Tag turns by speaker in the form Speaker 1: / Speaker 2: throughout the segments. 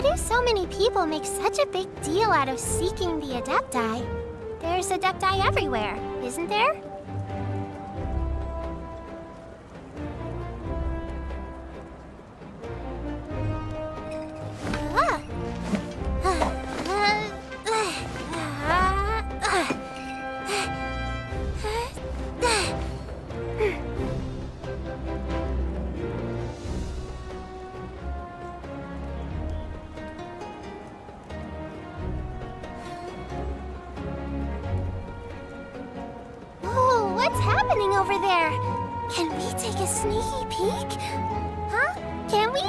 Speaker 1: do so many people make such a big deal out of seeking the Adepti? There's Adepti everywhere, isn't there? What's happening over there? Can we take a sneaky peek? Huh? Can we?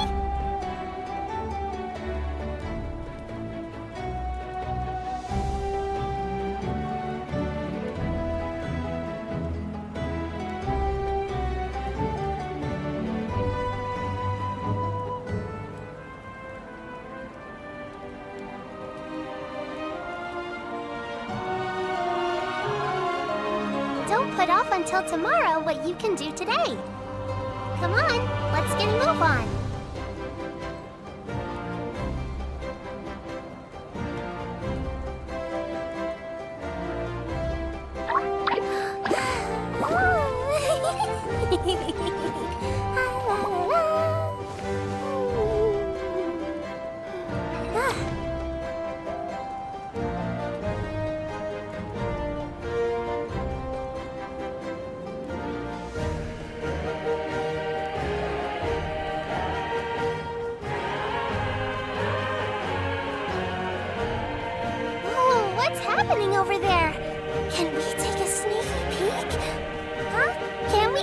Speaker 1: Don't put off until tomorrow what you can do today. Come on, let's get a move on. What's happening over there? Can we take a sneaky peek? Huh? Can we?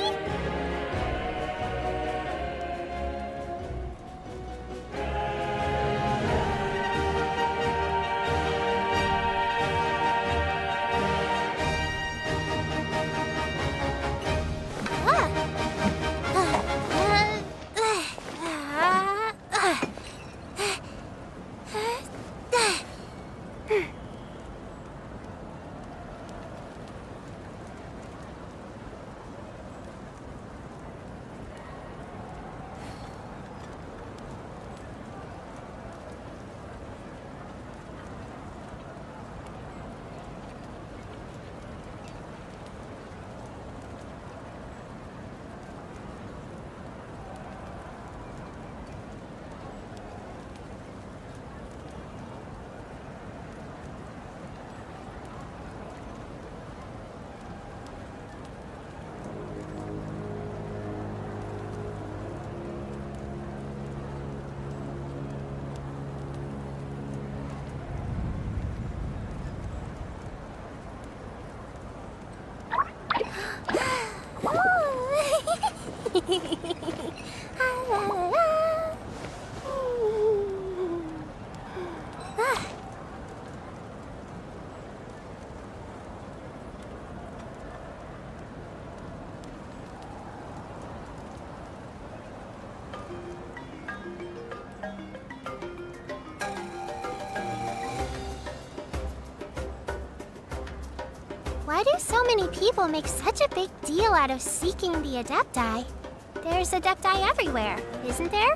Speaker 1: Why do so many people make such a big deal out of seeking the Adepti? There's Adepti everywhere, isn't there?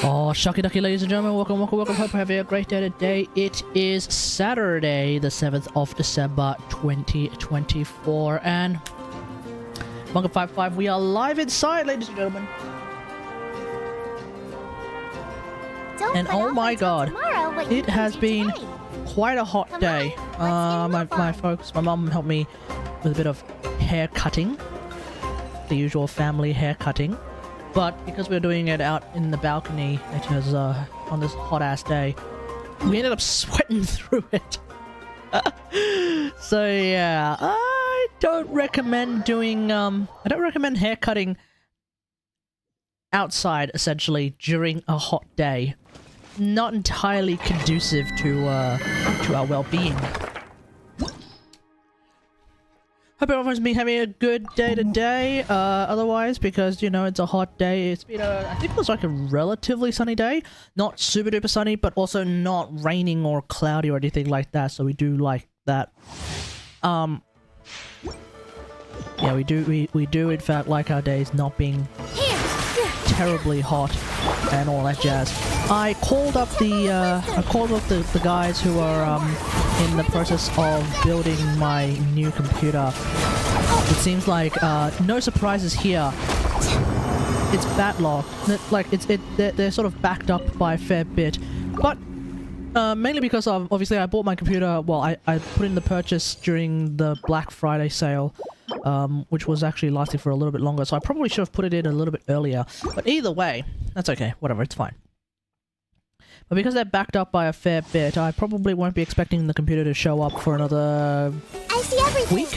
Speaker 2: Oh, shucky ducky, ladies and gentlemen, welcome. Hope you're having a great day today. It is Saturday, the 7th of December, 2024, and Bunker 55, we are live inside, ladies and gentlemen. And oh my god, it has been quite a hot day. My folks, my mom helped me with a bit of hair cutting, the usual family hair cutting. But because we were doing it out in the balcony, it was on this hot ass day, we ended up sweating through it. So yeah, I don't recommend doing I don't recommend hair cutting outside essentially during a hot day. Not entirely conducive to our well-being. Hope everyone's been having a good day today. Otherwise, because, you know, it's a hot day. It's been I think it was like a relatively sunny day. Not super duper sunny, but also not raining or cloudy or anything like that. So we do like that. Yeah, we do in fact like our days not being terribly hot and all that jazz. I called up the guys who are in the process of building my new computer. It seems like no surprises here. It's backlog. Like they're sort of backed up by a fair bit, but mainly because obviously I bought my computer. Well, I put in the purchase during the Black Friday sale, which was actually lasting for a little bit longer. So I probably should have put it in a little bit earlier. But either way, that's okay. Whatever, it's fine. But because they're backed up by a fair bit, I probably won't be expecting the computer to show up for another week.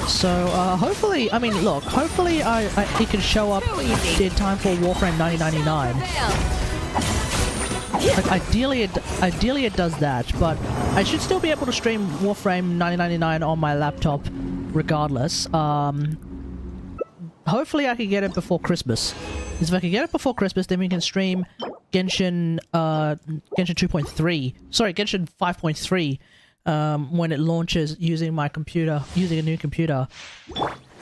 Speaker 2: So, hopefully, I mean, look, hopefully it can show up in time for Warframe 9099. Like, ideally it does that, but I should still be able to stream Warframe 9099 on my laptop regardless. Hopefully I can get it before Christmas. Because if I can get it before Christmas, then we can stream Genshin 2.3. Sorry, Genshin 5.3 when it launches using a new computer.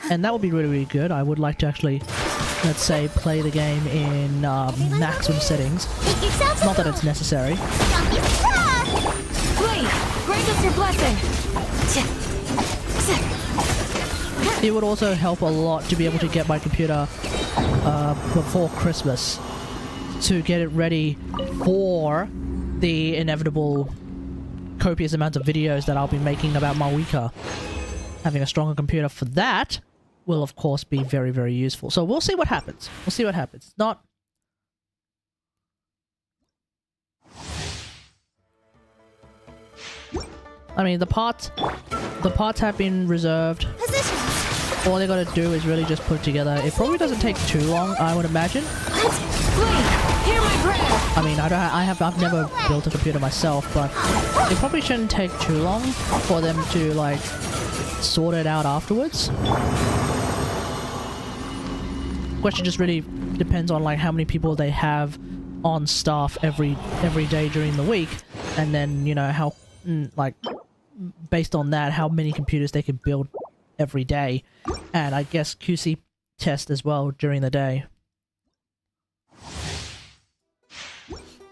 Speaker 2: And that would be really, really good. I would like to actually, let's say, play the game in maximum settings. Not that it's necessary.
Speaker 3: Wait, grant us your blessing.
Speaker 2: It would also help a lot to be able to get my computer before Christmas to get it ready for the inevitable copious amounts of videos that I'll be making about Malwika. Having a stronger computer for that will of course be very, very useful. So we'll see what happens. We'll see what happens. Not... I mean, the parts have been reserved. All they gotta do is really just put it together. It probably doesn't take too long, I would imagine. I mean, I've never built a computer myself, but it probably shouldn't take too long for them to, like, sort it out afterwards. Question just really depends on, like, how many people they have on staff every day during the week, and then, you know, how, like, based on that, how many computers they can build every day, and I guess QC test as well during the day.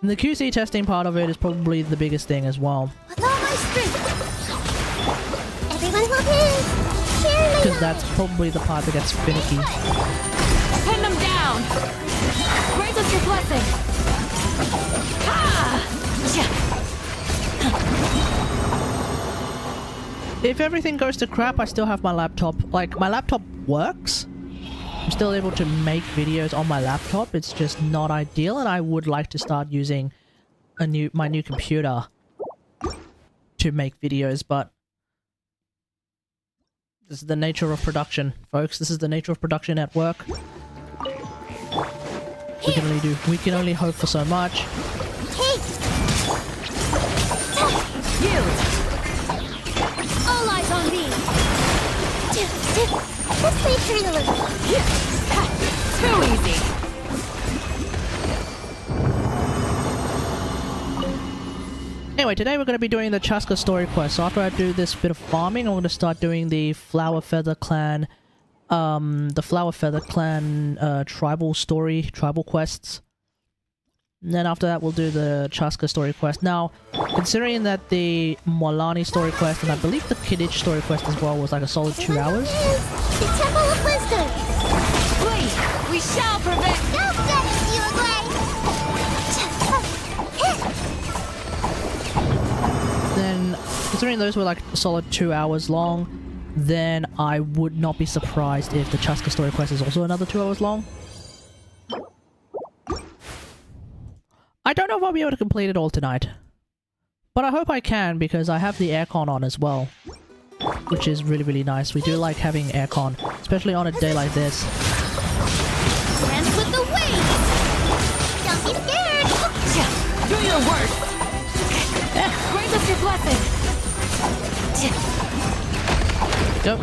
Speaker 2: And the QC testing part of it is probably the biggest thing as well.
Speaker 1: With all my strength. Everyone will be.
Speaker 2: Because that's probably the part that gets finicky.
Speaker 3: Pin them down. Grant us your blessing.
Speaker 2: If everything goes to crap, I still have my laptop. Like, my laptop works. I'm still able to make videos on my laptop. It's just not ideal, and I would like to start using my new computer to make videos, but this is the nature of production, folks. This is the nature of production at work. We can only hope for so much.
Speaker 3: All eyes on me.
Speaker 1: Let's play through the loop.
Speaker 3: Too easy.
Speaker 2: Anyway, today we're going to be doing the Chasca Story Quest. So after I do this bit of farming, I'm going to start doing the Flower Feather Clan, tribal quests. And then after that, we'll do the Chasca Story Quest. Now, considering that the Molani Story Quest and I believe the Kidditch Story Quest as well was like a solid 2 hours.
Speaker 1: The Temple of Wisdom.
Speaker 3: Wait, we shall prevent.
Speaker 1: Don't get it, you
Speaker 2: Then, considering those were like a solid 2 hours long, then I would not be surprised if the Chasca Story Quest is also another 2 hours long. I don't know if I'll be able to complete it all tonight. But I hope I can, because I have the aircon on as well. Which is really, really nice. We do like having aircon, especially on a day like this.
Speaker 1: Dance with the waves. Don't be scared.
Speaker 3: Do your worst. Grant us your blessing.
Speaker 2: Yep.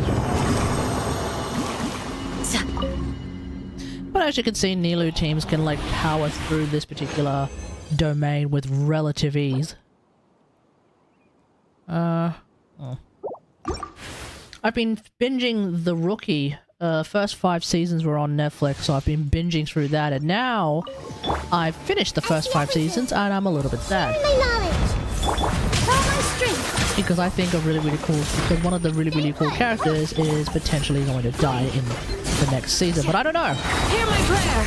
Speaker 2: But as you can see, Nilu teams can like power through this particular domain with relative ease. Oh. I've been binging The Rookie. First 5 seasons were on Netflix, so I've been binging through that, and now I've finished the first 5 seasons, and I'm a little bit sad. Because I think because one of the really cool characters is potentially going to die in the next season, but I don't know.
Speaker 3: Hear my prayer.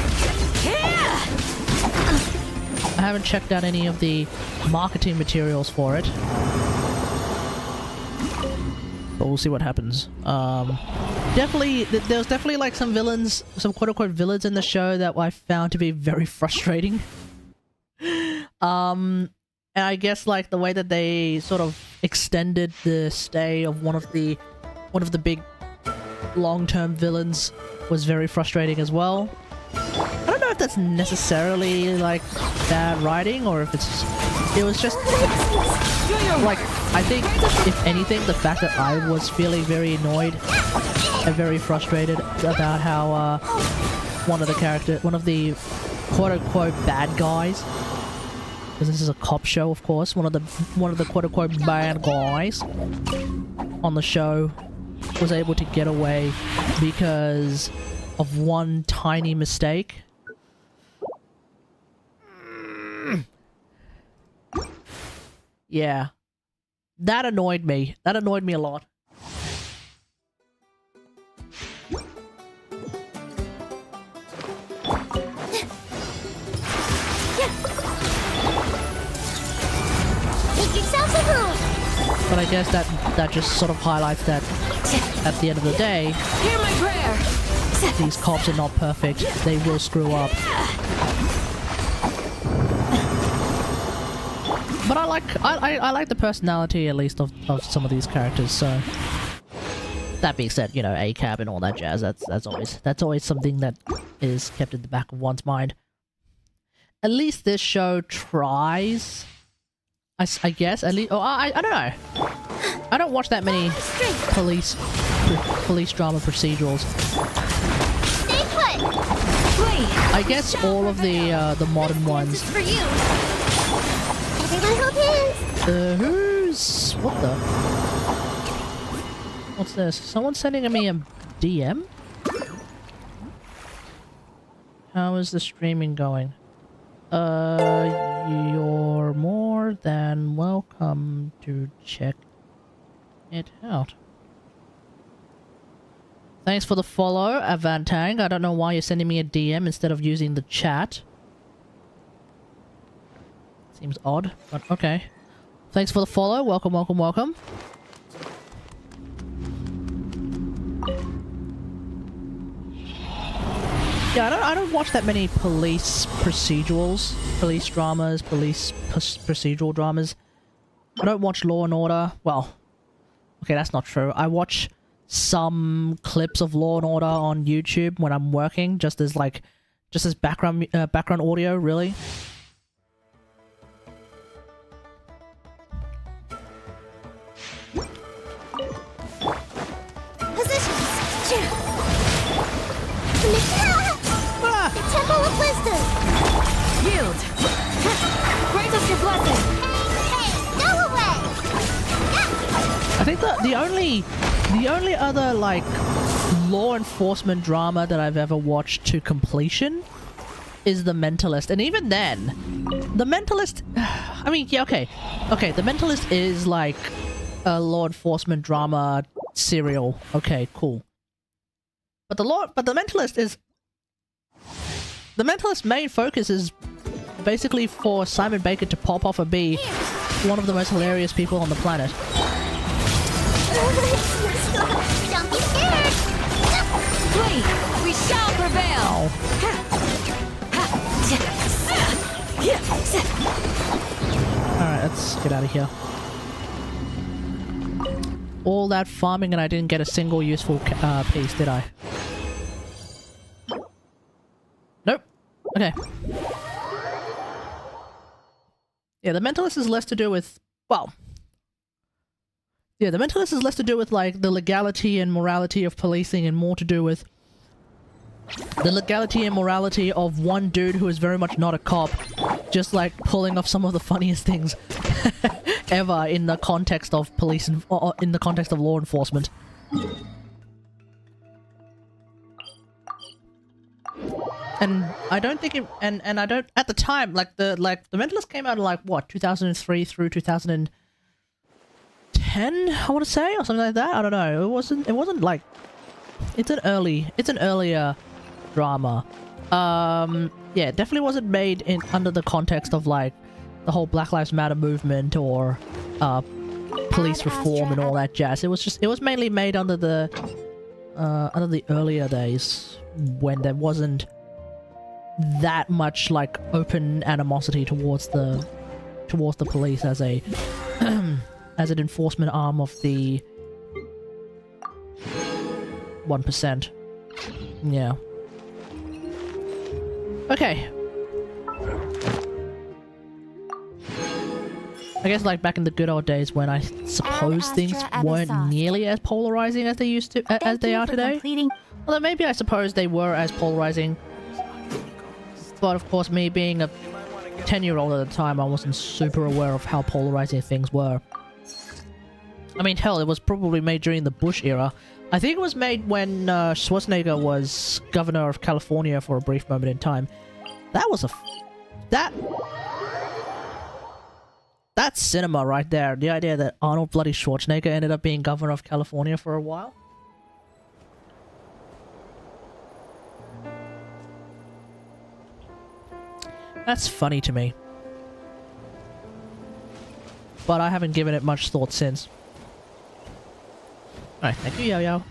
Speaker 2: I haven't checked out any of the marketing materials for it. But we'll see what happens. There's definitely like some villains, some quote-unquote villains in the show that I found to be very frustrating. And I guess like the way that they sort of extended the stay of one of the big long-term villains was very frustrating as well. I don't know if that's necessarily like bad writing or if it was just like, I think if anything, the fact that I was feeling very annoyed and very frustrated about how one of the quote-unquote bad guys, because this is a cop show, of course, one of the quote-unquote bad guys on the show was able to get away because of one tiny mistake. Yeah. That annoyed me. That annoyed me a lot. But I guess that just sort of highlights that at the end of the day,
Speaker 3: Hear my prayer.
Speaker 2: these cops are not perfect. They will screw up. But I like the personality, at least, of some of these characters, so... That being said, you know, ACAB and all that jazz, that's always something that is kept in the back of one's mind. At least this show tries... I guess, at least... Oh, I don't know. I don't watch that many police drama procedurals.
Speaker 1: Stay put.
Speaker 2: I guess all of the modern ones...
Speaker 1: For you. Everyone hold hands.
Speaker 2: Who's... What the... What's this? Someone sending me a DM? How is the streaming going? You're more than welcome to check it out. Thanks for the follow, Avantang. I don't know why you're sending me a DM instead of using the chat. Seems odd, but okay. Thanks for the follow. Welcome, welcome, welcome. Yeah, I don't watch that many police procedurals, police dramas, procedural dramas. I don't watch Law and Order. Well, okay, that's not true. I watch some clips of Law and Order on YouTube when I'm working, just as background audio, really.
Speaker 1: The Temple of Wisdom!
Speaker 3: Yield! Grant us your blessing!
Speaker 1: Hey, go away!
Speaker 2: I think the only other, like, law enforcement drama that I've ever watched to completion is The Mentalist. And even then, The Mentalist... I mean, yeah, okay. Okay, The Mentalist is, like, a law enforcement drama serial. Okay, cool. But The Mentalist is... The Mentalist's main focus is basically for Simon Baker to pop off and be one of the most hilarious people on the planet.
Speaker 1: Don't be scared!
Speaker 3: Flee! We shall prevail!
Speaker 2: Alright, let's get out of here. All that farming and I didn't get a single useful piece, did I? Nope. Okay. Yeah, The Mentalist is less to do with... Well... Yeah, the mentalist is less to do with like the legality and morality of policing and more to do with the legality and morality of one dude who is very much not a cop, just like pulling off some of the funniest things ever in the context of police and in the context of law enforcement. And I don't think it, and I don't at the time the mentalist came out in like what 2003 through 2010 I want to say, or something like that. I don't know. It wasn't like it's an earlier drama. Yeah, it definitely wasn't made in under the context of like the whole Black Lives Matter movement or police reform and all that jazz. It was mainly made under the earlier days when there wasn't that much like open animosity towards the police as a as an enforcement arm of the 1%. Yeah. Okay. I guess like back in the good old days when I suppose things weren't nearly as polarizing as they used to as they are today. Although maybe I suppose they were as polarizing. But of course, me being a 10-year-old at the time, I wasn't super aware of how polarizing things were. I mean, hell, it was probably made during the Bush era. I think it was made when Schwarzenegger was governor of California for a brief moment in time. That was that's cinema right there. The idea that Arnold bloody Schwarzenegger ended up being governor of California for a while. That's funny to me. But I haven't given it much thought since. Alright, thank you, Yo-Yo.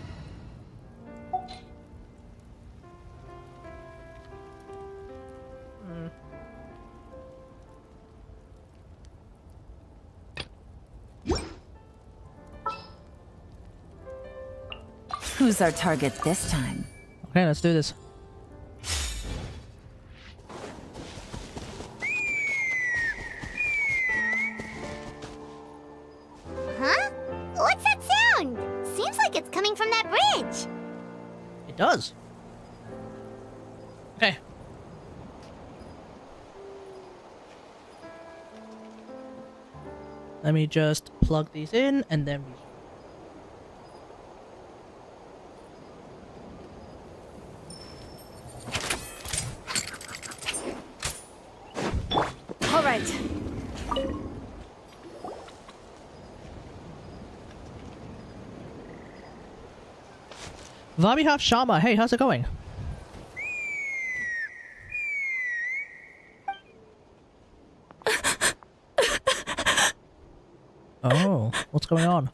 Speaker 4: Who's our target this time?
Speaker 2: Okay, let's do this.
Speaker 1: Huh? What's that sound? Seems like it's coming from that bridge.
Speaker 2: It does. Okay. Let me just plug these in and then we...
Speaker 4: All right.
Speaker 2: Vabihav Sharma, hey, how's it going? Oh, what's going on?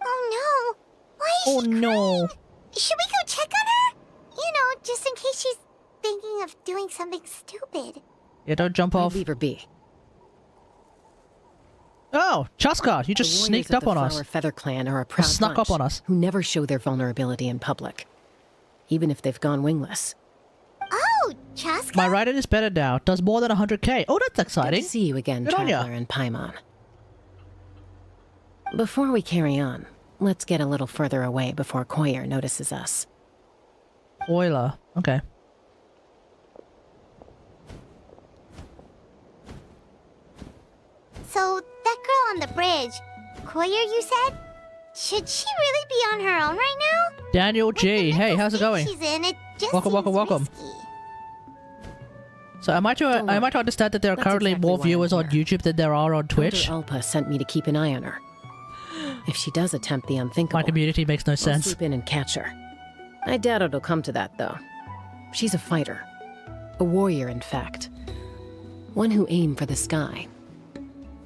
Speaker 1: Oh no! Why is
Speaker 2: Oh
Speaker 1: she
Speaker 2: no!
Speaker 1: crying? Should we go check on her? You know, just in case she's thinking of doing something stupid.
Speaker 2: Yeah, don't jump off.
Speaker 4: Leave her be.
Speaker 2: Oh, Chasca, you just sneaked up on us.
Speaker 4: The Feather Clan are a proud
Speaker 2: Snuck
Speaker 4: bunch
Speaker 2: up on us.
Speaker 4: who never show their vulnerability in public, even if they've gone wingless.
Speaker 1: Oh, Chasca?
Speaker 2: My rider is better now. Does more than 100k. Oh, that's
Speaker 4: Good
Speaker 2: exciting.
Speaker 4: to see you again,
Speaker 2: Good on ya.
Speaker 4: Traveler and Paimon. Before we carry on, let's get a little further away before Koyer notices us.
Speaker 2: Spoiler. Okay.
Speaker 1: So, that girl on the bridge, Koyer, you said? Should she really be on her own right now?
Speaker 2: Daniel
Speaker 1: With the
Speaker 2: G. Hey,
Speaker 1: mental
Speaker 2: how's it
Speaker 1: state
Speaker 2: going?
Speaker 1: She's in, it just
Speaker 2: Welcome, welcome,
Speaker 1: seems
Speaker 2: welcome.
Speaker 1: risky.
Speaker 2: So am I to understand that there are
Speaker 4: That's
Speaker 2: currently
Speaker 4: exactly
Speaker 2: more
Speaker 4: why I'm
Speaker 2: viewers on
Speaker 4: here.
Speaker 2: YouTube than there are on Twitch?
Speaker 4: Elder Alpa sent me to keep an eye on her. If she does attempt the unthinkable,
Speaker 2: My community makes no
Speaker 4: I'll
Speaker 2: sense.
Speaker 4: swoop in and catch her. I doubt it'll come to that, though. She's a fighter. A warrior, in fact. One who aimed for the sky.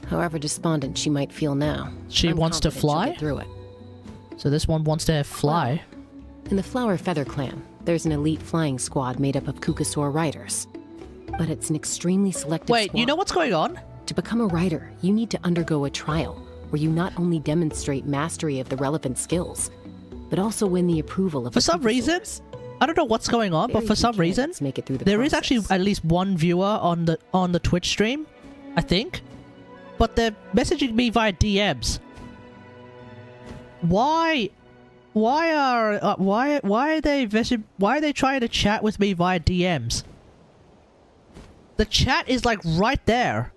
Speaker 4: However despondent she might feel now,
Speaker 2: She
Speaker 4: I'm
Speaker 2: wants to
Speaker 4: confident she'll
Speaker 2: fly?
Speaker 4: get through it.
Speaker 2: So this one wants to fly.
Speaker 4: In the Flower Feather Clan, there's an elite flying squad made up of Kukasaur riders. But it's an extremely selective
Speaker 2: Wait,
Speaker 4: squad.
Speaker 2: you know what's going on?
Speaker 4: To become a rider, you need to undergo a trial where you not only demonstrate mastery of the relevant skills, but also win the approval of
Speaker 2: For
Speaker 4: the
Speaker 2: some reason,
Speaker 4: Kukasaurs.
Speaker 2: I don't know what's going on, but
Speaker 4: Very
Speaker 2: for
Speaker 4: few
Speaker 2: some reason,
Speaker 4: candidates make it through the
Speaker 2: there is actually
Speaker 4: process.
Speaker 2: at least one viewer on the Twitch stream, I think. But they're messaging me via DMs. Why are they trying to chat with me via DMs? The chat is like right there.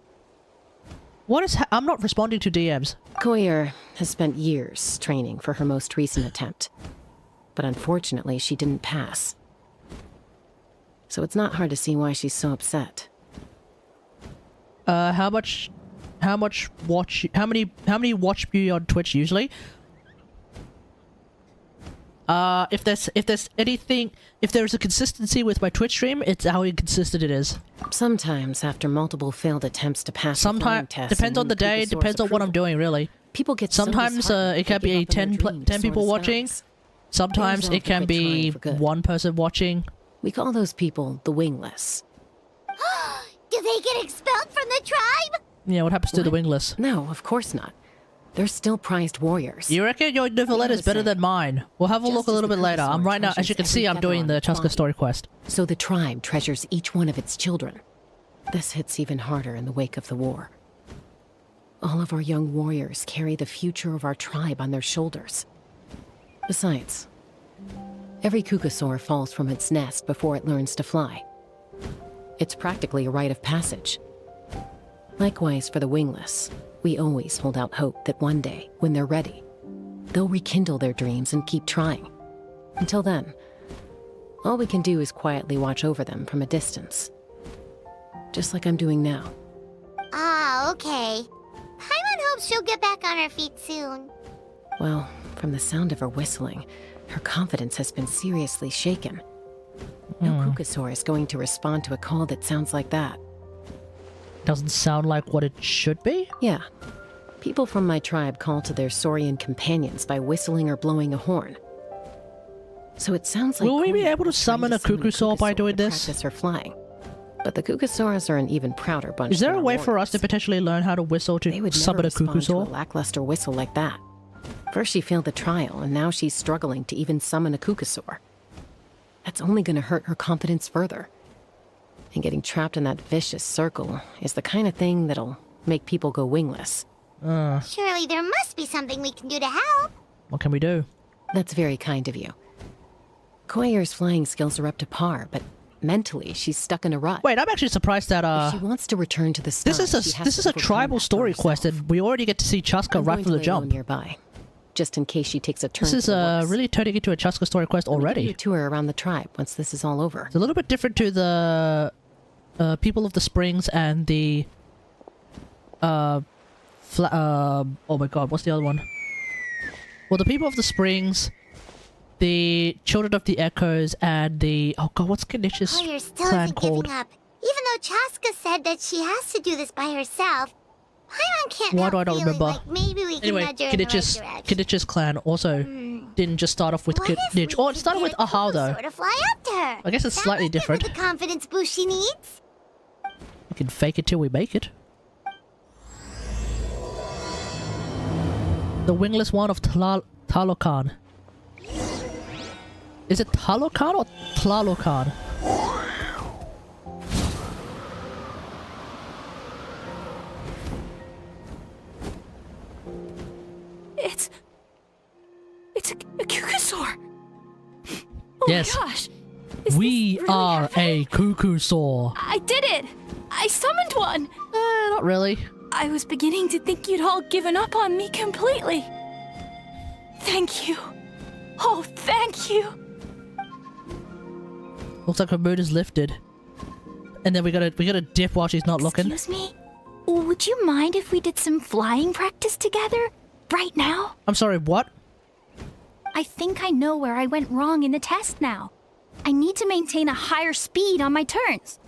Speaker 2: What is I'm not responding to DMs.
Speaker 4: Koyer has spent years training for her most recent attempt, but unfortunately she didn't pass. So it's not hard to see why she's so upset.
Speaker 2: How many watch you on Twitch usually? If there's a consistency with my Twitch stream, it's how inconsistent it is.
Speaker 4: Sometimes, after multiple failed attempts to pass the flying
Speaker 2: Sometimes
Speaker 4: test,
Speaker 2: depends on the day, depends on what I'm doing, really.
Speaker 4: People get so
Speaker 2: Sometimes
Speaker 4: disheartened
Speaker 2: it can
Speaker 4: they
Speaker 2: be
Speaker 4: give up on their
Speaker 2: 10
Speaker 4: dreams to soar
Speaker 2: people
Speaker 4: the
Speaker 2: watching.
Speaker 4: skies.
Speaker 2: Sometimes it can be one person watching.
Speaker 4: We call those people the wingless.
Speaker 1: Do they get expelled from the tribe?
Speaker 2: Yeah, what happens to the wingless?
Speaker 4: No, of course not. They're still prized warriors.
Speaker 2: You reckon your Neverlet is better than mine? We'll have a look a little bit later. I'm right now, as you can see, I'm doing the Chasca Story Quest.
Speaker 4: So the tribe treasures each one of its children. This hits even harder in the wake of the war. All of our young warriors carry the future of our tribe on their shoulders. Besides, every Kukasaur falls from its nest before it learns to fly. It's practically a rite of passage. Likewise for the wingless, we always hold out hope that one day, when they're ready, they'll rekindle their dreams and keep trying. Until then, all we can do is quietly watch over them from a distance. Just like I'm doing now.
Speaker 1: Ah, okay. Paimon hopes she'll get back on her feet soon.
Speaker 4: Well, from the sound of her whistling, her confidence has been seriously shaken. No Kukasaur is going to respond to a call that sounds like that.
Speaker 2: Doesn't sound like what it should be?
Speaker 4: Yeah. People from my tribe call to their Saurian companions by whistling or blowing a horn. So it sounds like...
Speaker 2: Will we be
Speaker 4: Koya
Speaker 2: able to
Speaker 4: was
Speaker 2: summon
Speaker 4: trying
Speaker 2: a Kukusaur by doing
Speaker 4: to
Speaker 2: this?
Speaker 4: practice her flying. But the Kukasaurs are an even prouder bunch.
Speaker 2: Is there
Speaker 4: than
Speaker 2: a
Speaker 4: our
Speaker 2: way for us to
Speaker 4: warriors.
Speaker 2: potentially learn how to whistle
Speaker 4: They
Speaker 2: to
Speaker 4: would
Speaker 2: summon
Speaker 4: never
Speaker 2: a
Speaker 4: respond to a
Speaker 2: Kukusaur?
Speaker 4: lackluster whistle like that. First she failed the trial, and now she's struggling to even summon a Kukasaur. That's only going to hurt her confidence further. And getting trapped in that vicious circle is the kind of thing that'll make people go wingless.
Speaker 1: Surely there must be something we can do to help.
Speaker 2: What can we do?
Speaker 4: That's very kind of you. Koyer's flying skills are up to par, but mentally she's stuck in a rut.
Speaker 2: Wait, I'm actually surprised that
Speaker 4: If she wants to return to the stars,
Speaker 2: this is a tribal story quest, and we already get to see Chasca right from the jump.
Speaker 4: Nearby, just in case she takes a turn.
Speaker 2: This is
Speaker 4: to the woods.
Speaker 2: really turning into a Chasca Story Quest
Speaker 4: Let me give
Speaker 2: already.
Speaker 4: you a tour around the tribe once this is all over.
Speaker 2: It's a little bit different to the people of the springs and the oh my god, what's the other one? Well, the people of the springs, the children of the echoes, and the oh god, what's Kanish's
Speaker 1: Koyer still
Speaker 2: clan
Speaker 1: isn't
Speaker 2: called?
Speaker 1: giving up. Even though Chasca said that she has to do this by herself, Paimon can't
Speaker 2: Why
Speaker 1: help
Speaker 2: do I not
Speaker 1: feeling
Speaker 2: remember?
Speaker 1: like maybe we can
Speaker 2: Anyway,
Speaker 1: nudge her in the right direction.
Speaker 2: Kanich's clan also didn't just start off with
Speaker 1: What if
Speaker 2: Kanich. Oh,
Speaker 1: we
Speaker 2: it started
Speaker 1: could
Speaker 2: with
Speaker 1: get a
Speaker 2: Ahau though.
Speaker 1: Kukusaur to fly up to her?
Speaker 2: I guess it's
Speaker 1: That
Speaker 2: slightly
Speaker 1: might give her
Speaker 2: different.
Speaker 1: the confidence boost she needs.
Speaker 2: We can fake it till we make it. The wingless one of Talokan. Is it Talokan or Tlalokan?
Speaker 3: It's a Kukusaur. Oh
Speaker 2: Yes.
Speaker 3: my gosh.
Speaker 2: We are a Kukusaur.
Speaker 3: I did it. I summoned one.
Speaker 2: Not really.
Speaker 3: I was beginning to think you'd all given up on me completely. Thank you. Oh, thank you.
Speaker 2: Looks like her mood is lifted. And then we gotta dip while she's not looking.
Speaker 3: Excuse me? Would you mind if we did some flying practice together? Right now?
Speaker 2: I'm sorry, what?
Speaker 3: I think I know where I went wrong in the test now. I need to maintain a higher speed on my turns.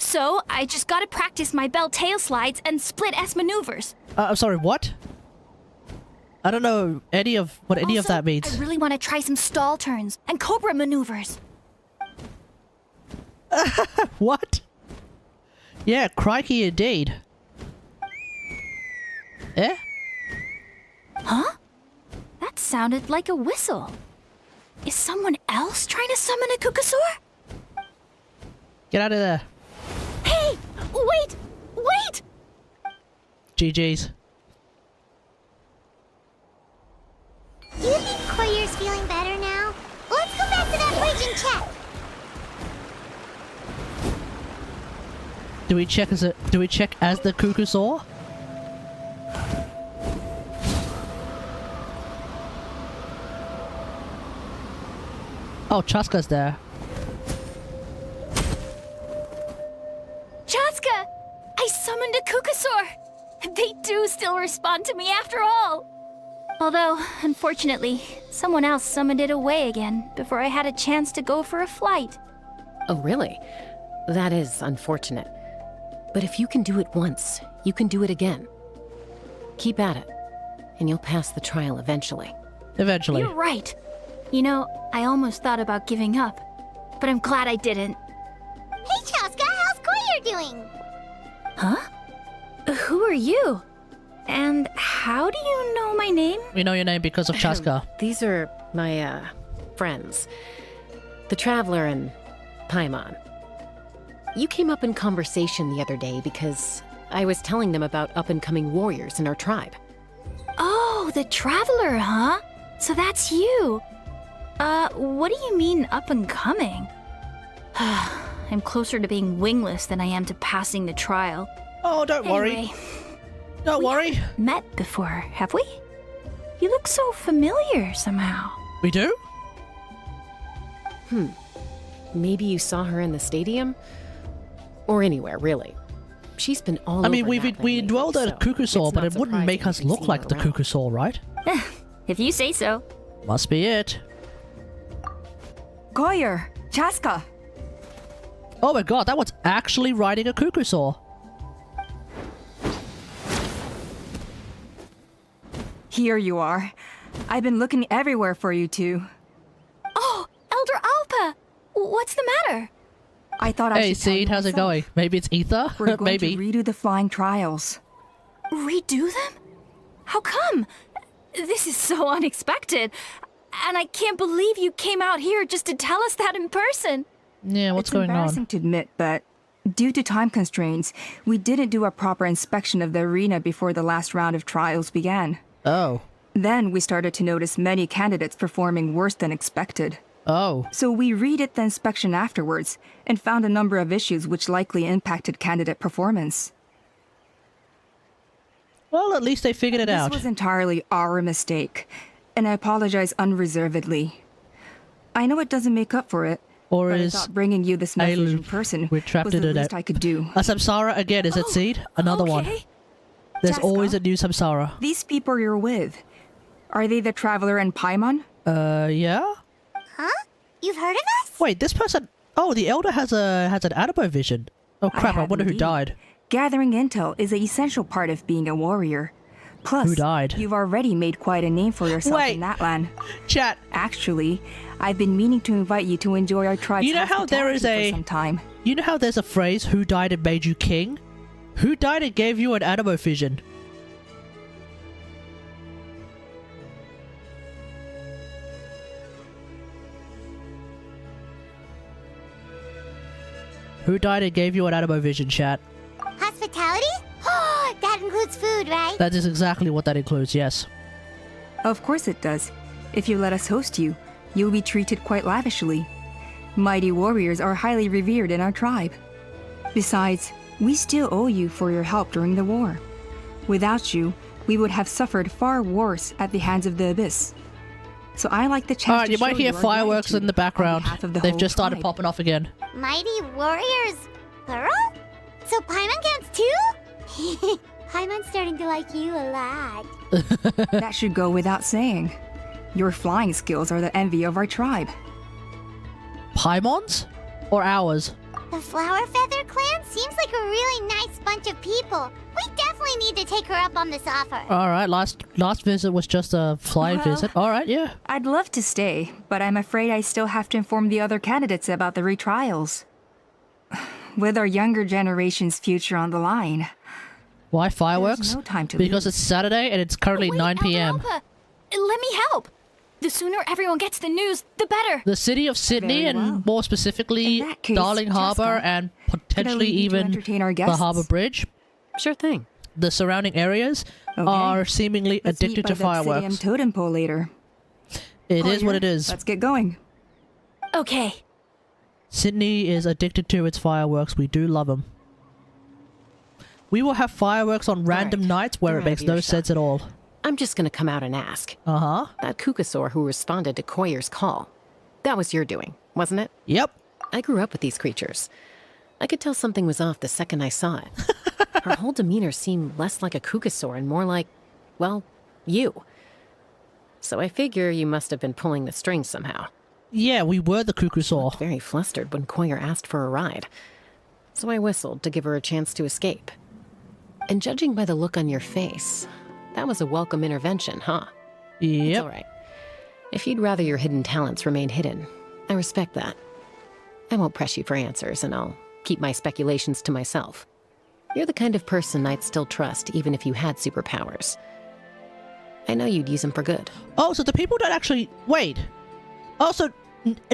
Speaker 3: So, I just gotta practice my bell tail slides and split S maneuvers.
Speaker 2: I'm sorry, what? I don't know any of what any of
Speaker 3: Also,
Speaker 2: that means.
Speaker 3: I really want to try some stall turns and cobra maneuvers.
Speaker 2: What? Yeah, crikey indeed. Eh?
Speaker 3: Huh? That sounded like a whistle. Is someone else trying to summon a Kukusaur?
Speaker 2: Get out of there.
Speaker 3: Hey! Wait! Wait!
Speaker 2: GG's.
Speaker 1: Do you
Speaker 2: we check as the cuckoo saw? Oh, Chasca's there.
Speaker 3: Chasca! I summoned a Kukasaur! They do still respond to me after all! Although, unfortunately, someone else summoned it away again before I had a chance to go for a flight.
Speaker 4: Oh, really? That is unfortunate. But if you can do it once, you can do it again. Keep at it, and you'll pass the trial eventually.
Speaker 2: Eventually.
Speaker 3: You're right. You know, I almost thought about giving up, but I'm glad I didn't.
Speaker 1: Hey, Chasca, how's Goyer doing?
Speaker 3: Huh? Who are you? And how do you know my name?
Speaker 2: We know your name because of Chasca.
Speaker 4: These are my, friends. The Traveler and Paimon. You came up in conversation the other day because I was telling them about up-and-coming warriors in our tribe.
Speaker 3: Oh, the Traveler, huh? So that's you. What do you mean up and coming? I'm closer to being wingless than I am to passing the trial.
Speaker 2: Oh, don't worry.
Speaker 3: Anyway,
Speaker 2: Don't worry.
Speaker 3: met before, have we? You look so familiar somehow.
Speaker 2: We do?
Speaker 4: Maybe you saw her in the stadium? Or anywhere, really. She's been all
Speaker 2: I mean,
Speaker 4: over
Speaker 2: we
Speaker 4: Natlan
Speaker 2: dwelled
Speaker 4: lately,
Speaker 2: at
Speaker 4: so
Speaker 2: Kukusaur,
Speaker 4: it's
Speaker 2: but
Speaker 4: not
Speaker 2: it wouldn't make us
Speaker 4: surprising
Speaker 2: look
Speaker 4: we've
Speaker 2: like
Speaker 4: seen
Speaker 2: the
Speaker 4: her around.
Speaker 2: Kukusaur, right?
Speaker 3: If you say so.
Speaker 2: Must be it.
Speaker 5: Goyer, Chasca.
Speaker 2: Oh my god, that was actually riding a Kukusaur.
Speaker 5: Here you are. I've been looking everywhere for you two.
Speaker 3: Oh, Elder Alpa! What's the matter?
Speaker 5: I thought I
Speaker 2: Hey,
Speaker 5: should tell you
Speaker 2: Seed, how's it
Speaker 5: myself.
Speaker 2: going? Maybe it's Ether?
Speaker 5: We're going
Speaker 2: Maybe.
Speaker 5: to redo the flying trials.
Speaker 3: Redo them? How come? This is so unexpected. And I can't believe you came out here just to tell us that in person.
Speaker 2: Yeah, what's
Speaker 5: It's
Speaker 2: going
Speaker 5: embarrassing
Speaker 2: on?
Speaker 5: to admit, but due to time constraints, we didn't do a proper inspection of the arena before the last round of trials began.
Speaker 2: Oh.
Speaker 5: Then we started to notice many candidates performing worse than expected.
Speaker 2: Oh.
Speaker 5: So we redid the inspection afterwards and found a number of issues which likely impacted candidate performance.
Speaker 2: Well, at least they figured it out.
Speaker 5: This was entirely our mistake, and I apologize unreservedly. I know it doesn't make up for it,
Speaker 2: Or
Speaker 5: but I
Speaker 2: is
Speaker 5: thought bringing you this message in
Speaker 2: Ailu
Speaker 5: person
Speaker 2: we're trapped
Speaker 5: was
Speaker 2: in
Speaker 5: the
Speaker 2: it
Speaker 5: least
Speaker 2: at-
Speaker 5: I could do.
Speaker 2: A Samsara again, is it Seed? Another one.
Speaker 3: Okay.
Speaker 2: There's
Speaker 5: Chasca?
Speaker 2: always a new Samsara.
Speaker 5: These people you're with, are they the Traveler and Paimon?
Speaker 2: Yeah?
Speaker 1: Huh? You've heard of us?
Speaker 2: Wait, this person... Oh, the Elder has an animo vision. Oh crap, I
Speaker 5: have
Speaker 2: wonder who
Speaker 5: indeed.
Speaker 2: died.
Speaker 5: Gathering intel is an essential part of being a warrior. Plus,
Speaker 2: Who died?
Speaker 5: you've already made quite a name for yourself
Speaker 2: Wait.
Speaker 5: in Natlan.
Speaker 2: Chat,
Speaker 5: Actually, I've been meaning to invite you to enjoy our tribe's
Speaker 2: You know how there is
Speaker 5: hospitality
Speaker 2: a-
Speaker 5: for some time.
Speaker 2: you know how there's a phrase, who died and made you king? Who died and gave you an animo vision? Who died and gave you an animo vision, chat?
Speaker 1: Hospitality? Oh, that includes food, right?
Speaker 2: That is exactly what that includes, yes.
Speaker 5: Of course it does. If you let us host you, you'll be treated quite lavishly. Mighty warriors are highly revered in our tribe. Besides, we still owe you for your help during the war. Without you, we would have suffered far worse at the hands of the Abyss. So I like the chance
Speaker 2: Alright,
Speaker 5: to
Speaker 2: you might
Speaker 5: show
Speaker 2: hear
Speaker 5: our
Speaker 2: fireworks in the
Speaker 5: gratitude
Speaker 2: background.
Speaker 5: on behalf of the
Speaker 2: They've
Speaker 5: whole
Speaker 2: just started
Speaker 5: tribe.
Speaker 2: popping off again.
Speaker 1: Mighty warriors, plural? So Paimon counts too? Paimon's starting to like you a lot.
Speaker 5: That should go without saying. Your flying skills are the envy of our tribe.
Speaker 2: Paimon's? Or ours?
Speaker 1: The Flower Feather clan seems like a really nice bunch of people. We definitely need to take her up on this offer.
Speaker 2: Alright, last visit was just a flying
Speaker 5: Well-
Speaker 2: visit. Alright, yeah.
Speaker 5: I'd love to stay, but I'm afraid I still have to inform the other candidates about the retrials. With our younger generation's future on the line.
Speaker 2: Why fireworks?
Speaker 5: There's no time to
Speaker 2: Because
Speaker 5: lose.
Speaker 2: it's Saturday and it's currently
Speaker 3: Wait,
Speaker 2: 9
Speaker 3: Elder
Speaker 2: p.m.
Speaker 3: Alpa, let me help. The sooner everyone gets the news, the better.
Speaker 2: The city of Sydney,
Speaker 5: Very
Speaker 2: and
Speaker 5: well.
Speaker 2: more specifically
Speaker 5: In that case,
Speaker 2: Darling Harbour
Speaker 5: Chasca,
Speaker 2: and
Speaker 5: could I
Speaker 2: potentially
Speaker 5: leave you to
Speaker 2: even
Speaker 5: entertain our
Speaker 2: the
Speaker 5: guests?
Speaker 2: Harbour Bridge,
Speaker 4: Sure thing.
Speaker 2: the surrounding areas,
Speaker 5: Okay.
Speaker 2: are seemingly
Speaker 5: Let's
Speaker 2: addicted
Speaker 5: meet
Speaker 2: to
Speaker 5: by the Obsidian
Speaker 2: fireworks.
Speaker 5: totem pole later.
Speaker 2: It is what
Speaker 5: Collier,
Speaker 2: it is.
Speaker 5: Let's get going.
Speaker 3: Okay.
Speaker 2: Sydney is addicted to its fireworks. We do love them. We will have fireworks on random nights where
Speaker 4: You're
Speaker 2: it
Speaker 4: out
Speaker 2: makes
Speaker 4: of
Speaker 2: no
Speaker 4: earshot.
Speaker 2: sense at all.
Speaker 4: I'm just gonna come out and ask.
Speaker 2: Uh-huh.
Speaker 4: That Kukasaur who responded to Koyer's call. That was your doing, wasn't it?
Speaker 2: Yep.
Speaker 4: I grew up with these creatures. I could tell something was off the second I saw it. Her whole demeanor seemed less like a Kukasaur and more like, well, you. So I figure you must have been pulling the strings somehow.
Speaker 2: Yeah, we were the Kukusaur.
Speaker 4: Very flustered when Koyer asked for a ride. So I whistled to give her a chance to escape. And judging by the look on your face, that was a welcome intervention, huh? It's
Speaker 2: Yep.
Speaker 4: all right. If you'd rather your hidden talents remain hidden, I respect that. I won't press you for answers, and I'll keep my speculations to myself. You're the kind of person I'd still trust even if you had superpowers. I know you'd use them for good.
Speaker 2: Oh, so the people don't actually... Wait. Also,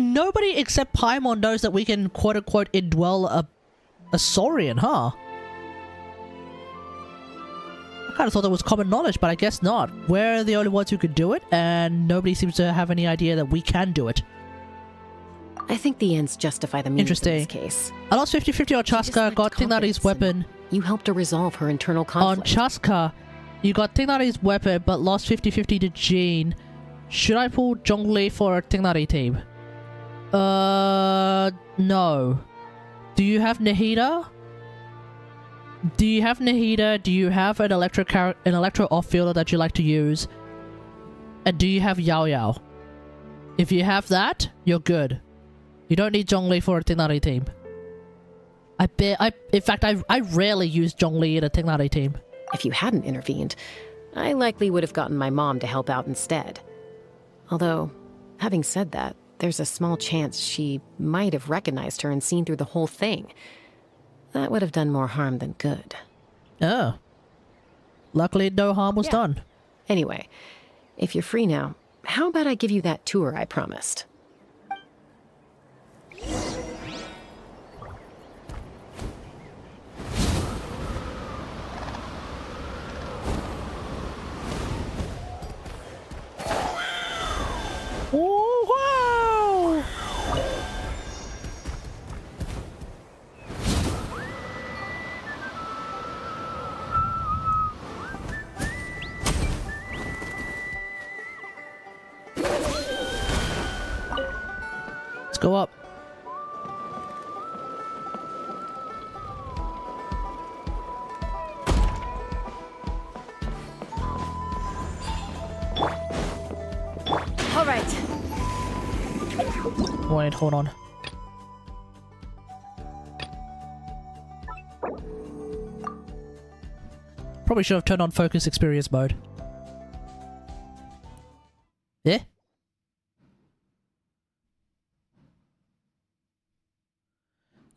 Speaker 2: nobody except Paimon knows that we can quote-unquote indwell a Saurian, huh? I kind of thought that was common knowledge, but I guess not. We're the only ones who could do it, and nobody seems to have any idea that we can do it.
Speaker 4: I think the ends justify the means in
Speaker 2: Interesting.
Speaker 4: this case.
Speaker 2: I lost 50-50 on
Speaker 4: She just
Speaker 2: Chasca,
Speaker 4: lacked
Speaker 2: got Tignari's
Speaker 4: confidence
Speaker 2: weapon.
Speaker 4: You helped her resolve her internal
Speaker 2: On
Speaker 4: conflict.
Speaker 2: Chasca, you got Tignari's weapon, but lost 50-50 to Jean. Should I pull Zhongli for a Tignari team? No. Do you have Nahida? Do you have Nahida? Do you have an electro off-fielder that you like to use? And do you have Yao Yao? If you have that, you're good. You don't need Zhongli for a Tignari team. In fact, I rarely use Zhongli in a Tignari team.
Speaker 4: If you hadn't intervened, I likely would have gotten my mom to help out instead. Although, having said that, there's a small chance she might have recognized her and seen through the whole thing. That would have done more harm than good.
Speaker 2: Oh. Luckily, no harm was done.
Speaker 4: Anyway, if you're free now, how about I give you that tour I promised?
Speaker 2: Oh, wow! Let's go up.
Speaker 3: All right.
Speaker 2: Wait, hold on. Probably should have turned on focus experience mode. Yeah?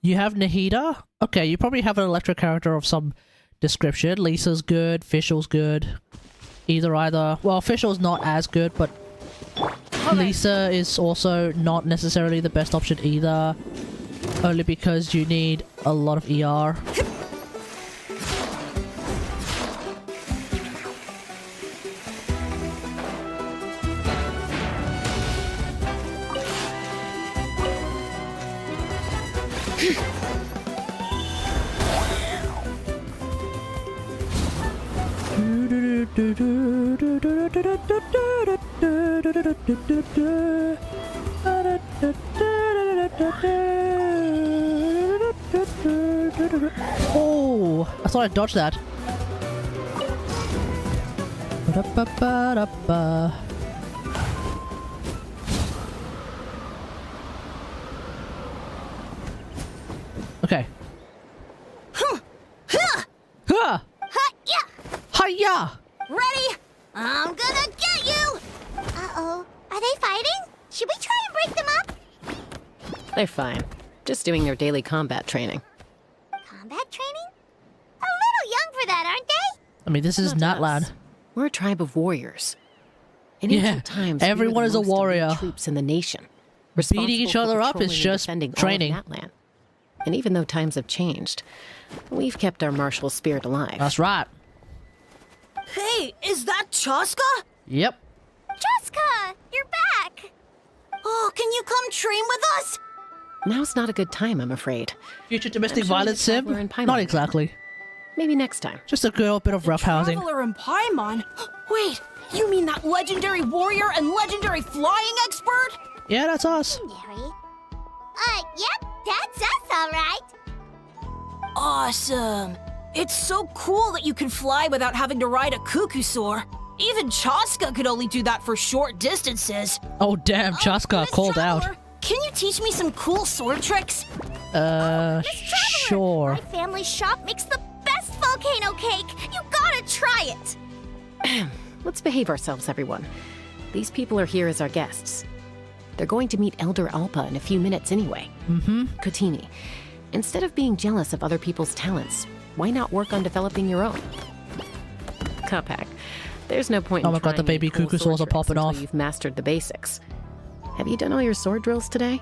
Speaker 2: You have Nahida? Okay, you probably have an electro character of some description. Lisa's good, Fischl's good. Either. Well, Fischl's not as good, but Lisa is also not necessarily the best option either. Only because you need a lot of ER. Oh, I thought I dodged that. Okay. Huh! Hiya!
Speaker 1: Ready? I'm gonna get you! Uh-oh. Are they fighting? Should we try and break them up?
Speaker 4: They're fine. Just doing their daily combat training.
Speaker 1: Combat training? A little young for that, aren't they?
Speaker 2: I mean, this is
Speaker 4: Not
Speaker 2: Natlan.
Speaker 4: us. We're a tribe of warriors. In
Speaker 2: Yeah,
Speaker 4: ancient times, we were
Speaker 2: everyone
Speaker 4: the
Speaker 2: is a
Speaker 4: most elite
Speaker 2: warrior.
Speaker 4: Troops in the nation.
Speaker 2: Beating each
Speaker 4: responsible for
Speaker 2: other up is
Speaker 4: patrolling and
Speaker 2: just
Speaker 4: defending all of
Speaker 2: training.
Speaker 4: Natlan. And even though times have changed, we've kept our martial spirit alive.
Speaker 2: That's right.
Speaker 6: Hey, is that Chasca?
Speaker 2: Yep.
Speaker 1: Chasca, you're back!
Speaker 6: Oh, can you come train with us?
Speaker 4: Now's not a good time, I'm afraid.
Speaker 2: Future domestic
Speaker 4: I'm sure
Speaker 2: violence
Speaker 4: the
Speaker 2: sim?
Speaker 4: traveler in Paimon
Speaker 2: Not
Speaker 4: can.
Speaker 2: exactly.
Speaker 4: Maybe next time.
Speaker 2: Just a good old bit of roughhousing.
Speaker 6: Traveler in Paimon? Wait, you mean that legendary warrior and legendary flying expert?
Speaker 2: Yeah, that's us.
Speaker 1: Legendary? Yep, that's us, alright.
Speaker 6: Awesome. It's so cool that you can fly without having to ride a cuckoo-soar. Even Chasca could only do that for short distances.
Speaker 2: Oh damn, Chasca
Speaker 6: Miss
Speaker 2: called
Speaker 6: Traveler,
Speaker 2: out.
Speaker 6: Can you teach me some cool sword tricks?
Speaker 2: Sure.
Speaker 1: My family shop makes the best volcano cake. You gotta try it.
Speaker 4: Let's behave ourselves, everyone. These people are here as our guests. They're going to meet Elder Alpa in a few minutes anyway.
Speaker 2: Mm-hmm.
Speaker 4: Kotini, instead of being jealous of other people's talents, why not work on developing your own? Kapak, there's no point
Speaker 2: Oh
Speaker 4: in
Speaker 2: my god, the
Speaker 4: trying
Speaker 2: baby
Speaker 4: cool
Speaker 2: cuckoo
Speaker 4: sword
Speaker 2: saws are
Speaker 4: tricks
Speaker 2: popping
Speaker 4: until
Speaker 2: off.
Speaker 4: You've mastered the basics. Have you done all your sword drills today?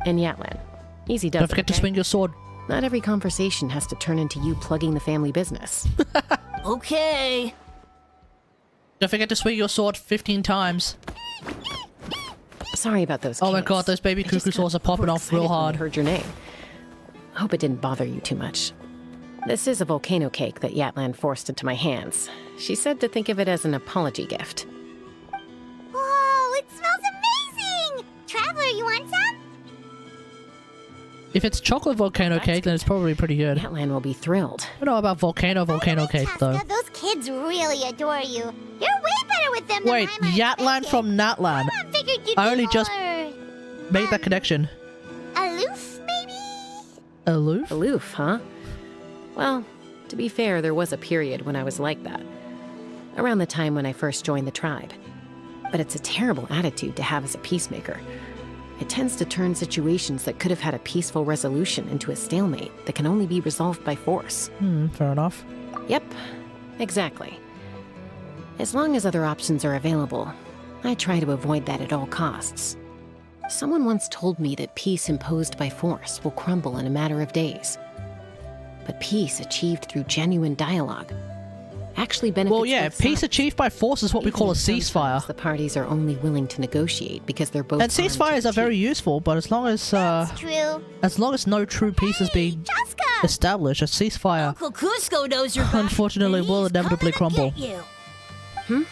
Speaker 4: And Natlan, easy does
Speaker 2: Don't
Speaker 4: it,
Speaker 2: forget to
Speaker 4: okay?
Speaker 2: swing your sword.
Speaker 4: Not every conversation has to turn into you plugging the family business.
Speaker 6: Okay.
Speaker 2: Don't forget to swing your sword 15 times.
Speaker 4: Sorry about those
Speaker 2: Oh my
Speaker 4: kids.
Speaker 2: god, those baby
Speaker 4: I just
Speaker 2: cuckoo saws
Speaker 4: got
Speaker 2: are popping off real
Speaker 4: overexcited when I
Speaker 2: hard.
Speaker 4: heard your name. Hope it didn't bother you too much. This is a volcano cake that Yatlan forced into my hands. She said to think of it as an apology gift.
Speaker 1: Whoa, it smells amazing! Traveler, you want some?
Speaker 2: If it's chocolate volcano
Speaker 4: That's
Speaker 2: cake, then it's probably pretty good.
Speaker 4: Yatlan will be thrilled.
Speaker 2: I don't know about volcano cake though.
Speaker 1: Chasca, those kids really adore you. You're way better with them
Speaker 2: Wait,
Speaker 1: than I might
Speaker 2: Yatlan
Speaker 1: think.
Speaker 2: from Natlan.
Speaker 1: I figured you'd
Speaker 2: I
Speaker 1: be
Speaker 2: only just
Speaker 1: more
Speaker 2: made that connection.
Speaker 1: aloof, maybe?
Speaker 2: Aloof?
Speaker 4: Aloof, huh? Well, to be fair, there was a period when I was like that. Around the time when I first joined the tribe. But it's a terrible attitude to have as a peacemaker. It tends to turn situations that could have had a peaceful resolution into a stalemate that can only be resolved by force.
Speaker 2: Fair enough.
Speaker 4: Yep, exactly. As long as other options are available, I try to avoid that at all costs. Someone once told me that peace imposed by force will crumble in a matter of days. But peace achieved through genuine dialogue actually benefits
Speaker 2: Well, yeah,
Speaker 4: both
Speaker 2: peace
Speaker 4: sides.
Speaker 2: achieved by force is what we
Speaker 4: Even
Speaker 2: call a
Speaker 4: if sometimes
Speaker 2: ceasefire.
Speaker 4: The parties are only willing to negotiate because they're both
Speaker 2: And
Speaker 4: armed to
Speaker 2: ceasefires
Speaker 4: the
Speaker 2: are very
Speaker 4: teeth.
Speaker 2: useful, but as long as
Speaker 1: True.
Speaker 2: no true peace is being
Speaker 1: Chasca!
Speaker 2: established, a ceasefire
Speaker 6: Uncle Cusco knows you're back,
Speaker 2: unfortunately
Speaker 6: and
Speaker 2: will
Speaker 6: he's
Speaker 2: inevitably
Speaker 6: coming to
Speaker 2: crumble.
Speaker 6: get you.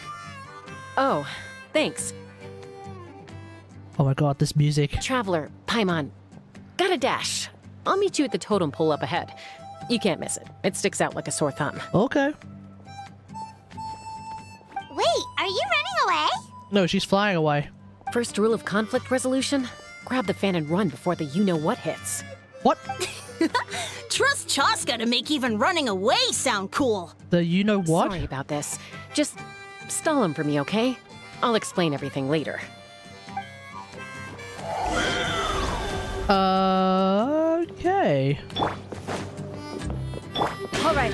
Speaker 4: Oh, thanks.
Speaker 2: Oh my god, this music.
Speaker 4: Traveler, Paimon. Gotta dash. I'll meet you at the totem pole up ahead. You can't miss it. It sticks out like a sore thumb.
Speaker 2: Okay.
Speaker 1: Wait, are you running away?
Speaker 2: No, she's flying away.
Speaker 4: First rule of conflict resolution? Grab the fan and run before the you-know-what hits.
Speaker 2: What?
Speaker 6: Trust Chasca to make even running away sound cool.
Speaker 2: The you know what?
Speaker 4: Sorry about this. Just stall him for me, okay? I'll explain everything later.
Speaker 2: Okay.
Speaker 3: All right.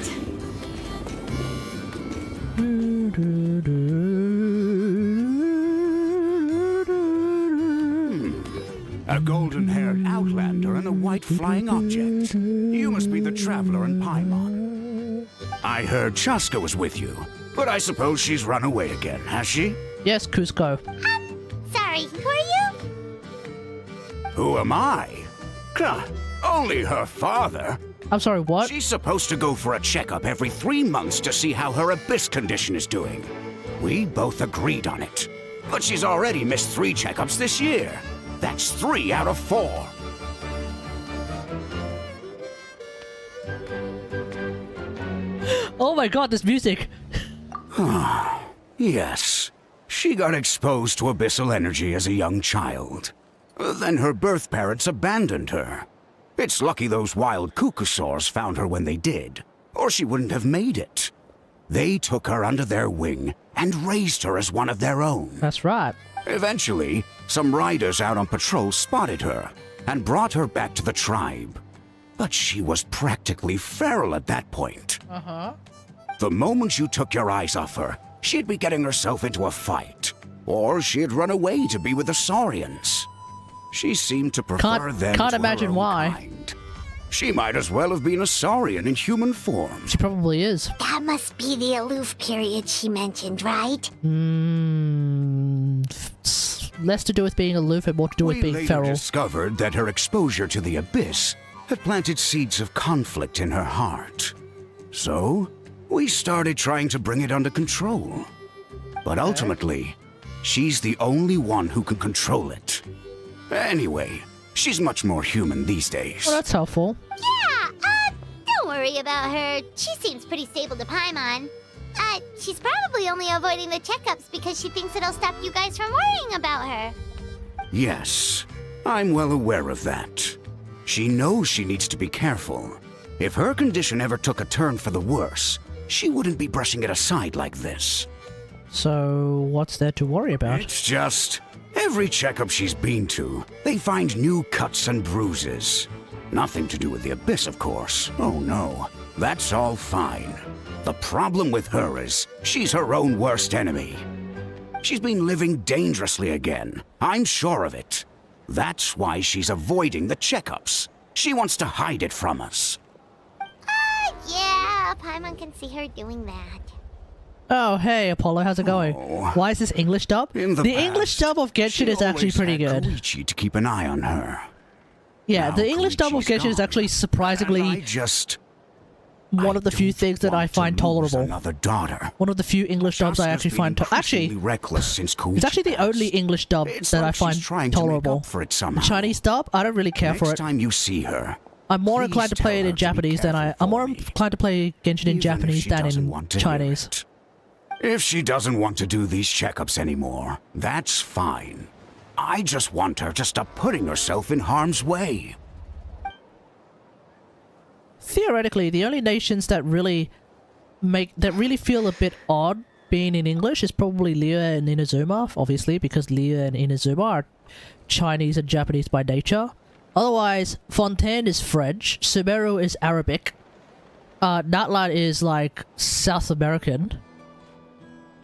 Speaker 7: A golden-haired outlander and a white flying object. You must be the traveler in Paimon. I heard Chasca was with you, but I suppose she's run away again, has she?
Speaker 2: Yes, Cusco.
Speaker 1: Sorry, who are you?
Speaker 7: Who am I? Huh, only her father.
Speaker 2: I'm sorry, what?
Speaker 7: She's supposed to go for a checkup every 3 months to see how her abyss condition is doing. We both agreed on it. But she's already missed 3 checkups this year. That's 3 out of 4.
Speaker 2: Oh my god, this music.
Speaker 7: Yes. She got exposed to abyssal energy as a young child. Then her birth parents abandoned her. It's lucky those wild cuckoosaurs found her when they did, or she wouldn't have made it. They took her under their wing and raised her as one of their own.
Speaker 2: That's right.
Speaker 7: Eventually, some riders out on patrol spotted her and brought her back to the tribe. But she was practically feral at that point. The moment you took your eyes off her, she'd be getting herself into a fight. Or she'd run away to be with the Saurians. She seemed to prefer them
Speaker 2: can't
Speaker 7: to
Speaker 2: imagine
Speaker 7: her own
Speaker 2: why.
Speaker 7: kind. She might as well have been a Saurian in human form.
Speaker 2: She probably is.
Speaker 1: That must be the aloof period she mentioned, right?
Speaker 2: Less to do with being aloof and more to do with
Speaker 7: We
Speaker 2: being
Speaker 7: later
Speaker 2: feral.
Speaker 7: discovered that her exposure to the abyss had planted seeds of conflict in her heart. So, we started trying to bring it under control. But ultimately, she's the only one who can control it. Anyway, she's much more human these days.
Speaker 2: Well, that's helpful.
Speaker 1: Yeah, don't worry about her. She seems pretty stable to Paimon. She's probably only avoiding the checkups because she thinks it'll stop you guys from worrying about her.
Speaker 7: Yes, I'm well aware of that. She knows she needs to be careful. If her condition ever took a turn for the worse, she wouldn't be brushing it aside like this.
Speaker 2: So, what's there to worry about?
Speaker 7: It's just, every checkup she's been to, they find new cuts and bruises. Nothing to do with the Abyss, of course. Oh no, that's all fine. The problem with her is, she's her own worst enemy. She's been living dangerously again. I'm sure of it. That's why she's avoiding the checkups. She wants to hide it from us.
Speaker 1: Yeah, Paimon can see her doing that.
Speaker 2: Oh, hey, Apollo, how's it going?
Speaker 7: Oh.
Speaker 2: Why is this English dub?
Speaker 7: In the
Speaker 2: English
Speaker 7: past,
Speaker 2: dub of Genshin
Speaker 7: she
Speaker 2: is actually
Speaker 7: always
Speaker 2: pretty
Speaker 7: had
Speaker 2: good.
Speaker 7: Koichi to keep an eye on her.
Speaker 2: Yeah,
Speaker 7: Now
Speaker 2: the English dub of
Speaker 7: Koichi's
Speaker 2: Genshin is
Speaker 7: gone,
Speaker 2: actually
Speaker 7: and I
Speaker 2: surprisingly
Speaker 7: just
Speaker 2: one of the few
Speaker 7: don't
Speaker 2: things that I
Speaker 7: want to
Speaker 2: find
Speaker 7: lose
Speaker 2: tolerable.
Speaker 7: Another daughter.
Speaker 2: One of the few English dubs I
Speaker 7: Chasca's
Speaker 2: actually
Speaker 7: been
Speaker 2: find actually,
Speaker 7: increasingly reckless since Koichi
Speaker 2: it's actually the
Speaker 7: passed.
Speaker 2: only English dub
Speaker 7: It's
Speaker 2: that
Speaker 7: like
Speaker 2: I
Speaker 7: she's
Speaker 2: find
Speaker 7: trying to make
Speaker 2: tolerable.
Speaker 7: up for it
Speaker 2: The
Speaker 7: somehow.
Speaker 2: Chinese dub, I don't really care for
Speaker 7: Next
Speaker 2: it.
Speaker 7: time you see her,
Speaker 2: I'm more
Speaker 7: please
Speaker 2: inclined to play
Speaker 7: tell
Speaker 2: it
Speaker 7: her
Speaker 2: in
Speaker 7: to be
Speaker 2: Japanese than
Speaker 7: careful
Speaker 2: I'm more
Speaker 7: for me.
Speaker 2: inclined to play Genshin in
Speaker 7: even if
Speaker 2: Japanese
Speaker 7: she
Speaker 2: than
Speaker 7: doesn't
Speaker 2: in
Speaker 7: want to hear
Speaker 2: Chinese.
Speaker 7: it. If she doesn't want to do these checkups anymore, that's fine. I just want her to stop putting herself in harm's way.
Speaker 2: Theoretically, the only nations that really feel a bit odd being in English is probably Liyue and Inazuma, obviously, because Liyue and Inazuma are Chinese and Japanese by nature. Otherwise, Fontaine is French, Sumeru is Arabic, Natlan is like South American,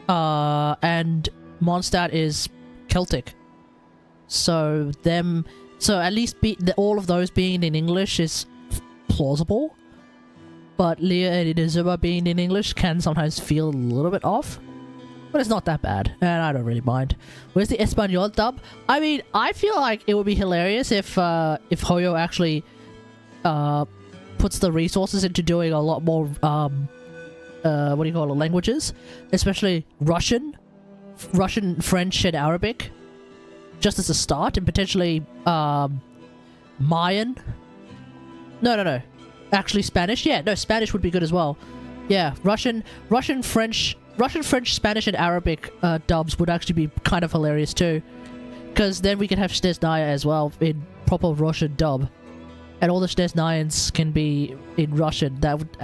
Speaker 2: and Mondstadt is Celtic. So at least all of those being in English is plausible. But Liyue and Inazuma being in English can sometimes feel a little bit off. But it's not that bad, and I don't really mind. Where's the Espanol dub? I mean, I feel like it would be hilarious if Hoyo actually puts the resources into doing a lot more languages, especially Russian, French, and Arabic, just as a start, and potentially Mayan. No. Actually, Spanish. Yeah, no, Spanish would be good as well. Yeah, Russian, French, Spanish, and Arabic dubs would actually be kind of hilarious too, because then we could have Snezhnaya as well in proper Russian dub, and all the Snezhnayans can be in Russian. That would,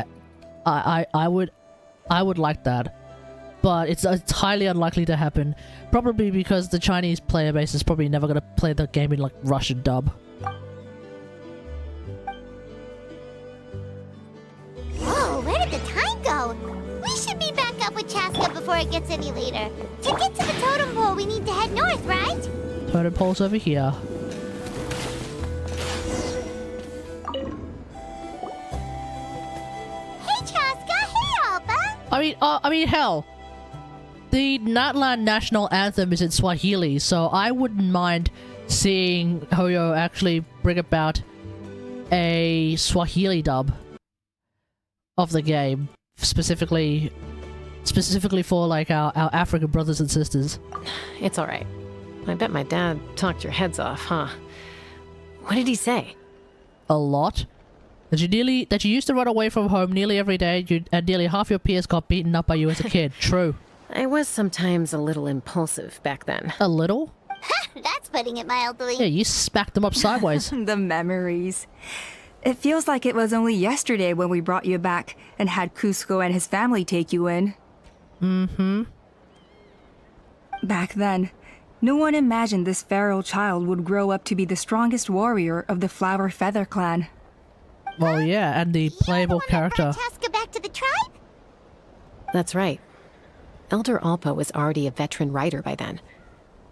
Speaker 2: I would like that, but it's highly unlikely to happen. Probably because the Chinese player base is probably never gonna play the game in like Russian dub.
Speaker 1: Whoa, where did the time go? We should be back up with Chasca before it gets any later. To get to the totem pole, we need to head north, right?
Speaker 2: Totem pole's over here.
Speaker 1: Hey, Chasca! Hey, Alba!
Speaker 2: I mean, hell. The Natlan national anthem is in Swahili, so I wouldn't mind seeing Hoyo actually bring about a Swahili dub of the game, specifically for like our African brothers and sisters.
Speaker 4: It's all right. I bet my dad talked your heads off, huh? What did he say?
Speaker 2: A lot. That you used to run away from home nearly every day, and nearly half your peers got beaten up by you as a kid. True.
Speaker 4: I was sometimes a little impulsive back then.
Speaker 2: A little?
Speaker 1: That's putting it mildly.
Speaker 2: Yeah, you smacked them up sideways.
Speaker 5: The memories. It feels like it was only yesterday when we brought you back and had Cusco and his family take you in.
Speaker 2: Mm-hmm.
Speaker 5: Back then, no one imagined this feral child would grow up to be the strongest warrior of the Flower Feather clan.
Speaker 2: Well, yeah, and the playable character.
Speaker 1: Chasca back to the tribe?
Speaker 4: That's right. Elder Alpa was already a veteran rider by then. She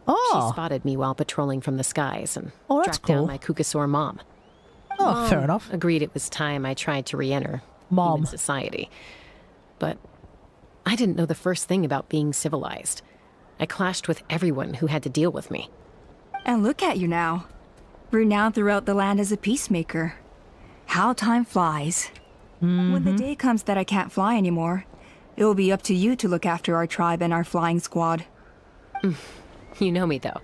Speaker 2: Oh,
Speaker 4: spotted me while patrolling from the skies and
Speaker 2: Oh, that's
Speaker 4: tracked down
Speaker 2: cool.
Speaker 4: my Kukasaur mom.
Speaker 2: oh, fair enough.
Speaker 4: Agreed it was time I tried to re-enter
Speaker 2: Mom.
Speaker 4: human society. But I didn't know the first thing about being civilized. I clashed with everyone who had to deal with me.
Speaker 5: And look at you now. Renowned throughout the land as a peacemaker. How time flies. When the day comes that I can't fly anymore, it will be up to you to look after our tribe and our flying squad.
Speaker 4: You know me, though.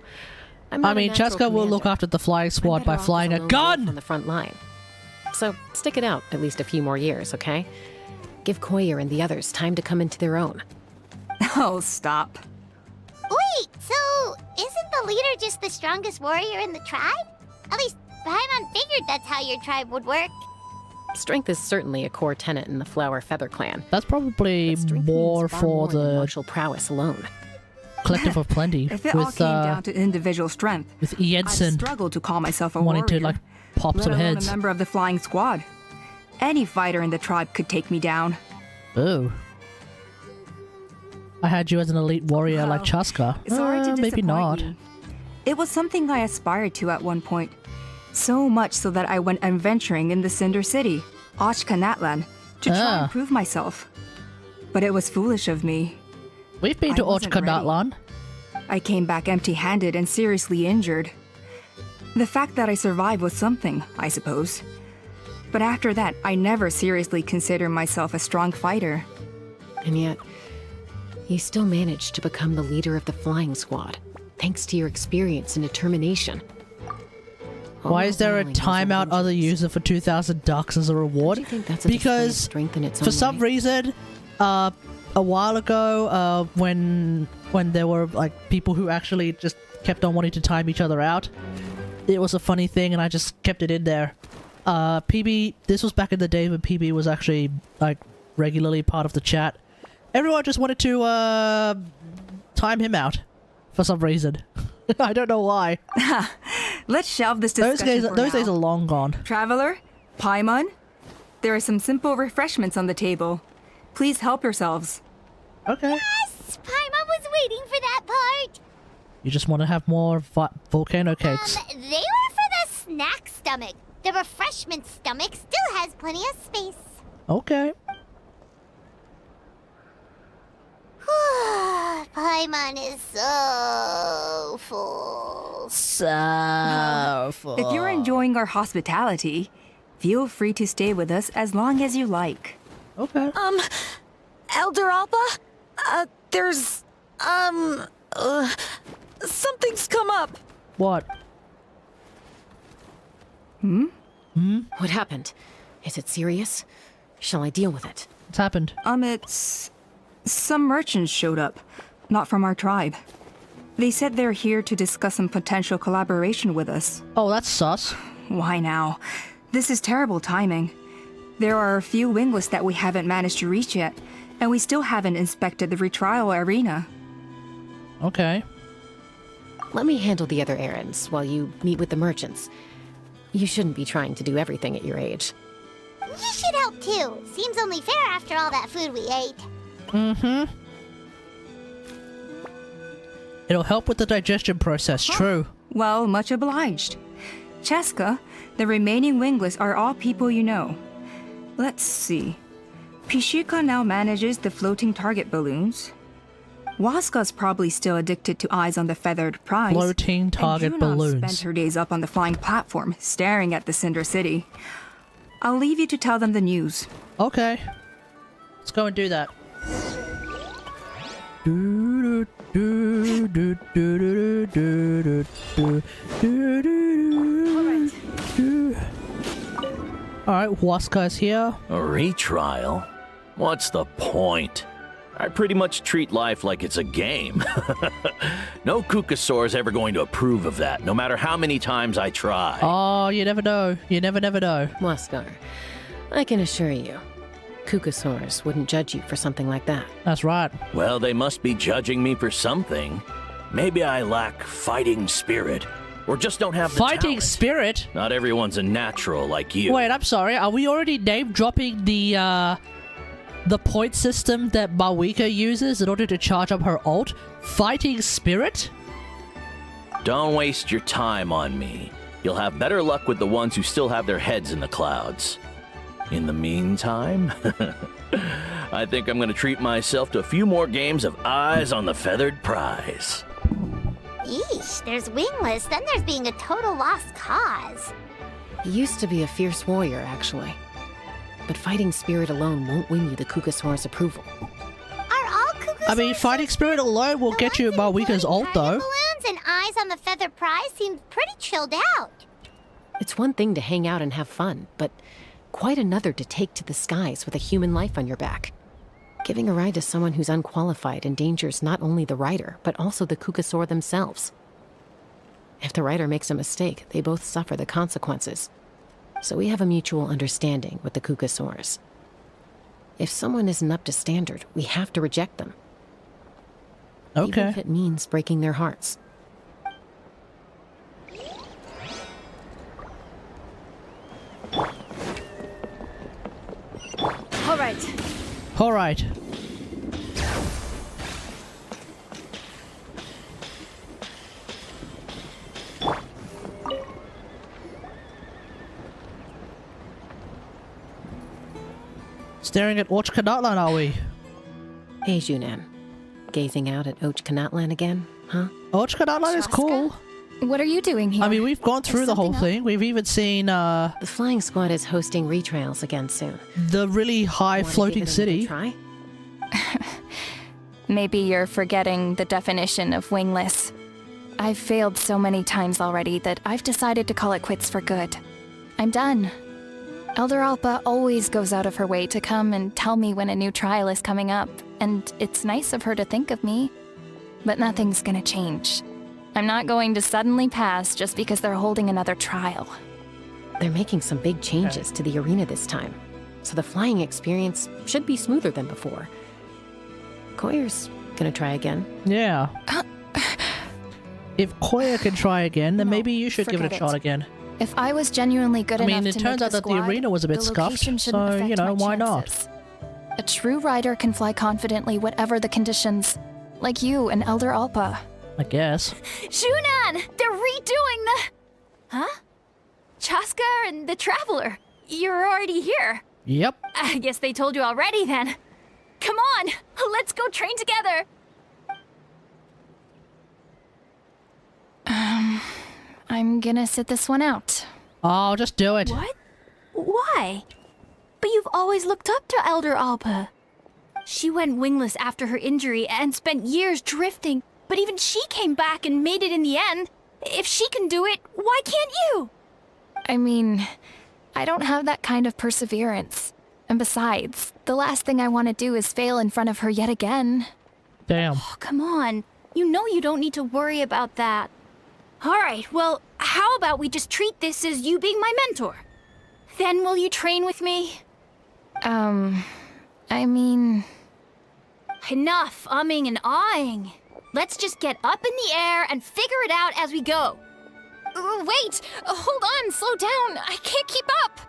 Speaker 4: I'm not
Speaker 2: I
Speaker 4: a
Speaker 2: mean,
Speaker 4: natural
Speaker 2: Chasca will look
Speaker 4: commander.
Speaker 2: after the flying
Speaker 4: I'm
Speaker 2: squad
Speaker 4: better
Speaker 2: by
Speaker 4: off as
Speaker 2: flying a
Speaker 4: lone wolf on
Speaker 2: gun!
Speaker 4: the front line. So stick it out at least a few more years, okay? Give Koyer and the others time to come into their own.
Speaker 5: Oh, stop.
Speaker 1: Wait, so isn't the leader just the strongest warrior in the tribe? At least Paimon figured that's how your tribe would work.
Speaker 4: Strength is certainly a core tenet in the Flower Feather clan.
Speaker 2: That's probably
Speaker 4: But strength
Speaker 2: more
Speaker 4: means far
Speaker 2: for
Speaker 4: than
Speaker 2: the
Speaker 4: martial prowess alone.
Speaker 2: Collective of Plenty
Speaker 5: If it all
Speaker 2: with
Speaker 5: came down to individual strength, I'd
Speaker 2: Jensen
Speaker 5: struggle to call myself a
Speaker 2: wanting
Speaker 5: warrior,
Speaker 2: to like pop
Speaker 5: let
Speaker 2: some
Speaker 5: alone
Speaker 2: heads.
Speaker 5: a member of the flying squad. Any fighter in the tribe could take me down.
Speaker 2: Oh. I had you as an elite warrior like Chasca.
Speaker 5: Sorry to
Speaker 2: Maybe
Speaker 5: disappoint
Speaker 2: not.
Speaker 5: you. It was something I aspired to at one point. So much so that I went adventuring in the Cinder City, Chasca and Natlan, to try
Speaker 2: Ah.
Speaker 5: and prove myself. But it was foolish of me.
Speaker 2: We've been
Speaker 5: I
Speaker 2: to
Speaker 5: wasn't
Speaker 2: Chasca
Speaker 5: ready.
Speaker 2: Natlan.
Speaker 5: I came back empty-handed and seriously injured. The fact that I survived was something, I suppose. But after that, I never seriously considered myself a strong fighter.
Speaker 4: And yet, you still managed to become the leader of the flying squad, thanks to your experience and determination.
Speaker 2: Why is there a
Speaker 4: All
Speaker 2: timeout
Speaker 4: vengeance.
Speaker 2: other user for 2,000 ducks as a reward?
Speaker 4: Don't you think that's a display of
Speaker 2: Because
Speaker 4: strength in its
Speaker 2: for
Speaker 4: own
Speaker 2: some
Speaker 4: right?
Speaker 2: reason, a while ago, when there were like people who actually just kept on wanting to time each other out, it was a funny thing, and I just kept it in there. PB, this was back in the day when PB was actually like regularly part of the chat. Everyone just wanted to time him out for some reason. I don't know why.
Speaker 5: Let's shelve this
Speaker 2: Those
Speaker 5: discussion
Speaker 2: days,
Speaker 5: for
Speaker 2: are
Speaker 5: now.
Speaker 2: long gone.
Speaker 5: Traveler, Paimon, there are some simple refreshments on the table. Please help yourselves.
Speaker 2: Okay.
Speaker 1: Yes, Paimon was waiting for that part.
Speaker 2: You just want to have more volcano cakes.
Speaker 1: They were for the snack stomach. The refreshment stomach still has plenty of space.
Speaker 2: Okay.
Speaker 1: Paimon is so full.
Speaker 2: So full.
Speaker 5: If you're enjoying our hospitality, feel free to stay with us as long as you like.
Speaker 2: Okay.
Speaker 6: Elder Alpa? There's, something's come up.
Speaker 2: What?
Speaker 4: What happened? Is it serious? Shall I deal with it?
Speaker 2: What's happened?
Speaker 5: It's... Some merchants showed up, not from our tribe. They said they're here to discuss some potential collaboration with us.
Speaker 2: Oh, that's sus.
Speaker 5: Why now? This is terrible timing. There are a few wingless that we haven't managed to reach yet, and we still haven't inspected the retrial arena.
Speaker 2: Okay.
Speaker 4: Let me handle the other errands while you meet with the merchants. You shouldn't be trying to do everything at your age.
Speaker 1: You should help too. Seems only fair after all that food we ate.
Speaker 2: It'll help with the digestion process, true.
Speaker 5: Well, much obliged. Chasca, the remaining wingless are all people you know. Let's see. Pishika now manages the floating target balloons. Waska's probably still addicted to eyes on the feathered prize.
Speaker 2: Floating target
Speaker 5: and Junon
Speaker 2: balloons.
Speaker 5: spent her days up on the flying platform, staring at the Cinder City. I'll leave you to tell them the news.
Speaker 2: Okay. Let's go and do that. Alright, Waska is here.
Speaker 8: A retrial? What's the point? I pretty much treat life like it's a game. No Kukasaur's ever going to approve of that, no matter how many times I try.
Speaker 2: Oh, you never know. You never know.
Speaker 4: Waskar, I can assure you, Kukasaurs wouldn't judge you for something like that.
Speaker 2: That's right.
Speaker 8: Well, they must be judging me for something. Maybe I lack fighting spirit, or just don't have the
Speaker 2: Fighting
Speaker 8: talent.
Speaker 2: spirit?
Speaker 8: Not everyone's a natural like you.
Speaker 2: Wait, I'm sorry. Are we already name dropping the point system that Mawika uses in order to charge up her ult? Fighting spirit?
Speaker 8: Don't waste your time on me. You'll have better luck with the ones who still have their heads in the clouds. In the meantime, I think I'm going to treat myself to a few more games of Eyes on the Feathered Prize.
Speaker 1: Yeesh, there's wingless, then there's being a total lost cause.
Speaker 4: He used to be a fierce warrior, actually. but fighting spirit alone won't win you the Kukasaur's approval.
Speaker 1: Are all Kukusaurs...
Speaker 2: I mean, fighting spirit alone will get you Malwika's ult, though.
Speaker 1: Balloons and eyes on the feather prize seem pretty chilled out.
Speaker 4: It's one thing to hang out and have fun, but quite another to take to the skies with a human life on your back. Giving a ride to someone who's unqualified endangers not only the rider, but also the Kukasaur themselves. If the rider makes a mistake, they both suffer the consequences. So we have a mutual understanding with the Kukasaurs. If someone isn't up to standard, we have to reject them.
Speaker 2: Okay.
Speaker 4: Even if it means breaking their hearts.
Speaker 3: All right.
Speaker 2: All right. Staring at Chasca and Natlan, are we?
Speaker 4: Hey, Junan. Gazing out at Chasca and Natlan again, huh?
Speaker 2: Chasca and Natlan is cool.
Speaker 3: What are you doing here?
Speaker 2: I mean, we've gone through the whole thing. We've even seen
Speaker 4: The flying squad is hosting retrials again soon.
Speaker 2: the really high
Speaker 4: Wanna
Speaker 2: floating
Speaker 4: give it
Speaker 2: city.
Speaker 4: another try?
Speaker 3: Maybe you're forgetting the definition of wingless. I've failed so many times already that I've decided to call it quits for good. I'm done. Elder Alpa always goes out of her way to come and tell me when a new trial is coming up, and it's nice of her to think of me. But nothing's gonna change. I'm not going to suddenly pass just because they're holding another trial.
Speaker 4: They're making some big changes to the arena this time, so the flying experience should be smoother than before. Koyer's gonna try again.
Speaker 2: Yeah. If Koya can try again, then
Speaker 3: No,
Speaker 2: maybe you should give it a
Speaker 3: forget
Speaker 2: shot
Speaker 3: it.
Speaker 2: again.
Speaker 3: If I was genuinely good
Speaker 2: I
Speaker 3: enough
Speaker 2: mean, it
Speaker 3: to
Speaker 2: turns
Speaker 3: make
Speaker 2: out that the
Speaker 3: squad,
Speaker 2: arena was a bit
Speaker 3: the
Speaker 2: scuffed,
Speaker 3: location shouldn't
Speaker 2: so,
Speaker 3: affect
Speaker 2: you know,
Speaker 3: my
Speaker 2: why not?
Speaker 3: chances. A true rider can fly confidently whatever the conditions, like you and Elder Alpa.
Speaker 2: I guess.
Speaker 3: Shunan! They're redoing the... Huh? Chasca and the Traveler. You're already here.
Speaker 2: Yep.
Speaker 3: I guess they told you already then. Come on, let's go train together. I'm gonna sit this one out.
Speaker 2: Oh, just do it.
Speaker 3: What? Why? But you've always looked up to Elder Alpa. She went wingless after her injury and spent years drifting, but even she came back and made it in the end. If she can do it, why can't you? I mean, I don't have that kind of perseverance. And besides, the last thing I want to do is fail in front of her yet again.
Speaker 2: Damn.
Speaker 3: Oh, come on. You know you don't need to worry about that. All right, well, how about we just treat this as you being my mentor? Then will you train with me? I mean... Enough umming and ahhing. Let's just get up in the air and figure it out as we go. Wait! Hold on, slow down. I can't keep up.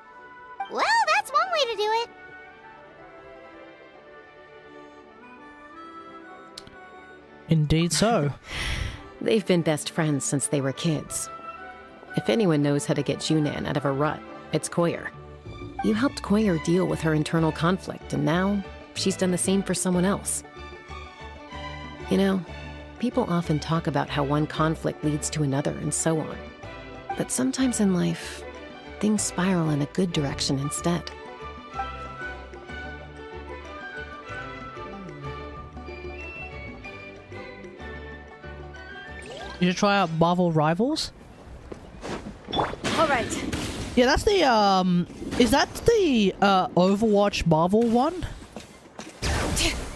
Speaker 1: Well, that's one way to do it.
Speaker 2: Indeed so.
Speaker 4: They've been best friends since they were kids. If anyone knows how to get Junan out of a rut, it's Koyer. You helped Koyer deal with her internal conflict, and now she's done the same for someone else. You know, people often talk about how one conflict leads to another and so on. But sometimes in life, things spiral in a good direction instead.
Speaker 2: You should try out Marvel Rivals.
Speaker 3: All right.
Speaker 2: Yeah, that's the, is that the, Overwatch Marvel one?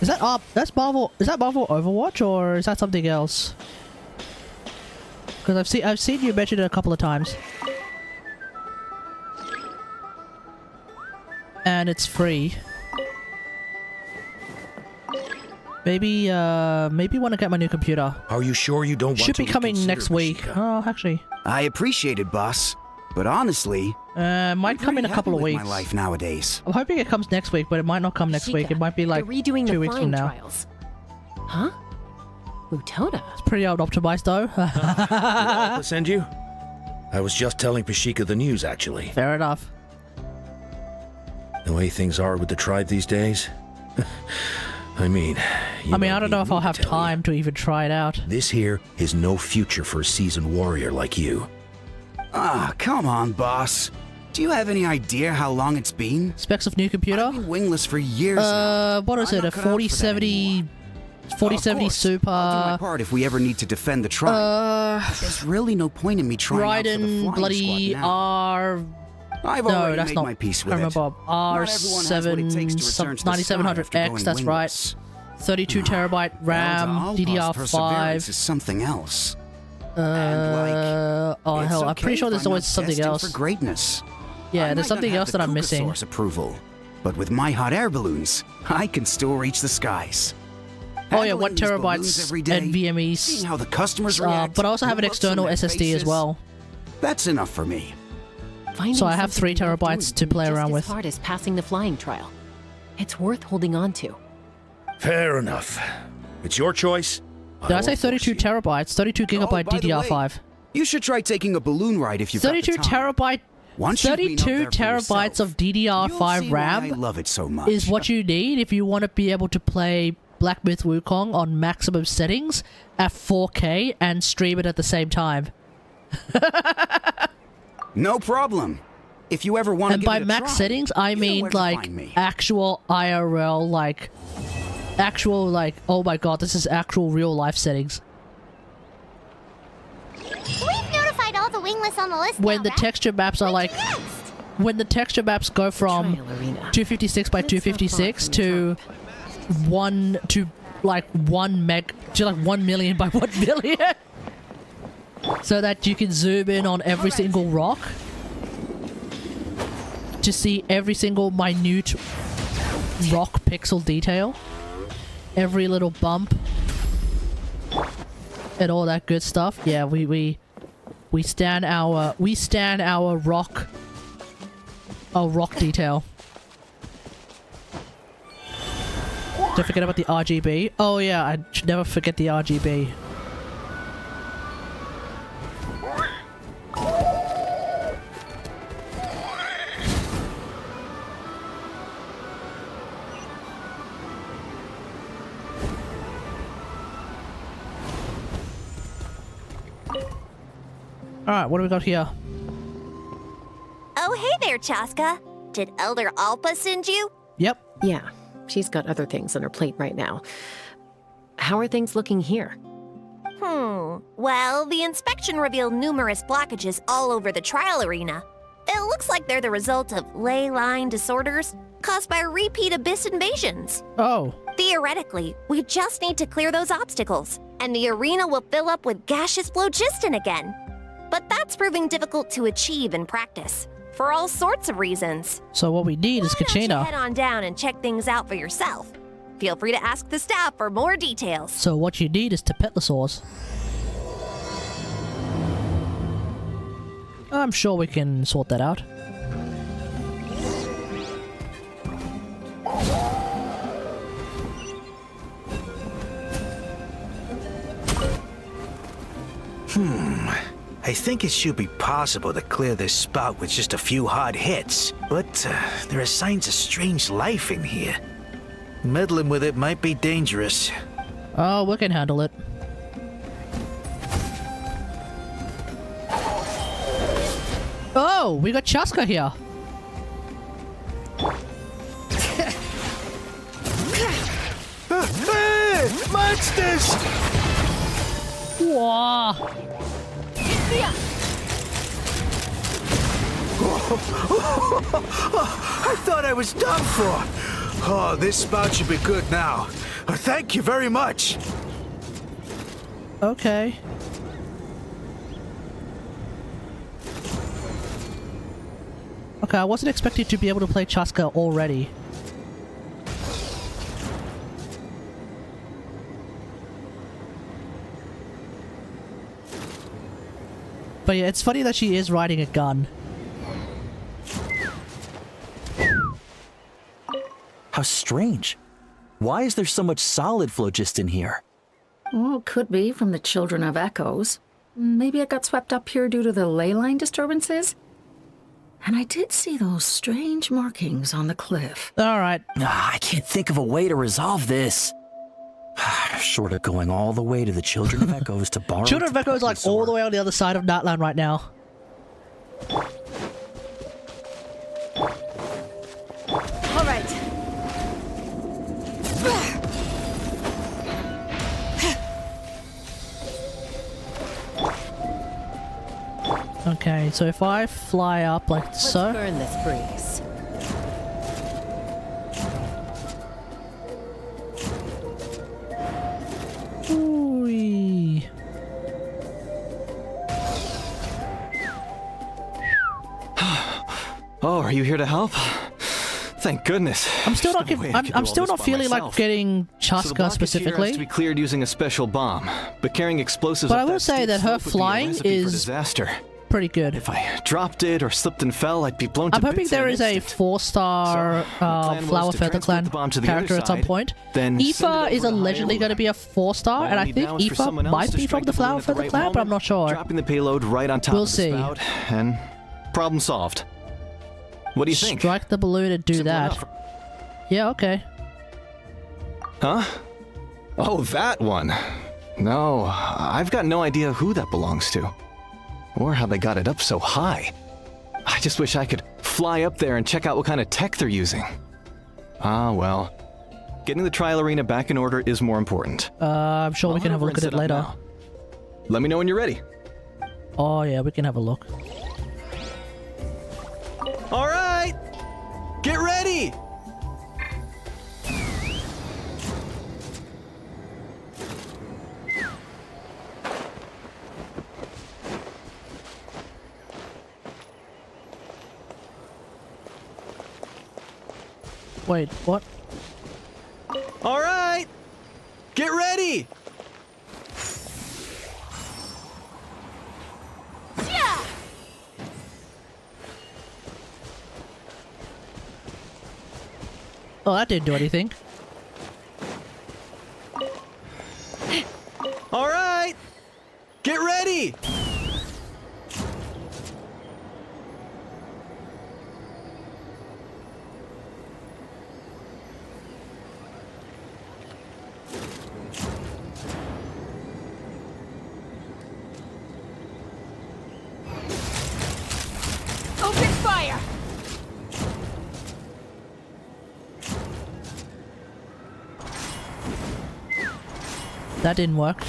Speaker 2: Is that, that's Marvel, is that Marvel Overwatch, or is that something else? Because I've seen you mention it a couple of times. And it's free. Maybe, maybe when I get my new computer.
Speaker 9: Are you sure you don't want
Speaker 2: Should
Speaker 9: to
Speaker 2: be coming
Speaker 9: reconsider,
Speaker 2: next week.
Speaker 9: Pashika?
Speaker 2: Oh, actually.
Speaker 7: I appreciate it, boss. But honestly,
Speaker 2: Might come in a couple of
Speaker 7: with
Speaker 2: weeks.
Speaker 7: my life nowadays.
Speaker 2: I'm hoping it comes next week, but it might not come next week. It might be like
Speaker 4: They're redoing
Speaker 2: 2
Speaker 4: the
Speaker 2: weeks from
Speaker 4: flying
Speaker 2: now.
Speaker 4: trials. Huh? Utona?
Speaker 2: It's pretty optimized though.
Speaker 9: I'll send you? I was just telling Pashika the news, actually.
Speaker 2: Fair enough.
Speaker 9: The way things are with the tribe these days. I mean...
Speaker 2: I don't know if I'll have time to even try it out.
Speaker 9: This here is no future for a seasoned warrior like you.
Speaker 7: Ah, come on, boss. Do you have any idea how long it's been?
Speaker 2: Specs of new computer.
Speaker 7: I've been wingless for years now.
Speaker 2: What is
Speaker 7: I'm
Speaker 2: it? A
Speaker 7: not cut out for that
Speaker 2: 4070...
Speaker 7: anymore.
Speaker 2: 4070
Speaker 7: Of course,
Speaker 2: Super...
Speaker 7: I'll do my part if we ever need to defend the tribe. There's really no point in me trying out for the
Speaker 2: Raiden
Speaker 7: flying
Speaker 2: bloody
Speaker 7: squad now.
Speaker 2: R...
Speaker 7: I've
Speaker 2: No,
Speaker 7: already
Speaker 2: that's
Speaker 7: made
Speaker 2: not...
Speaker 7: my peace
Speaker 2: I
Speaker 7: with
Speaker 2: can't
Speaker 7: it.
Speaker 2: remember.
Speaker 7: Not everyone has what it takes to return to the sky after
Speaker 2: 9700X,
Speaker 7: going
Speaker 2: that's right.
Speaker 7: wingless.
Speaker 2: 32 terabyte RAM,
Speaker 7: Elder perseverance
Speaker 2: DDR5.
Speaker 7: is something else.
Speaker 2: Oh
Speaker 7: It's
Speaker 2: hell, I'm
Speaker 7: okay
Speaker 2: pretty sure
Speaker 7: if
Speaker 2: there's
Speaker 7: I'm
Speaker 2: always
Speaker 7: not
Speaker 2: something
Speaker 7: destined
Speaker 2: else.
Speaker 7: for greatness.
Speaker 2: Yeah,
Speaker 7: I
Speaker 2: there's
Speaker 7: might not
Speaker 2: something
Speaker 7: have
Speaker 2: else
Speaker 7: the
Speaker 2: that I'm missing.
Speaker 7: Kukasaur's approval, but with my hot air balloons, I can still reach the skies.
Speaker 2: Oh yeah, 1
Speaker 7: Handling these balloons
Speaker 2: terabytes
Speaker 7: every day,
Speaker 2: NVMe.
Speaker 7: seeing how the customers react,
Speaker 2: But I also have an
Speaker 7: the looks on
Speaker 2: external
Speaker 7: their
Speaker 2: SSD
Speaker 7: faces,
Speaker 2: as well.
Speaker 7: That's enough for me.
Speaker 4: Finding
Speaker 2: So I have
Speaker 4: something
Speaker 2: 3
Speaker 4: worth
Speaker 2: terabytes
Speaker 4: doing
Speaker 2: to play
Speaker 4: just
Speaker 2: around
Speaker 4: as
Speaker 2: with.
Speaker 4: hard as passing the flying trial. It's worth holding on to.
Speaker 9: Fair enough. It's your choice.
Speaker 2: Did I say
Speaker 9: won't force
Speaker 2: 32
Speaker 9: you.
Speaker 2: terabytes? 32 gigabyte
Speaker 7: by the way,
Speaker 2: DDR5.
Speaker 7: You should try taking a balloon ride if you've
Speaker 2: 32
Speaker 7: got the time.
Speaker 2: terabyte...
Speaker 7: Once you've been up
Speaker 2: 32
Speaker 7: there for
Speaker 2: terabytes
Speaker 7: yourself,
Speaker 2: of DDR5
Speaker 7: you'll see why I
Speaker 2: RAM
Speaker 7: love it so much.
Speaker 2: is what you need if you want to be able to play Black Myth Wukong on maximum settings at 4K and stream it at the same time.
Speaker 7: No problem. If you ever want to
Speaker 2: And
Speaker 7: give
Speaker 2: by
Speaker 7: it a
Speaker 2: max
Speaker 7: try,
Speaker 2: settings, I
Speaker 7: you know
Speaker 2: mean
Speaker 7: where to
Speaker 2: like
Speaker 7: find me.
Speaker 2: actual IRL, like actual like, oh my god, this is actual real life settings.
Speaker 1: We've notified all the wingless on the list
Speaker 2: When
Speaker 1: now,
Speaker 2: the
Speaker 1: right?
Speaker 2: texture maps are like,
Speaker 1: Next.
Speaker 2: when the texture maps go from
Speaker 4: Trial arena.
Speaker 2: 256 by
Speaker 4: It's not far
Speaker 2: 256
Speaker 4: from
Speaker 2: to
Speaker 4: the
Speaker 2: 1 million by 1 million, so that you can zoom in on every single rock to see every single minute rock pixel detail, every little bump, and all that good stuff. Yeah, we stand our rock detail. Don't forget about the RGB. Oh yeah, I should never forget the RGB. Alright, what do we got here?
Speaker 10: Oh, hey there, Chasca. Did Elder Alpa send you?
Speaker 2: Yep.
Speaker 4: Yeah, she's got other things on her plate right now. How are things looking here?
Speaker 10: Well, the inspection revealed numerous blockages all over the trial arena. It looks like they're the result of ley line disorders caused by repeat abyss invasions.
Speaker 2: Oh.
Speaker 10: Theoretically, we just need to clear those obstacles, and the arena will fill up with gaseous phlogiston again. But that's proving difficult to achieve in practice, for all sorts of reasons.
Speaker 2: So what we need is
Speaker 10: Why don't you
Speaker 2: Kachina.
Speaker 10: head on down and check things out for yourself? Feel free to ask the staff for more details.
Speaker 2: So what you need is Tepetlosaurs. I'm sure we can sort that out.
Speaker 11: I think it should be possible to clear this spot with just a few hard hits, but there are signs of strange life in here. Meddling with it might be dangerous.
Speaker 2: Oh, we can handle it. Oh, we got Chasca here.
Speaker 11: Monsters!
Speaker 2: Wow.
Speaker 11: I thought I was done for. Oh, this spout should be good now. Thank you very much.
Speaker 2: Okay. Okay, I wasn't expecting to be able to play Chasca already. But yeah, it's funny that she is riding a gun.
Speaker 12: How strange. Why is there so much solid phlogiston here?
Speaker 13: Well, could be from the Children of Echoes. Maybe it got swept up here due to the ley line disturbances? And I did see those strange markings on the cliff.
Speaker 2: Alright.
Speaker 12: I can't think of a way to resolve this. Short of going all the way to the Children of Echoes to borrow...
Speaker 2: Children of Echo is like all the way on the other side of Natlan right now. Okay, so if I fly up like so.
Speaker 4: Let's burn this breeze.
Speaker 2: Ooh-wee.
Speaker 14: Oh, are you here to help? Thank goodness.
Speaker 2: I'm still not.
Speaker 14: There's no way I could do
Speaker 2: I'm
Speaker 14: all
Speaker 2: still
Speaker 14: this
Speaker 2: not
Speaker 14: by
Speaker 2: feeling
Speaker 14: myself.
Speaker 2: like getting
Speaker 14: So the
Speaker 2: Chasca
Speaker 14: blockage here has to
Speaker 2: specifically.
Speaker 14: be cleared using a special bomb, but carrying explosives.
Speaker 2: But
Speaker 14: up
Speaker 2: I will
Speaker 14: that
Speaker 2: say
Speaker 14: steep
Speaker 2: that her
Speaker 14: slope would be a
Speaker 2: flying
Speaker 14: recipe for
Speaker 2: is
Speaker 14: disaster.
Speaker 2: pretty good.
Speaker 14: If I dropped it or slipped and fell, I'd be blown to
Speaker 2: I'm hoping
Speaker 14: bits in
Speaker 2: there
Speaker 14: an
Speaker 2: is a
Speaker 14: instant.
Speaker 2: 4-star
Speaker 14: So, the plan was
Speaker 2: Flower
Speaker 14: to
Speaker 2: Feather
Speaker 14: transport
Speaker 2: Clan
Speaker 14: the bomb to the
Speaker 2: character
Speaker 14: other
Speaker 2: at some
Speaker 14: side,
Speaker 2: point.
Speaker 14: then send it
Speaker 2: Aoife
Speaker 14: over
Speaker 2: is
Speaker 14: to
Speaker 2: allegedly
Speaker 14: Hyrule.
Speaker 2: going to be a 4-star,
Speaker 14: All
Speaker 2: and
Speaker 14: I
Speaker 2: I
Speaker 14: need
Speaker 2: think
Speaker 14: now is for
Speaker 2: Aoife
Speaker 14: someone else
Speaker 2: might
Speaker 14: to
Speaker 2: be from
Speaker 14: strike
Speaker 2: the
Speaker 14: balloon
Speaker 2: Flower
Speaker 14: at the
Speaker 2: Feather
Speaker 14: right
Speaker 2: Clan, but I'm
Speaker 14: moment,
Speaker 2: not sure.
Speaker 14: Dropping the payload right on top
Speaker 2: We'll
Speaker 14: of the
Speaker 2: see.
Speaker 14: spout, and problem solved. What do you think?
Speaker 2: Strike the balloon and do
Speaker 14: Simple
Speaker 2: that.
Speaker 14: enough.
Speaker 2: Yeah, okay.
Speaker 14: Huh? Oh, that one. No, I've got no idea who that belongs to. Or how they got it up so high. I just wish I could fly up there and check out what kind of tech they're using. Ah, well. Getting the trial arena back in order is more important.
Speaker 2: I'm sure we can have a look at it later.
Speaker 14: Let me know when you're ready.
Speaker 2: Oh yeah, we can have a look.
Speaker 14: All right! Get ready!
Speaker 2: Wait, what?
Speaker 14: All right! Get ready!
Speaker 2: Oh, that didn't do anything.
Speaker 14: All right! Get ready!
Speaker 6: Open fire!
Speaker 2: That didn't work.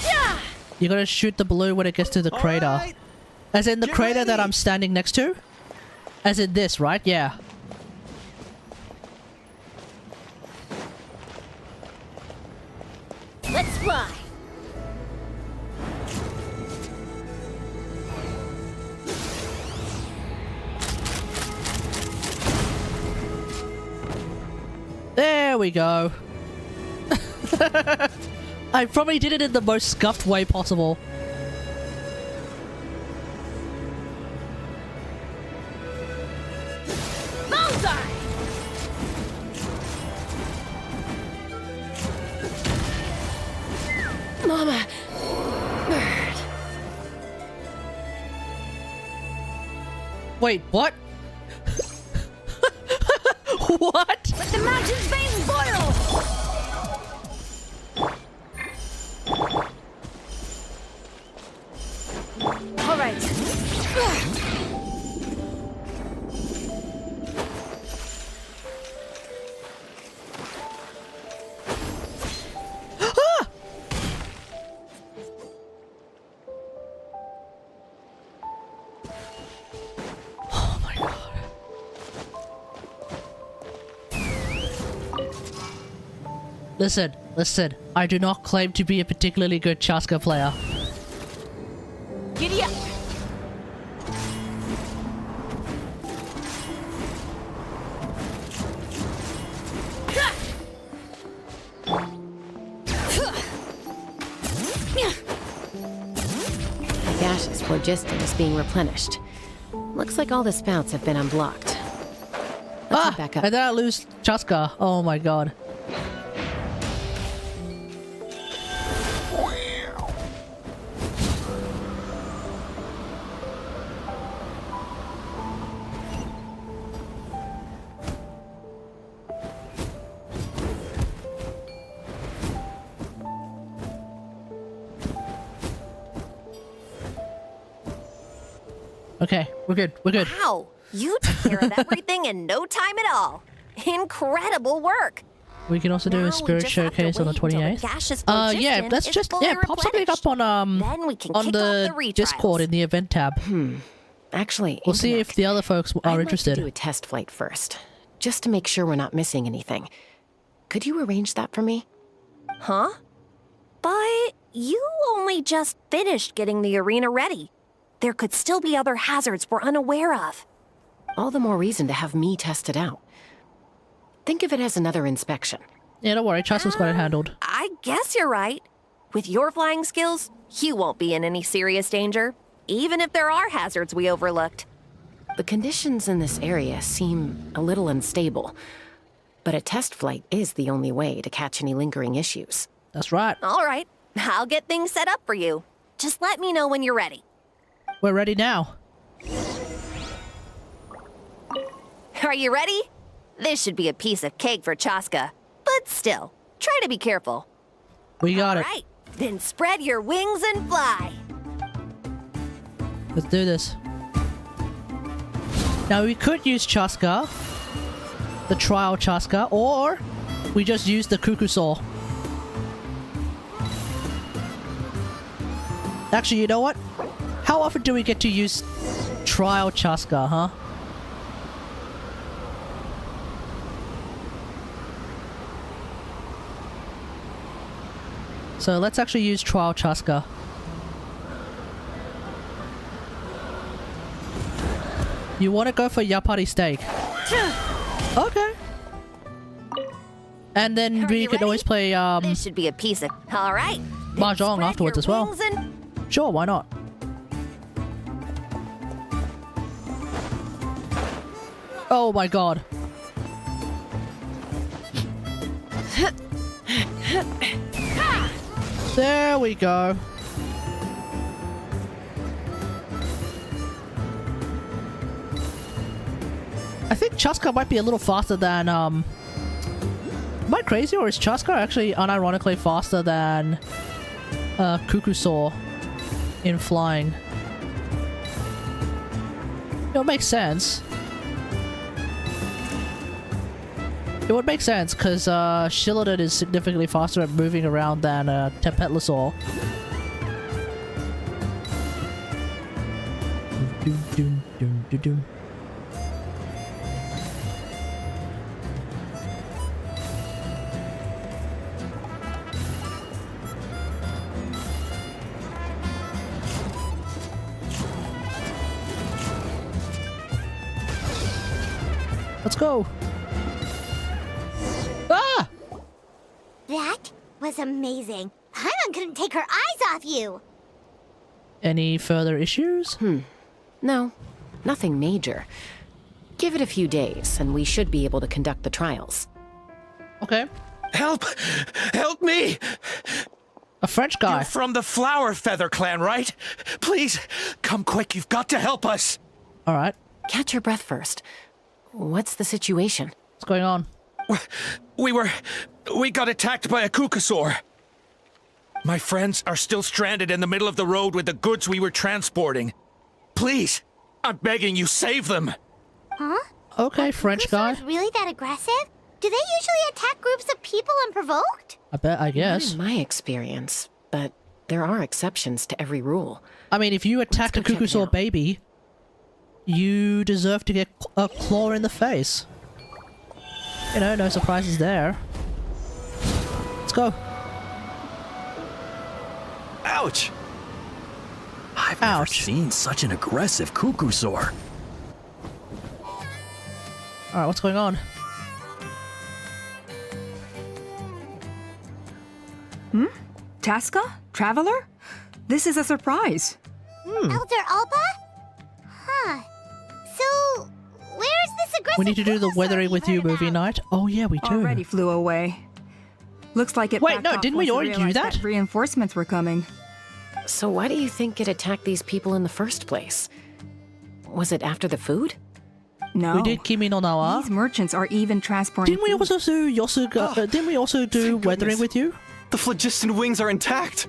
Speaker 2: You gotta shoot the balloon when it gets to the crater.
Speaker 14: right.
Speaker 2: As in the
Speaker 14: Get
Speaker 2: crater that
Speaker 14: ready.
Speaker 2: I'm standing next to? As in this, right? Yeah.
Speaker 1: Let's fly.
Speaker 2: There we go. I probably did it in the most scuffed way possible.
Speaker 1: Bullseye!
Speaker 4: Mama! Bird.
Speaker 2: Wait, what? What?
Speaker 6: Let the mountain's veins boil! All right.
Speaker 2: Oh my god. Listen. I do not claim to be a particularly good Chasca player.
Speaker 6: Giddy up!
Speaker 4: The gaseous phlogiston is being replenished. Looks like all the spouts have been unblocked. Let's head back up.
Speaker 2: And then I lose Chasca. Oh my god. Okay, we're good.
Speaker 10: Wow, you took care of everything in no time at all. Incredible work.
Speaker 2: We can also do
Speaker 10: Now
Speaker 2: a
Speaker 10: we
Speaker 2: spirit
Speaker 10: just have to
Speaker 2: showcase on the
Speaker 10: wait until the
Speaker 2: 28th.
Speaker 10: gaseous
Speaker 2: Yeah,
Speaker 10: phlogiston
Speaker 2: let's
Speaker 10: is
Speaker 2: just
Speaker 10: fully
Speaker 2: pop something up on
Speaker 10: Then we can
Speaker 2: on
Speaker 10: kick
Speaker 2: the
Speaker 10: off the retrials.
Speaker 2: Discord in the event tab.
Speaker 4: Actually,
Speaker 2: We'll see if the other folks are
Speaker 4: I'd
Speaker 2: interested.
Speaker 4: like to do a test flight first, just to make sure we're not missing anything. Could you arrange that for me?
Speaker 10: Huh? But you only just finished getting the arena ready. There could still be other hazards we're unaware of.
Speaker 4: All the more reason to have me test it out. Think of it as another inspection.
Speaker 2: Yeah, don't worry. Chasca's got it handled.
Speaker 10: I guess you're right. With your flying skills, you won't be in any serious danger, even if there are hazards we overlooked.
Speaker 4: The conditions in this area seem a little unstable, but a test flight is the only way to catch any lingering issues.
Speaker 2: That's right.
Speaker 10: All right, I'll get things set up for you. Just let me know when you're ready.
Speaker 2: We're ready now.
Speaker 10: Are you ready? This should be a piece of cake for Chasca. But still, try to be careful.
Speaker 2: We got it.
Speaker 10: All right, then spread your wings and fly.
Speaker 2: Let's do this. Now we could use Chasca, the trial Chasca, or we just use the cuckoo saw. Actually, you know what? How often do we get to use trial Chasca, huh? So let's actually use trial Chasca. You want to go for yapari steak? Okay. And then we could always play
Speaker 10: This should be a piece of. All right.
Speaker 2: mahjong afterwards as well. Sure, why not? Oh my god. There we go. I think Chasca might be a little faster than, am I crazy, or is Chasca actually unironically faster than Cuckoo Saw in flying? It would make sense. It would make sense, because Shilladin is significantly faster at moving around than Tempetlasaur. Let's go! Ah!
Speaker 1: That was amazing. Paimon couldn't take her eyes off you.
Speaker 2: Any further issues?
Speaker 4: No, nothing major. Give it a few days, and we should be able to conduct the trials.
Speaker 2: Okay.
Speaker 11: Help! Help me!
Speaker 2: A French guy.
Speaker 11: You're from the Flower Feather clan, right? Please, come quick. You've got to help us.
Speaker 2: All right.
Speaker 4: Catch your breath first. What's the situation?
Speaker 2: What's going on?
Speaker 11: We got attacked by a Kukasaur. My friends are still stranded in the middle of the road with the goods we were transporting. Please, I'm begging you, save them.
Speaker 1: Huh?
Speaker 2: Okay, French guy.
Speaker 1: Kukusaurs really that aggressive? Do they usually attack groups of people unprovoked?
Speaker 2: I guess.
Speaker 4: Not in my experience, but there are exceptions to every rule.
Speaker 2: I mean, if you attacked a Kukusaur baby, you deserve to get a claw in the face. You know, no surprises there. Let's go.
Speaker 12: Ouch! I've never seen such an aggressive Kukusaur.
Speaker 2: Alright, what's going on?
Speaker 5: Chasca? Traveler? This is a surprise.
Speaker 1: Elder Alba? Huh. So, where's this aggressive
Speaker 2: We need to do the Weathering with You movie night. Oh yeah, we do.
Speaker 5: Already flew away. Looks like it.
Speaker 2: Wait,
Speaker 5: backed
Speaker 2: no,
Speaker 5: off
Speaker 2: didn't we
Speaker 5: once it
Speaker 2: already do
Speaker 5: realized
Speaker 2: that?
Speaker 5: Reinforcements were coming.
Speaker 4: So why do you think it attacked these people in the first place? Was it after the food?
Speaker 5: No.
Speaker 2: We did Kimi no Nawa.
Speaker 5: These merchants are even transporting.
Speaker 2: Didn't we also do Yosuga? Didn't we also do Weathering with You?
Speaker 14: The phlogiston wings are intact.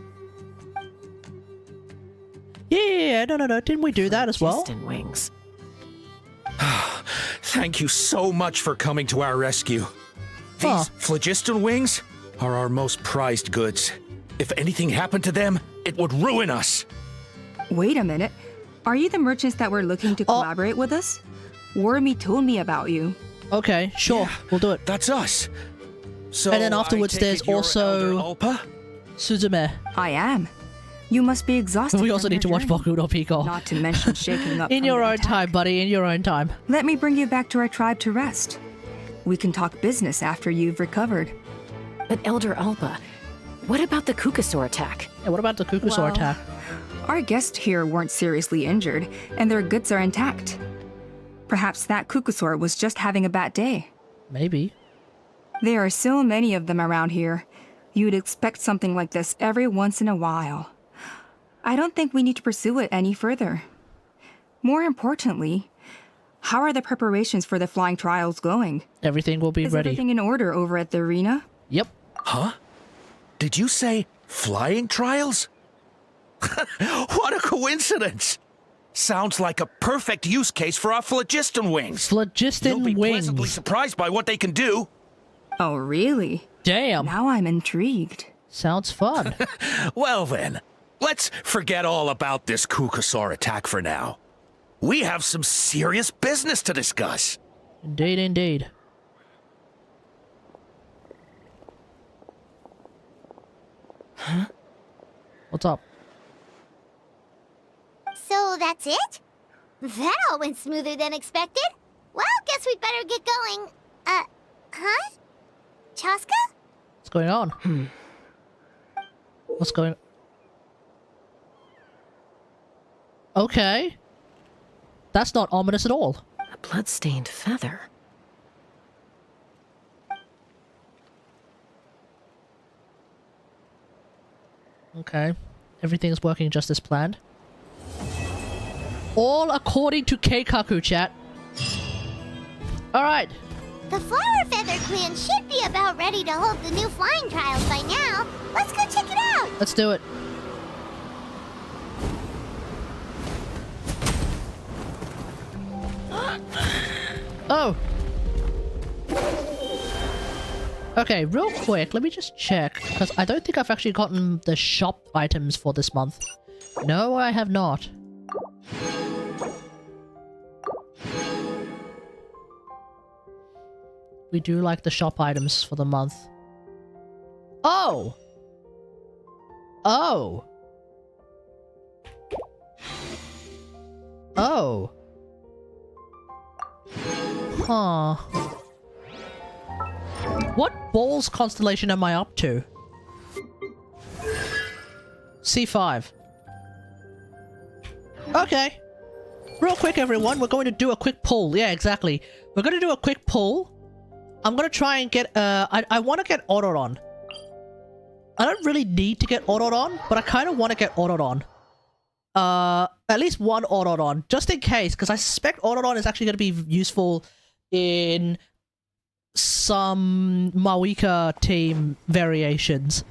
Speaker 2: Yeah, no. Didn't we do that as well?
Speaker 4: Phlogiston wings.
Speaker 11: Thank you so much for coming to our rescue. These phlogiston wings are our most prized goods. If anything happened to them, it would ruin us.
Speaker 5: Wait a minute. Are you the merchants that were looking to collaborate with us? Wormy told me about you.
Speaker 2: Okay, sure.
Speaker 9: Yeah,
Speaker 2: we'll do it.
Speaker 9: That's us. So
Speaker 2: And then afterwards
Speaker 9: I take
Speaker 2: there's
Speaker 9: it you're
Speaker 2: also...
Speaker 9: Elder Ulpa?
Speaker 2: Suzume.
Speaker 5: I am. You must be exhausted.
Speaker 2: We also
Speaker 5: from
Speaker 2: need to
Speaker 5: your
Speaker 2: watch
Speaker 5: journey.
Speaker 2: Boku no Pico.
Speaker 5: Not to mention shaking up
Speaker 2: In
Speaker 5: from
Speaker 2: your
Speaker 5: the
Speaker 2: own
Speaker 5: attack.
Speaker 2: time, buddy. In your own time.
Speaker 5: Let me bring you back to our tribe to rest. We can talk business after you've recovered.
Speaker 4: But Elder Alpa, what about the Kukasaur attack?
Speaker 2: Yeah, what about the Kukusaur
Speaker 5: Well,
Speaker 2: attack?
Speaker 5: Our guests here weren't seriously injured, and their goods are intact. Perhaps that Kukusaur was just having a bad day.
Speaker 2: Maybe.
Speaker 5: There are so many of them around here. You'd expect something like this every once in a while. I don't think we need to pursue it any further. More importantly, how are the preparations for the flying trials going?
Speaker 2: Everything will be
Speaker 5: Is
Speaker 2: ready.
Speaker 5: everything in order over at the arena?
Speaker 2: Yep.
Speaker 9: Huh? Did you say flying trials? What a coincidence! Sounds like a perfect use case for our phlogiston wings.
Speaker 2: Phlogiston
Speaker 9: You'll be pleasantly
Speaker 2: wings.
Speaker 9: surprised by what they can do.
Speaker 5: Oh, really?
Speaker 2: Damn.
Speaker 5: Now I'm intrigued.
Speaker 2: Sounds fun.
Speaker 9: Well then, let's forget all about this Kukasaur attack for now. We have some serious business to discuss.
Speaker 2: Indeed, indeed.
Speaker 1: Huh?
Speaker 2: What's up?
Speaker 1: So that's it? That all went smoother than expected. Well, guess we'd better get going. Huh? Chasca?
Speaker 2: What's going on? What's going... Okay. That's not ominous at all.
Speaker 4: A blood-stained feather.
Speaker 2: Okay. Everything's working just as planned. All according to Keikaku, chat. Alright.
Speaker 1: The Flower Feather Clan should be about ready to hold the new flying trials by now. Let's go check it out.
Speaker 2: Let's do it. Oh. Okay, real quick, let me just check, because I don't think I've actually gotten the shop items for this month. No, I have not. We do like the shop items for the month. Oh! Oh! Oh! Huh. What balls constellation am I up to? C5. Okay. Real quick, everyone, we're going to do a quick pull. Yeah, exactly. We're going to do a quick pull. I'm going to try and get, I want to get Autoron. I don't really need to get Autoron, but I kind of want to get Autoron. At least one Autoron, just in case, because I suspect Autoron is actually going to be useful in some Mawika team variations.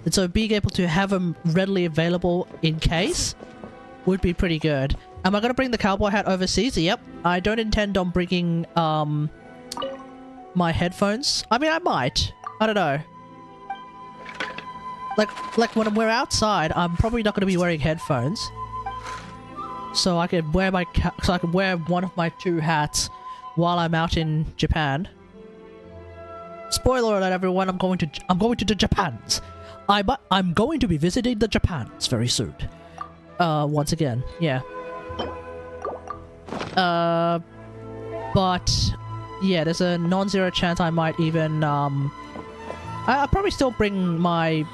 Speaker 2: And so being able to have them readily available in case would be pretty good. Am I going to bring the cowboy hat overseas? Yep. I don't intend on bringing, my headphones. I mean, I might. I don't know. Like when we're outside, I'm probably not going to be wearing headphones. So I can wear one of my two hats while I'm out in Japan. Spoiler alert, everyone! I'm going to the Japans. I'm going to be visiting the Japans very soon. Once again, yeah. But yeah, there's a non-zero chance I might even I'll probably still bring my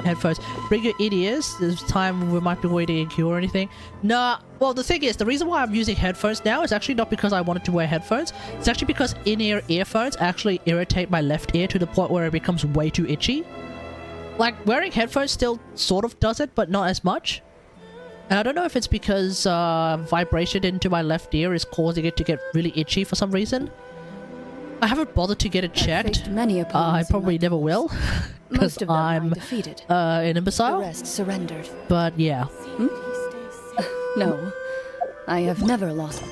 Speaker 2: headphones. Bring your in-ears. There's time we might be waiting in queue or anything. Nah, well, the thing is, the reason why I'm using headphones now is actually not because I wanted to wear headphones. It's actually because in-ear earphones actually irritate my left ear to the point where it becomes way too itchy. Like, wearing headphones still sort of does it, but not as much. And I don't know if it's because vibration into my left ear is causing it to get really itchy for some reason. I haven't bothered to get it checked. I probably never will. Because I'm
Speaker 15: defeated.
Speaker 2: An imbecile.
Speaker 15: The rest surrendered.
Speaker 2: But yeah.
Speaker 15: No, I have never lost.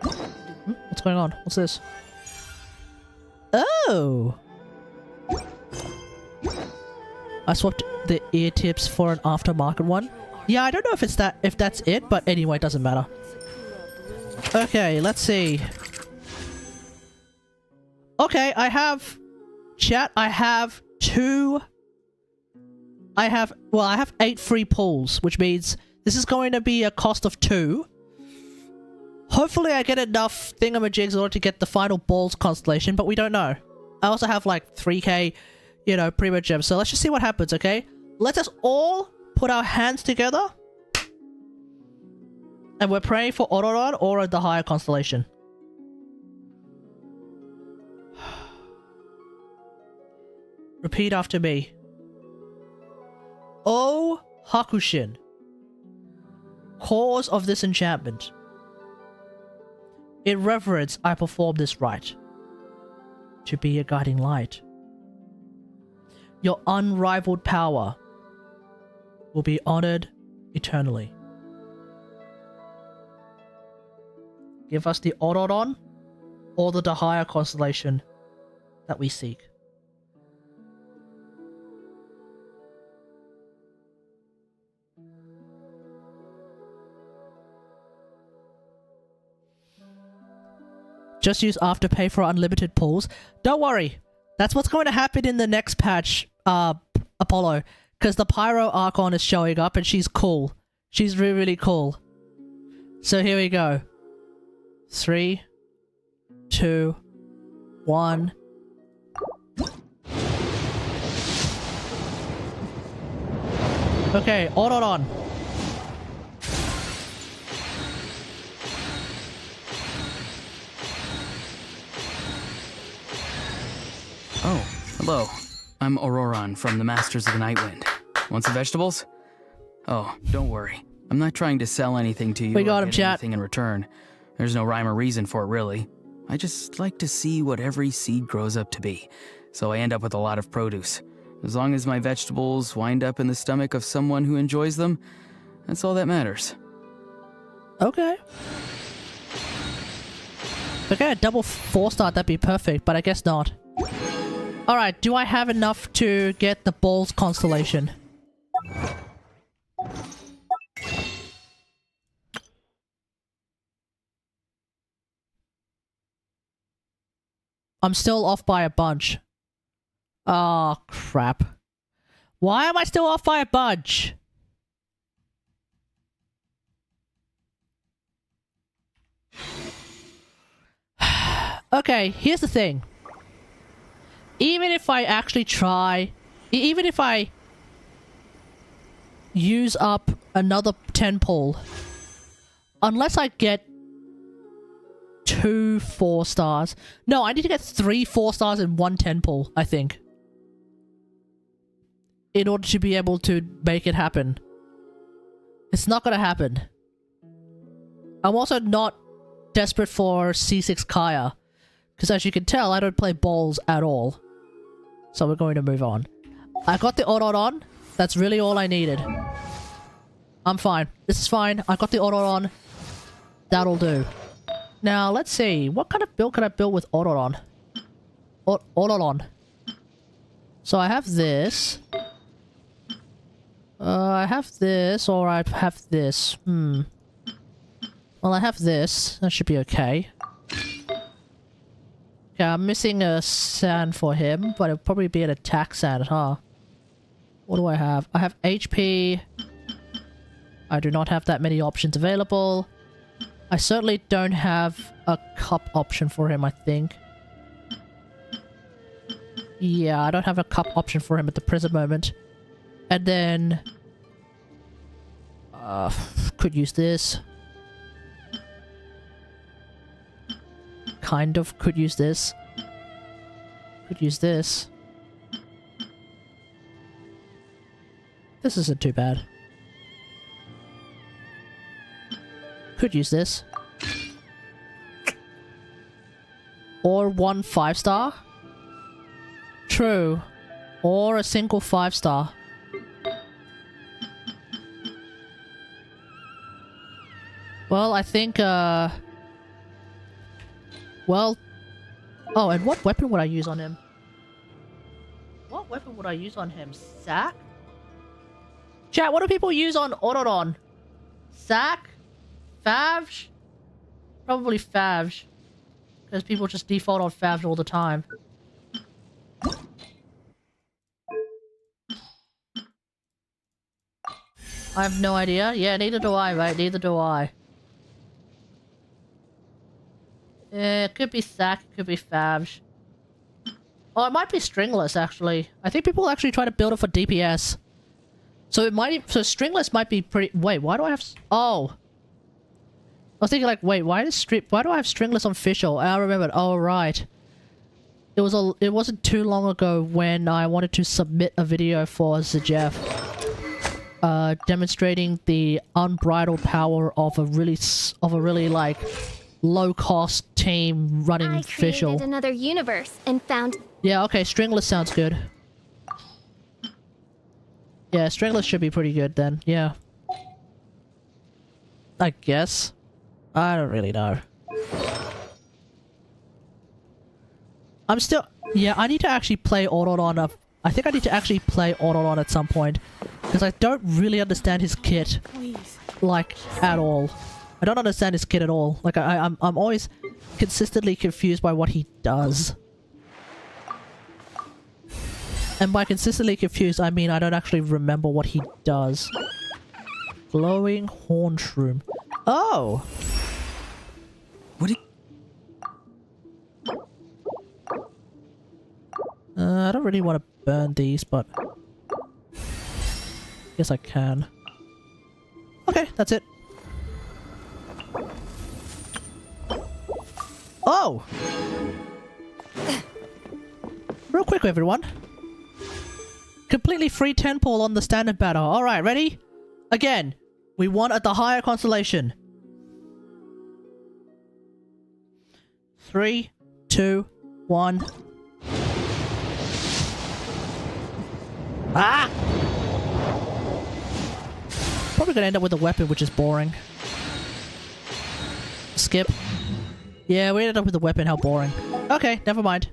Speaker 2: What's going on? What's this? Oh! I swapped the ear tips for an aftermarket one. Yeah, I don't know if that's it, but anyway, it doesn't matter. Okay, let's see. Okay, I have... Chat, I have 8 free pulls, which means this is going to be a cost of 2. Hopefully I get enough thingamajigs in order to get the final balls constellation, but we don't know. I also have like 3k, you know, primo gems, so let's just see what happens, okay? Let us all put our hands together. And we're praying for Autoron or the higher constellation. Repeat after me. O Hakushin, cause of this enchantment. In reverence, I perform this rite. To be a guiding light. Your unrivaled power will be honored eternally. Give us the Autoron or the higher constellation that we seek. Just use Afterpay for unlimited pulls. Don't worry. That's what's going to happen in the next patch, Apollo. Because the Pyro Archon is showing up and she's cool. She's really, really cool. So here we go. 3, 2, 1. Okay, Autoron.
Speaker 16: Oh, hello. I'm Auroron from the Masters of the Nightwind. Want some vegetables? Oh, don't worry. I'm not trying to sell anything to you
Speaker 2: we got
Speaker 16: or
Speaker 2: him,
Speaker 16: get
Speaker 2: chat.
Speaker 16: anything in return. There's no rhyme or reason for it, really. I just like to see what every seed grows up to be, so I end up with a lot of produce. As long as my vegetables wind up in the stomach of someone who enjoys them, that's all that matters.
Speaker 2: Okay. Okay, a double 4-star, that'd be perfect, but I guess not. Alright, do I have enough to get the balls constellation? I'm still off by a bunch. Oh, crap. Why am I still off by a bunch? Okay, here's the thing. Even if I actually try... Even if I use up another 10 pull, unless I get 2 4-stars... No, I need to get 3 4-stars and 1 10 pull, I think. In order to be able to make it happen. It's not gonna happen. I'm also not desperate for C6 Kaya. Because as you can tell, I don't play balls at all. So we're going to move on. I got the Autoron. That's really all I needed. I'm fine. This is fine. I got the Autoron. That'll do. Now, let's see. What kind of build can I build with Autoron? Autoron. So I have this. I have this, or I have this. Well, I have this. That should be okay. Okay, I'm missing a sand for him, but it'll probably be an attack sand, huh? What do I have? I have HP. I do not have that many options available. I certainly don't have a cup option for him, I think. Yeah, I don't have a cup option for him at the present moment. And then... could use this. Kind of could use this. Could use this. This isn't too bad. Could use this. Or 1 5-star. True. Or a single 5-star. Well, I think, well... Oh, and what weapon would I use on him? What weapon would I use on him? Sack? Chat, what do people use on Autodon? Sack? Favge? Probably Favge. Because people just default on Favge all the time. I have no idea. Yeah, neither do I, right? Neither do I. It could be Sack, it could be Favge. Oh, it might be Stringless, actually. I think people actually try to build it for DPS. So it might... So Stringless might be pretty... Wait, why do I have... Oh! I was thinking like, wait, why do I have Stringless on Fischl? I remembered. Oh, right. It wasn't too long ago when I wanted to submit a video for Zajeff. Demonstrating the unbridled power of a really like low-cost team running
Speaker 1: I
Speaker 2: Fischl.
Speaker 1: created another universe and found...
Speaker 2: Yeah, okay, Stringless sounds good. Yeah, Stringless should be pretty good then, yeah. I guess. I don't really know. I'm still... Yeah, I need to actually play Autodon. I think I need to actually play Autodon at some point. Because I don't really understand his kit. Like, at all. I don't understand his kit at all. Like, I'm always consistently confused by what he does. And by consistently confused, I mean I don't actually remember what he does. Glowing horn shroom. Oh!
Speaker 12: What?
Speaker 2: I don't really want to burn these, but... Yes, I can. Okay, that's it. Oh! Real quick, everyone. Completely free 10 pull on the standard battle. Alright, ready? Again, we won at the higher constellation. 3, 2, 1. Ah! Probably gonna end up with a weapon, which is boring. Skip. Yeah, we ended up with a weapon, how boring. Okay, never mind.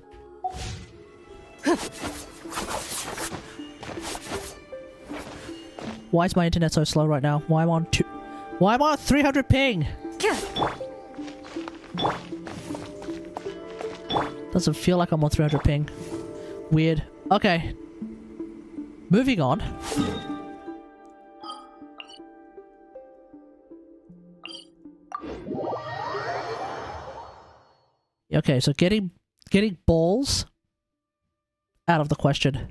Speaker 2: Why is my internet so slow right now? Why am I on 300 ping? Doesn't feel like I'm on 300 ping. Weird. Okay. Moving on. Okay, so getting balls out of the question.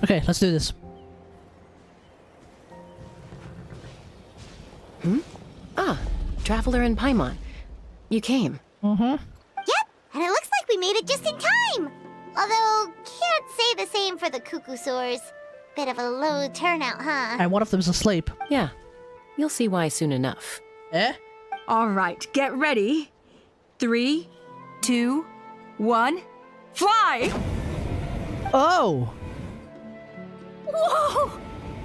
Speaker 2: Okay, let's do this.
Speaker 4: Ah, Traveler and Paimon. You came.
Speaker 1: Yep, and it looks like we made it just in time! Although, can't say the same for the Cuckoosaurs. Bit of a low turnout, huh?
Speaker 2: And one of them's asleep.
Speaker 4: Yeah, you'll see why soon enough.
Speaker 2: Eh?
Speaker 5: All right, get ready. 3, 2, 1, fly!
Speaker 2: Oh!
Speaker 3: Whoa!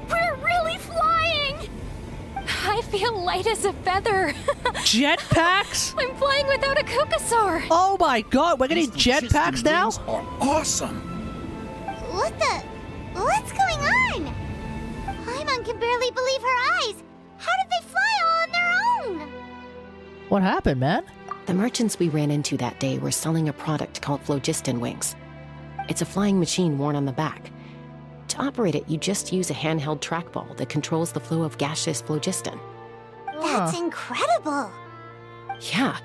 Speaker 3: We're really flying! I feel light as a feather.
Speaker 2: Jetpacks?
Speaker 3: I'm flying without a Cuckoosaur.
Speaker 2: Oh my god, we're getting jetpacks now?
Speaker 9: Are awesome.
Speaker 1: What's going on? Paimon can barely believe her eyes. How did they fly all on their own?
Speaker 2: What happened, man?
Speaker 4: The merchants we ran into that day were selling a product called phlogiston wings. It's a flying machine worn on the back. To operate it, you just use a handheld trackball that controls the flow of gaseous phlogiston.
Speaker 1: That's incredible.
Speaker 4: Yeah.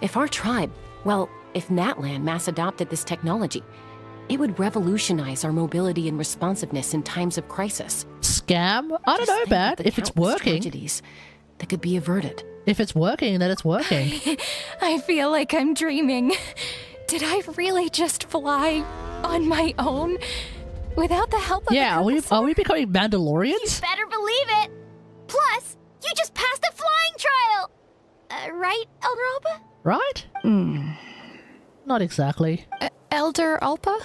Speaker 4: If our tribe, well, if Natlan mass adopted this technology, it would revolutionize our mobility and responsiveness in times of crisis.
Speaker 2: Scam? I don't know, man. If it's working.
Speaker 4: Tragedies that could be averted.
Speaker 2: If it's working, then it's working.
Speaker 3: I feel like I'm dreaming. Did I really just fly on my own? Without the help of
Speaker 2: are we becoming Mandalorians?
Speaker 3: You better believe it! Plus, you just passed a flying trial! Right, Elder Alpa?
Speaker 2: Right? Not exactly.
Speaker 3: Elder Alpa?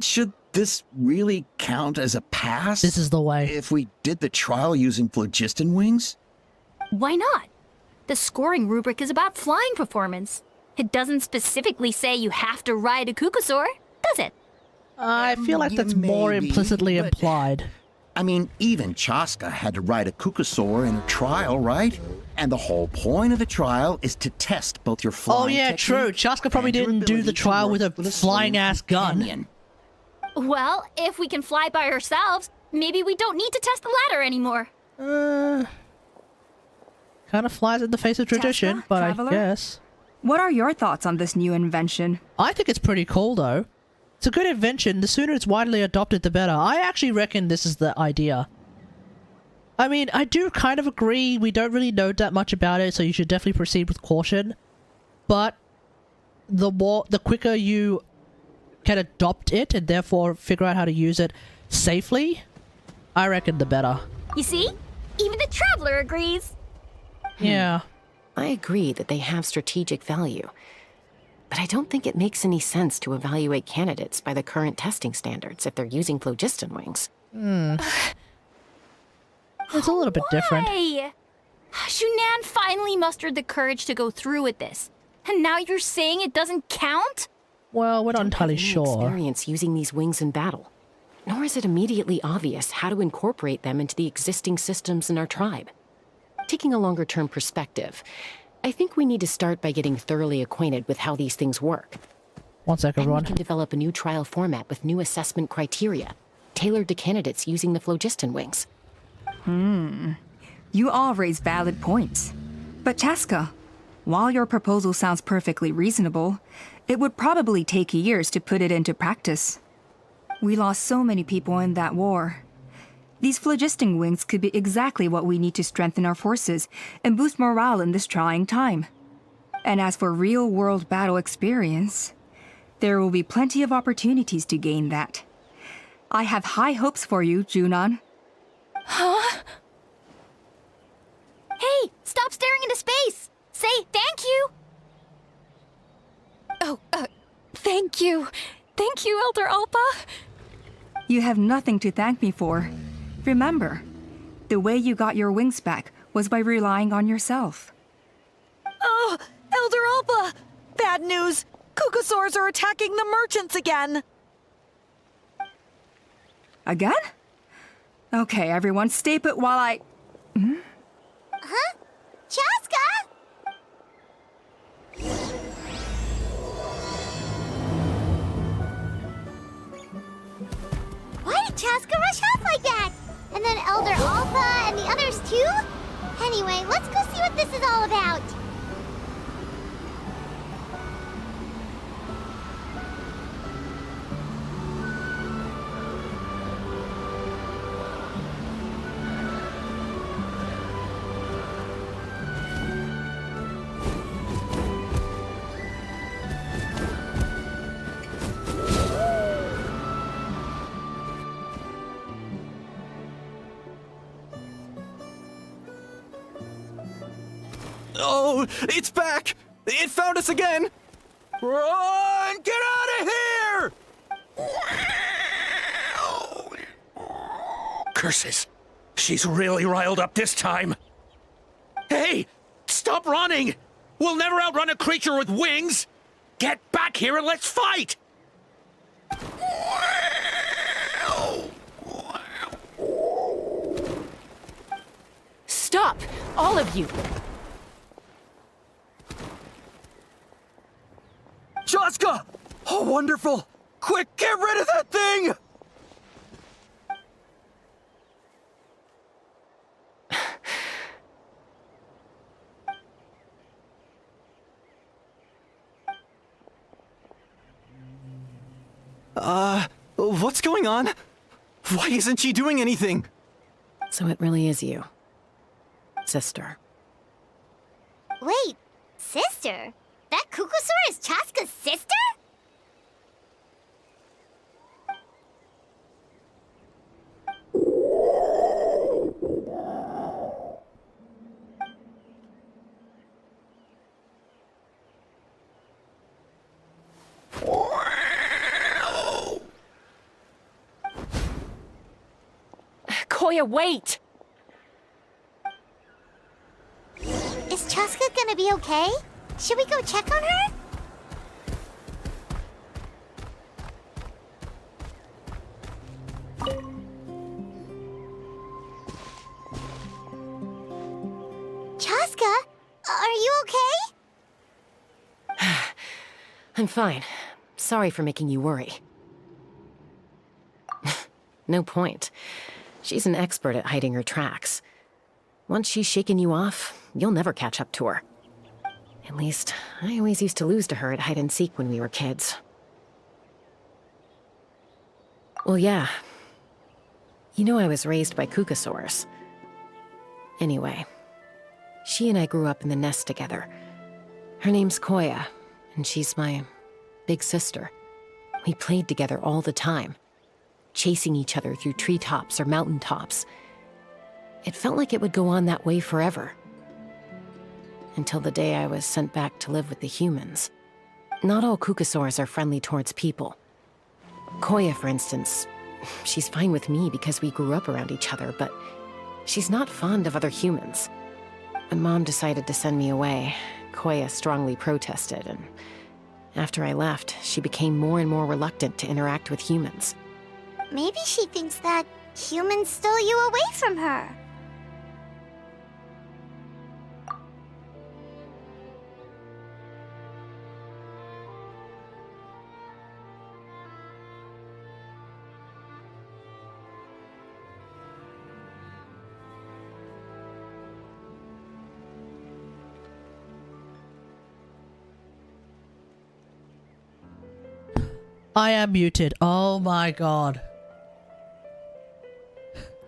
Speaker 14: Should
Speaker 9: this really count as a pass?
Speaker 2: This is the way.
Speaker 9: If we did the trial using phlogiston wings?
Speaker 3: Why not? The scoring rubric is about flying performance. It doesn't specifically say you have to ride a Kukusaur, does it?
Speaker 2: I feel like that's more implicitly implied.
Speaker 9: I mean, even Chasca had to ride a Kukusaur in a trial, right? And the whole point of the trial is to test both your flying
Speaker 2: Oh yeah, true. Chasca probably didn't do the trial with a flying-ass gun.
Speaker 3: Well, if we can fly by ourselves, maybe we don't need to test the ladder anymore.
Speaker 2: Kind of flies in the face of tradition,
Speaker 5: Chasca,
Speaker 2: but
Speaker 5: traveler?
Speaker 2: I guess.
Speaker 5: What are your thoughts on this new invention?
Speaker 2: I think it's pretty cool, though. It's a good invention. The sooner it's widely adopted, the better. I actually reckon this is the idea. I mean, I do kind of agree. We don't really know that much about it, so you should definitely proceed with caution. But the quicker you can adopt it and therefore figure out how to use it safely, I reckon the better.
Speaker 3: You see? Even the traveler agrees.
Speaker 2: Yeah.
Speaker 4: I agree that they have strategic value, but I don't think it makes any sense to evaluate candidates by the current testing standards if they're using phlogiston wings.
Speaker 2: It's a little bit different.
Speaker 3: Hey! Shunan finally mustered the courage to go through with this. And now you're saying it doesn't count?
Speaker 2: Well, we're not entirely sure.
Speaker 4: Experience using these wings in battle, nor is it immediately obvious how to incorporate them into the existing systems in our tribe. Taking a longer-term perspective, I think we need to start by getting thoroughly acquainted with how these things work.
Speaker 2: One second, everyone.
Speaker 4: We can develop a new trial format with new assessment criteria, tailored to candidates using the phlogiston wings.
Speaker 5: You all raise valid points. But Chasca, while your proposal sounds perfectly reasonable, it would probably take years to put it into practice. We lost so many people in that war. These phlogiston wings could be exactly what we need to strengthen our forces and boost morale in this trying time. And as for real-world battle experience, there will be plenty of opportunities to gain that. I have high hopes for you, Junon.
Speaker 3: Huh? Hey, stop staring into space! Say thank you!
Speaker 15: Oh, thank you. Thank you, Elder Alpa.
Speaker 5: You have nothing to thank me for. Remember, the way you got your wings back was by relying on yourself.
Speaker 6: Oh, Elder Alpa! Bad news! Kukusaurs are attacking the merchants again!
Speaker 5: Again? Okay, everyone, stay put while I...
Speaker 1: Huh? Chasca? Why did Chasca rush off like that? And then Elder Alpha and the others too? Anyway, let's go see what this is all about.
Speaker 14: Oh, it's back! It found us again! Run! Get out of here!
Speaker 9: Curses! She's really riled up this time. Hey! Stop running! We'll never outrun a creature with wings! Get back here and let's fight!
Speaker 4: Stop! All of you!
Speaker 14: Chasca! Oh, wonderful! Quick, get rid of that thing! What's going on? Why isn't she doing anything?
Speaker 4: So it really is you, sister.
Speaker 1: Wait, sister? That Kukusaur is Chasca's sister?
Speaker 4: Koya, wait!
Speaker 1: Is Chasca gonna be okay? Should we go check on her? Chasca, are you okay?
Speaker 4: I'm fine. Sorry for making you worry. No point. She's an expert at hiding her tracks. Once she's shaken you off, you'll never catch up to her. At least, I always used to lose to her at hide-and-seek when we were kids. Well, yeah. You know I was raised by Kukasaurs. Anyway, she and I grew up in the nest together. Her name's Koya, and she's my big sister. We played together all the time, chasing each other through treetops or mountaintops. It felt like it would go on that way forever. Until the day I was sent back to live with the humans. Not all Kukasaurs are friendly towards people. Koya, for instance, she's fine with me because we grew up around each other, but she's not fond of other humans. When Mom decided to send me away, Koya strongly protested, and after I left, she became more and more reluctant to interact with humans.
Speaker 1: Maybe she thinks that humans stole you away from her.
Speaker 2: I am muted. Oh my god.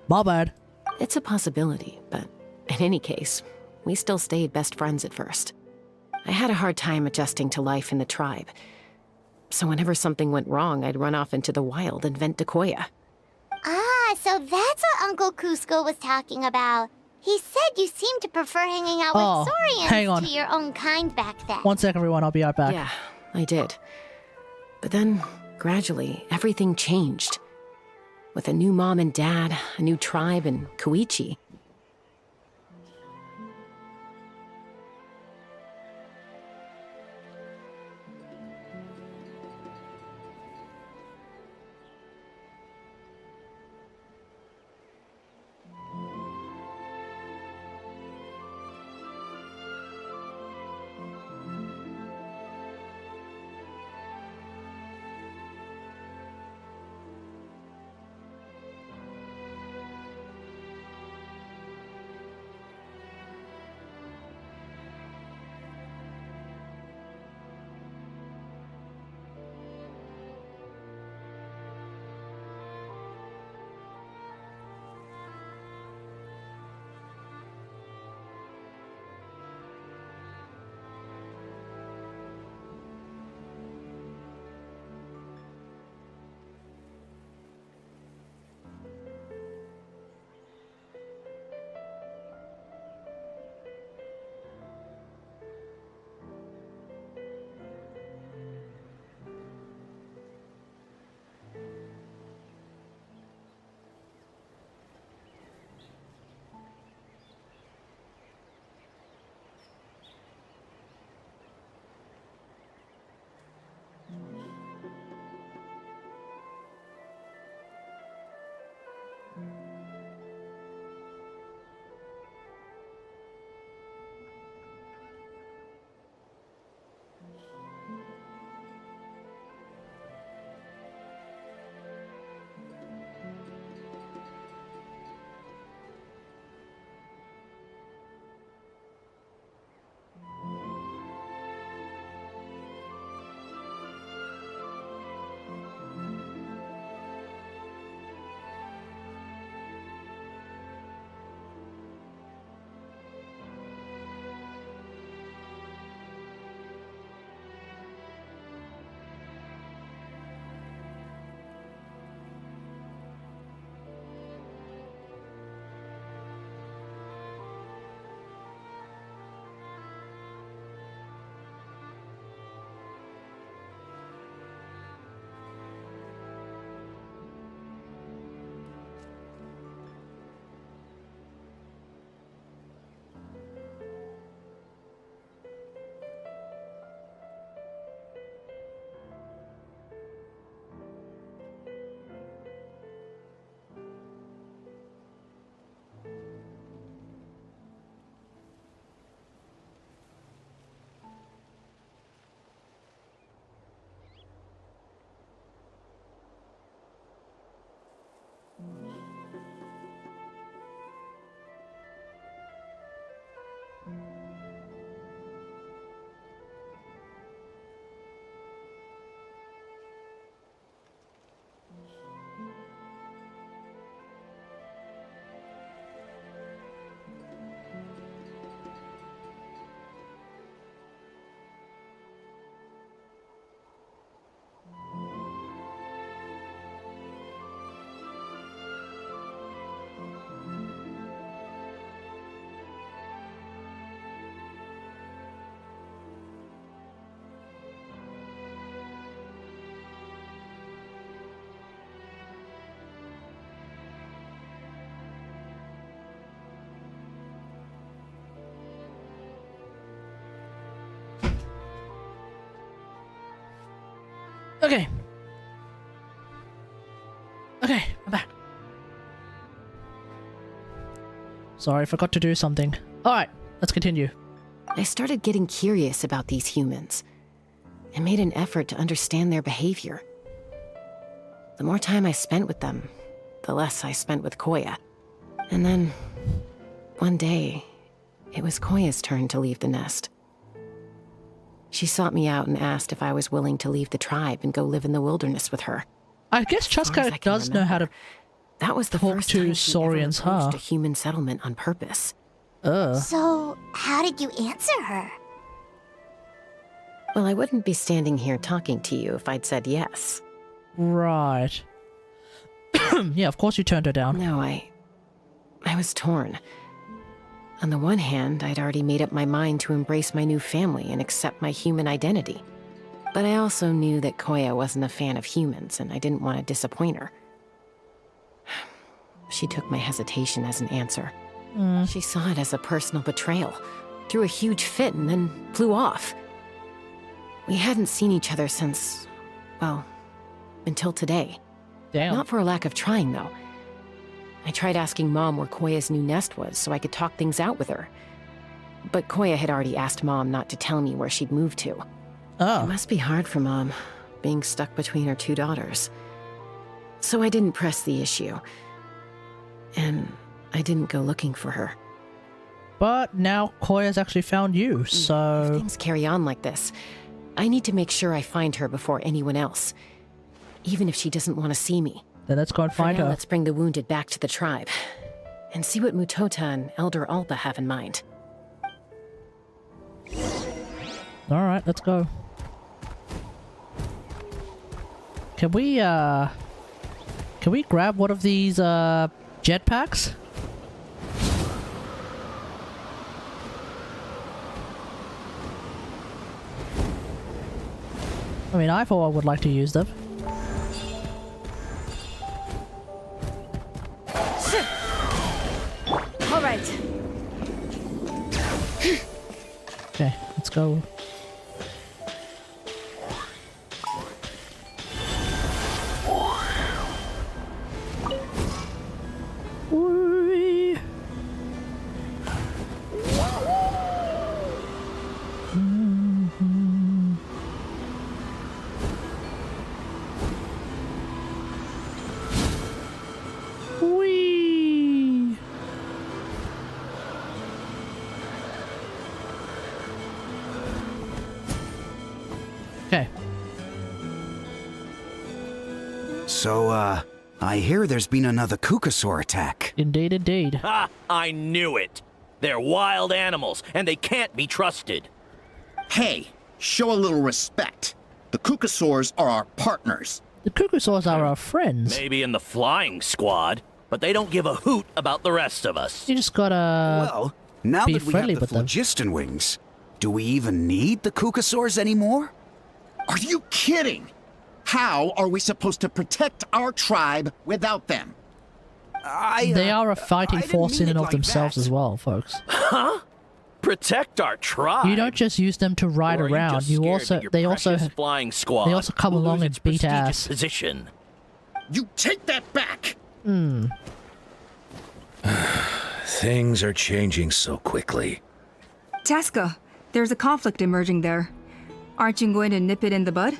Speaker 2: My bad.
Speaker 4: It's a possibility, but in any case, we still stayed best friends at first. I had a hard time adjusting to life in the tribe. So whenever something went wrong, I'd run off into the wild and vent to Koya.
Speaker 1: Ah, so that's what Uncle Cusco was talking about. He said you seemed to prefer hanging out with
Speaker 2: hang on.
Speaker 1: Saurians to your own kind back then.
Speaker 2: 1 second, everyone. I'll be right back.
Speaker 4: Yeah, I did. But then, gradually, everything changed. With a new mom and dad, a new tribe, and Koichi.
Speaker 2: Okay. Okay, I'm back. Sorry, I forgot to do something. Alright, let's continue.
Speaker 4: I started getting curious about these humans and made an effort to understand their behavior. The more time I spent with them, the less I spent with Koya. And then, one day, it was Koya's turn to leave the nest. She sought me out and asked if I was willing to leave the tribe and go live in the wilderness with her.
Speaker 2: I guess Chasca does know how to
Speaker 4: That was the
Speaker 2: talk
Speaker 4: first
Speaker 2: to
Speaker 4: time she ever
Speaker 2: Saurians,
Speaker 4: approached
Speaker 2: huh?
Speaker 4: a human settlement on purpose.
Speaker 1: So, how did you answer her?
Speaker 4: Well, I wouldn't be standing here talking to you if I'd said yes.
Speaker 2: Right. Yeah, of course you turned her down.
Speaker 4: No, I was torn. On the one hand, I'd already made up my mind to embrace my new family and accept my human identity. But I also knew that Koya wasn't a fan of humans, and I didn't want to disappoint her. She took my hesitation as an answer. She saw it as a personal betrayal, threw a huge fit, and then flew off. We hadn't seen each other since, well, until today.
Speaker 2: Damn.
Speaker 4: Not for a lack of trying, though. I tried asking Mom where Koya's new nest was so I could talk things out with her. But Koya had already asked Mom not to tell me where she'd moved to.
Speaker 2: Oh.
Speaker 4: It must be hard for Mom, being stuck between her two daughters. So I didn't press the issue. And I didn't go looking for her.
Speaker 2: But now Koya's actually found you, so...
Speaker 4: If things carry on like this, I need to make sure I find her before anyone else. Even if she doesn't want to see me.
Speaker 2: Then let's go and find her.
Speaker 4: Let's bring the wounded back to the tribe. And see what Mutota and Elder Alba have in mind.
Speaker 2: Alright, let's go. Can we grab one of these, jetpacks? I mean, I thought I would like to use them.
Speaker 3: All right.
Speaker 2: Okay, let's go. Whee! Whee! Okay.
Speaker 7: So, I hear there's been another Kukasaur attack.
Speaker 2: Indeed, indeed.
Speaker 8: Ha! I knew it! They're wild animals, and they can't be trusted.
Speaker 17: Hey, show a little respect. The Kukasaurs are our partners.
Speaker 2: The Kukasaurs are our friends.
Speaker 8: Maybe in the flying squad, but they don't give a hoot about the rest of us.
Speaker 2: You just gotta
Speaker 7: Well, now
Speaker 2: be
Speaker 7: that we
Speaker 2: friendly
Speaker 7: have
Speaker 2: with
Speaker 7: the
Speaker 2: them.
Speaker 7: phlogiston wings, do we even need the Kukasaurs anymore?
Speaker 17: Are you kidding? How are we supposed to protect our tribe without them?
Speaker 2: They are a fighting force in and of
Speaker 7: like
Speaker 2: themselves
Speaker 7: that.
Speaker 2: as well, folks.
Speaker 8: Huh? Protect our tribe?
Speaker 2: You don't just use them to ride
Speaker 8: Or are
Speaker 2: around.
Speaker 8: just
Speaker 2: You
Speaker 8: scared
Speaker 2: also
Speaker 8: that your
Speaker 2: they also
Speaker 8: precious flying squad
Speaker 2: they also come
Speaker 8: will
Speaker 2: along
Speaker 8: lose
Speaker 2: and
Speaker 8: its
Speaker 2: beat
Speaker 8: prestigious
Speaker 2: ass.
Speaker 8: position.
Speaker 17: You take that back!
Speaker 9: Things are changing so quickly.
Speaker 5: Chasca, there's a conflict emerging there. Aren't you going to nip it in the bud?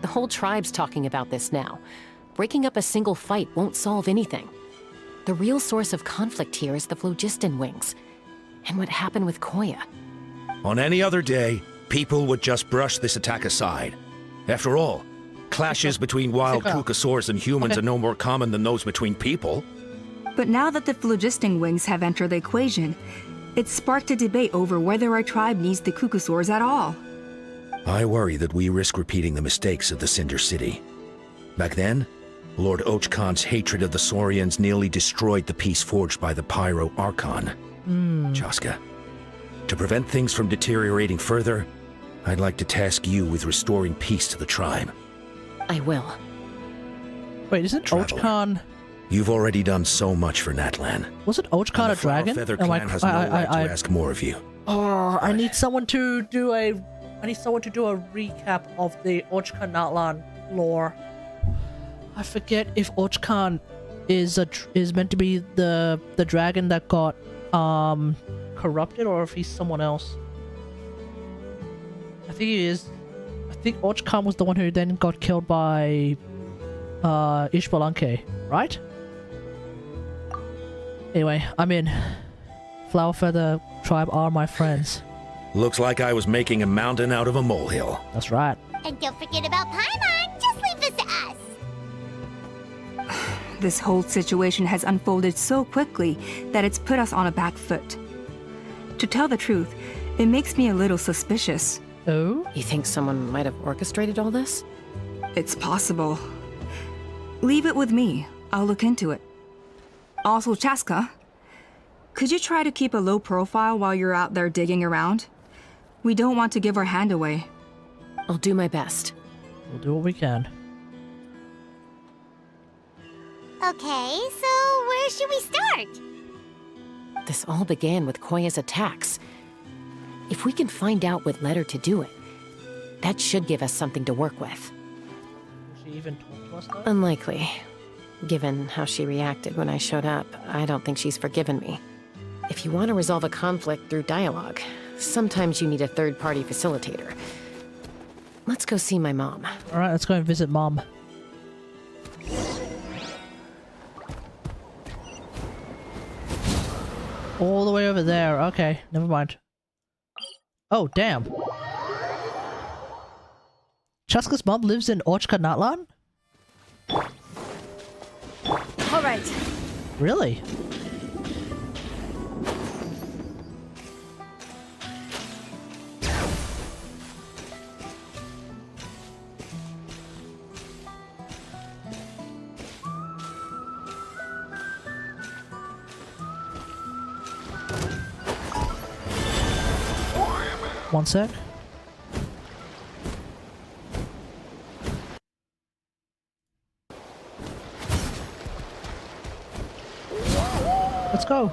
Speaker 4: The whole tribe's talking about this now. Breaking up a single fight won't solve anything. The real source of conflict here is the phlogiston wings. And what happened with Koya.
Speaker 9: On any other day, people would just brush this attack aside. After all, clashes between wild Kukasaurs and humans are no more common than those between people.
Speaker 5: But now that the phlogiston wings have entered the equation, it's sparked a debate over whether our tribe needs the Kukasaurs at all.
Speaker 9: I worry that we risk repeating the mistakes of the Cinder City. Back then, Lord Ochkan's hatred of the Saurians nearly destroyed the peace forged by the Pyro Archon. Chasca, to prevent things from deteriorating further, I'd like to task you with restoring peace to the tribe.
Speaker 4: I will.
Speaker 2: Wait, isn't
Speaker 9: Traveler,
Speaker 2: Ochkan...
Speaker 9: You've already done so much for Natlan.
Speaker 2: Wasn't Ochkan a dragon?
Speaker 9: Feather
Speaker 2: Am I-
Speaker 9: Clan has no right to ask more of you.
Speaker 2: Oh, I need someone to do a I need someone to do a recap of the Chasca Natlan lore. I forget if Ochkan is meant to be the dragon that got corrupted, or if he's someone else. I think he is. I think Ochkan was the one who then got killed by Ishbalanke, right? Anyway, I'm in. Flower Feather tribe are my friends.
Speaker 9: Looks like I was making a mountain out of a molehill.
Speaker 2: That's right.
Speaker 1: And don't forget about Paimon. Just leave this to us.
Speaker 5: This whole situation has unfolded so quickly that it's put us on a back foot. To tell the truth, it makes me a little suspicious.
Speaker 2: Oh?
Speaker 4: You think someone might have orchestrated all this?
Speaker 5: It's possible. Leave it with me. I'll look into it. Also, Chasca, could you try to keep a low profile while you're out there digging around? We don't want to give our hand away.
Speaker 4: I'll do my best.
Speaker 2: We'll do what we can.
Speaker 1: Okay, so where should we start?
Speaker 4: This all began with Koya's attacks. If we can find out what led her to do it, that should give us something to work with.
Speaker 2: Will she even talk to us though?
Speaker 4: Unlikely. Given how she reacted when I showed up, I don't think she's forgiven me. If you want to resolve a conflict through dialogue, sometimes you need a third-party facilitator. Let's go see my mom.
Speaker 2: Alright, let's go and visit Mom. All the way over there. Okay, never mind. Oh, damn. Chasca's mom lives in Chasca Natlan?
Speaker 3: All right.
Speaker 2: Really? One sec. Let's go.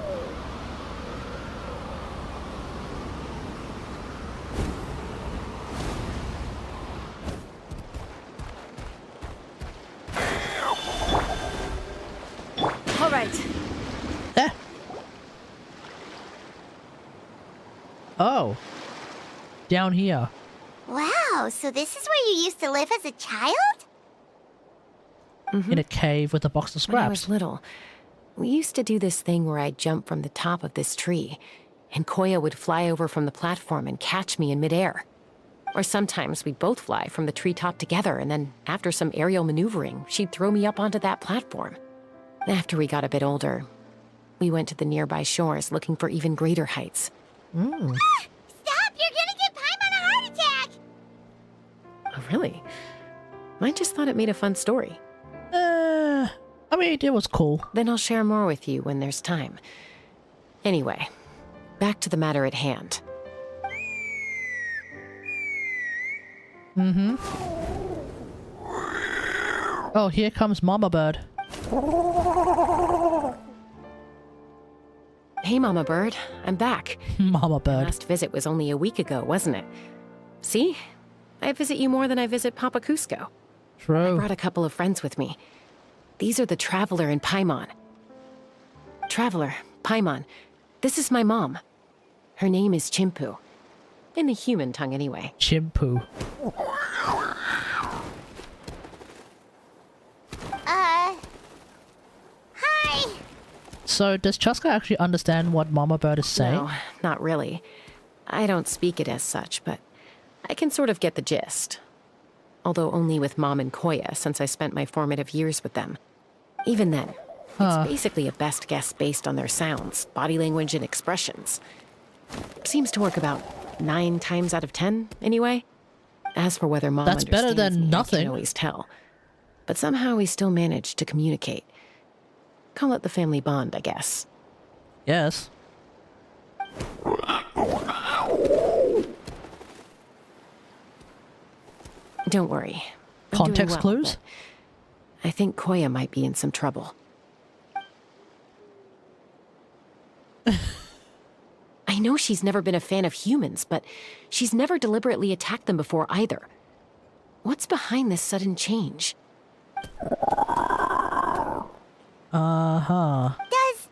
Speaker 3: All right.
Speaker 2: Eh. Oh. Down here.
Speaker 1: Wow, so this is where you used to live as a child?
Speaker 2: In a cave with a box of
Speaker 4: When I was
Speaker 2: scraps.
Speaker 4: little, we used to do this thing where I'd jump from the top of this tree, and Koya would fly over from the platform and catch me in midair. Or sometimes we'd both fly from the treetop together, and then after some aerial maneuvering, she'd throw me up onto that platform. After we got a bit older, we went to the nearby shores looking for even greater heights.
Speaker 1: Stop! You're gonna get Paimon a heart attack!
Speaker 4: Oh, really? I just thought it made a fun story.
Speaker 2: I mean, it was cool.
Speaker 4: Then I'll share more with you when there's time. Anyway, back to the matter at hand.
Speaker 2: Mm-hmm. Oh, here comes Mama Bird.
Speaker 4: Hey, Mama Bird. I'm back.
Speaker 2: Mama
Speaker 4: My
Speaker 2: Bird.
Speaker 4: last visit was only a week ago, wasn't it? See? I visit you more than I visit Papa Cusco. I
Speaker 2: True.
Speaker 4: brought a couple of friends with me. These are the Traveler and Paimon. Traveler, Paimon, this is my mom. Her name is Chimpu. In the human tongue, anyway.
Speaker 2: Chimpu.
Speaker 1: Hi!
Speaker 2: So, does Chasca actually understand what Mama Bird is saying?
Speaker 4: No, not really. I don't speak it as such, but I can sort of get the gist. Although only with Mom and Koya, since I spent my formative years with them. Even then, it's basically a best guess based on their sounds, body language, and expressions. Seems to work about 9 times out of 10, anyway. As for whether Mom
Speaker 2: That's better
Speaker 4: understands
Speaker 2: than
Speaker 4: me,
Speaker 2: nothing.
Speaker 4: I can't always tell. But somehow we still manage to communicate. Call it the family bond, I guess.
Speaker 2: Yes.
Speaker 4: Don't worry. I'm
Speaker 2: Context
Speaker 4: doing well,
Speaker 2: clues?
Speaker 4: but I think Koya might be in some trouble. I know she's never been a fan of humans, but she's never deliberately attacked them before either. What's behind this sudden change?
Speaker 1: Does,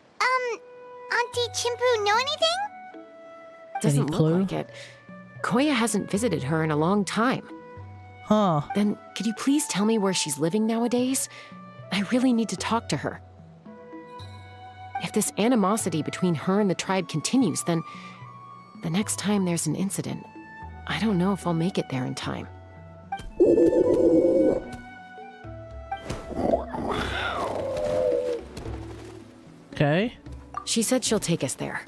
Speaker 1: Auntie Chimpu know anything?
Speaker 4: Doesn't look like it. Koya hasn't visited her in a long time.
Speaker 2: Huh.
Speaker 4: Then, could you please tell me where she's living nowadays? I really need to talk to her. If this animosity between her and the tribe continues, then the next time there's an incident, I don't know if I'll make it there in time.
Speaker 2: Okay.
Speaker 4: She said she'll take us there.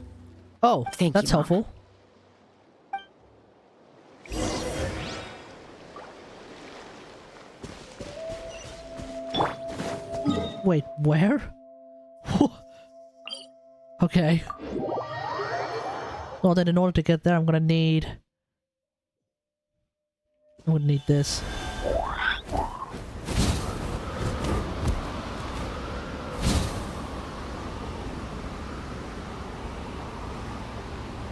Speaker 2: Oh,
Speaker 4: Thank
Speaker 2: that's
Speaker 4: you, Mom.
Speaker 2: helpful. Wait, where? Okay. Well then, in order to get there, I'm gonna need this.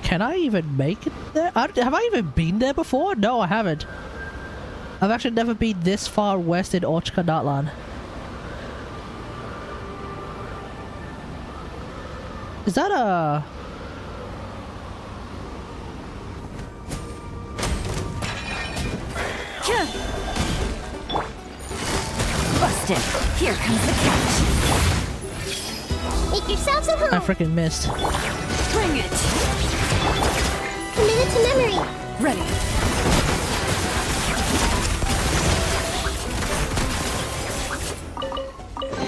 Speaker 2: Can I even make it there? Have I even been there before? No, I haven't. I've actually never been this far west in Chasca and Natlan. Is that a...
Speaker 15: Busted. Here comes the catch.
Speaker 1: Make yourselves at home.
Speaker 2: I freaking missed.
Speaker 15: Bring it.
Speaker 1: Commit it to memory.
Speaker 15: Ready.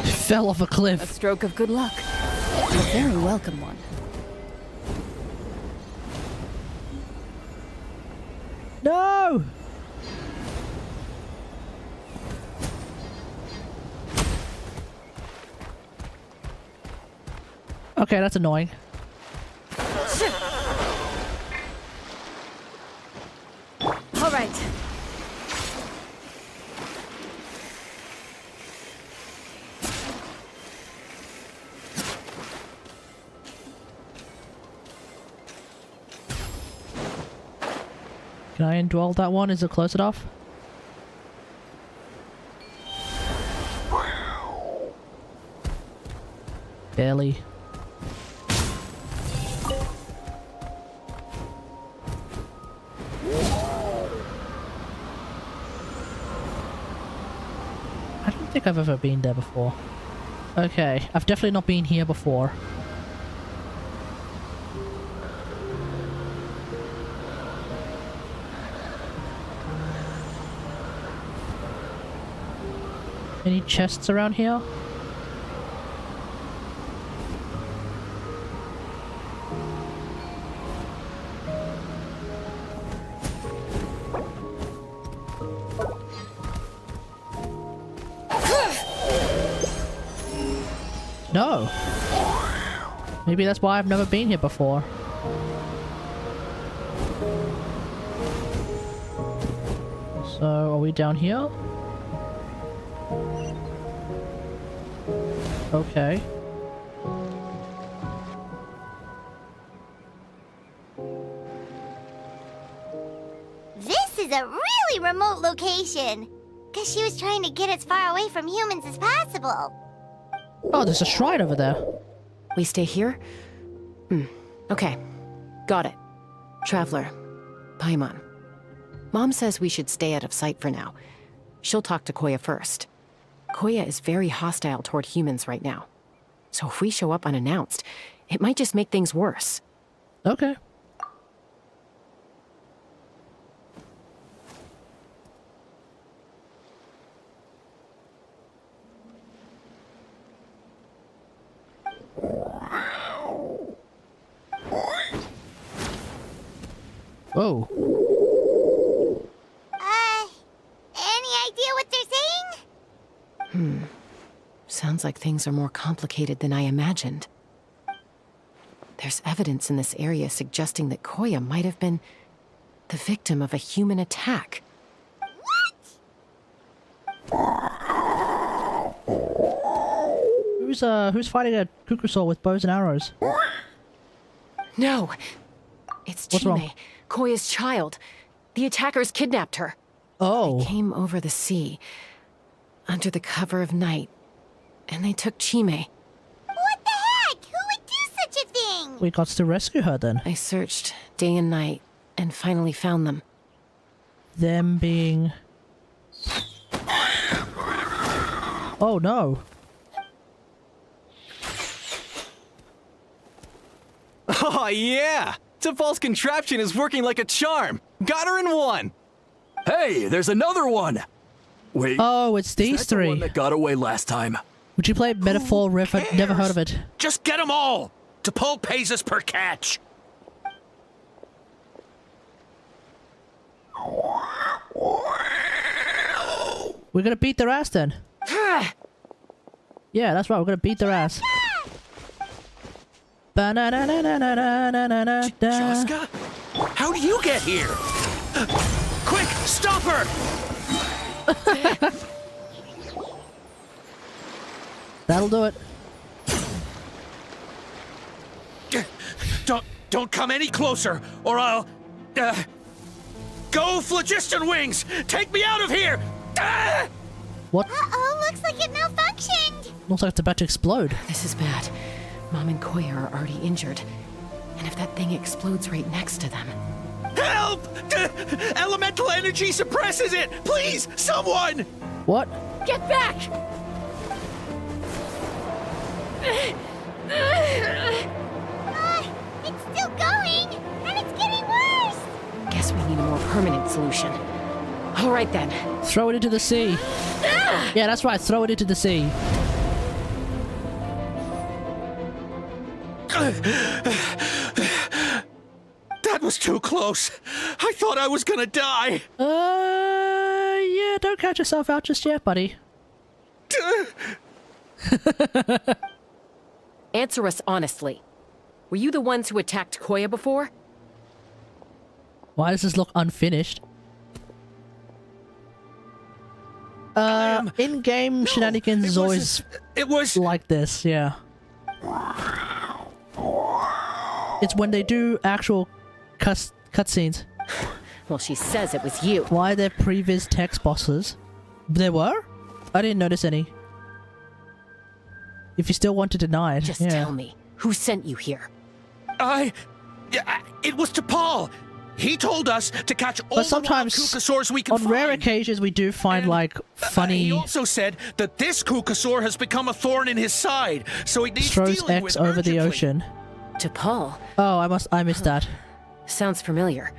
Speaker 2: Fell off a cliff.
Speaker 15: A stroke of good luck. A very welcome one.
Speaker 2: No! Okay, that's annoying.
Speaker 15: All right.
Speaker 2: Can I indwell that one? Is it close enough? Barely. I don't think I've ever been there before. Okay, I've definitely not been here before. Any chests around here? No. Maybe that's why I've never been here before. So, are we down here? Okay.
Speaker 1: This is a really remote location. Because she was trying to get as far away from humans as possible.
Speaker 2: Oh, there's a shrine over there.
Speaker 4: We stay here? Okay. Got it. Traveler. Paimon. Mom says we should stay out of sight for now. She'll talk to Koya first. Koya is very hostile toward humans right now. So if we show up unannounced, it might just make things worse.
Speaker 2: Okay. Whoa.
Speaker 1: Any idea what they're saying?
Speaker 4: Sounds like things are more complicated than I imagined. There's evidence in this area suggesting that Koya might have been the victim of a human attack.
Speaker 2: Who's fighting a Kukusor with bows and arrows?
Speaker 4: No! It's
Speaker 2: What's wrong?
Speaker 4: Chime, Koya's child. The attackers kidnapped her.
Speaker 2: Oh.
Speaker 4: They came over the sea, under the cover of night, and they took Chime.
Speaker 1: What the heck? Who would do such a thing?
Speaker 2: We got to rescue her then.
Speaker 4: I searched day and night, and finally found them.
Speaker 2: Them being... Oh no.
Speaker 14: Oh, yeah! T'Pol's contraption is working like a charm. Got her in one.
Speaker 12: Hey, there's another one! Wait.
Speaker 2: Oh, it's these
Speaker 12: is that the
Speaker 2: three.
Speaker 12: one that got away last time?
Speaker 2: Would you play Metaphor Riff? I've never heard of it.
Speaker 9: Just get them all! T'Pol pays us per catch.
Speaker 2: We're gonna beat their ass then. Yeah, that's right. We're gonna beat their ass.
Speaker 9: Chasca? How do you get here? Quick, stop her!
Speaker 2: That'll do it.
Speaker 9: Don't come any closer, or I'll... Go, Phlogiston Wings! Take me out of here! Ah!
Speaker 2: What?
Speaker 1: Uh-oh, looks like it malfunctioned.
Speaker 2: Looks like it's about to explode.
Speaker 4: This is bad. Mom and Koya are already injured. And if that thing explodes right next to them...
Speaker 9: Help! Elemental energy suppresses it! Please, someone!
Speaker 2: What?
Speaker 6: Get back!
Speaker 1: It's still going, and it's getting worse.
Speaker 4: Guess we need a more permanent solution. All right then.
Speaker 2: Throw it into the sea. Yeah, that's right. Throw it into the sea.
Speaker 9: That was too close. I thought I was gonna die.
Speaker 2: Yeah, don't catch yourself out just yet, buddy.
Speaker 4: Answer us honestly. Were you the ones who attacked Koya before?
Speaker 2: Why does this look unfinished? In-game shenanigans is always like this, yeah. It's when they do actual cutscenes.
Speaker 4: Well, she says it was you.
Speaker 2: Why are there previous text boxes? There were? I didn't notice any. If you still want to deny it,
Speaker 4: Just
Speaker 2: yeah.
Speaker 4: tell me, who sent you here?
Speaker 9: It was T'Pol. He told us to catch all
Speaker 2: But sometimes,
Speaker 9: the Kukasaurs we can
Speaker 2: on
Speaker 9: find.
Speaker 2: rare occasions, we do find, like, funny...
Speaker 9: He also said that this Kukasaur has become a thorn in his side, so he needs
Speaker 2: throws
Speaker 9: dealing
Speaker 2: X
Speaker 9: with
Speaker 2: over the
Speaker 9: urgently.
Speaker 2: ocean.
Speaker 4: T'Pol?
Speaker 2: Oh, I missed that.
Speaker 4: Sounds familiar.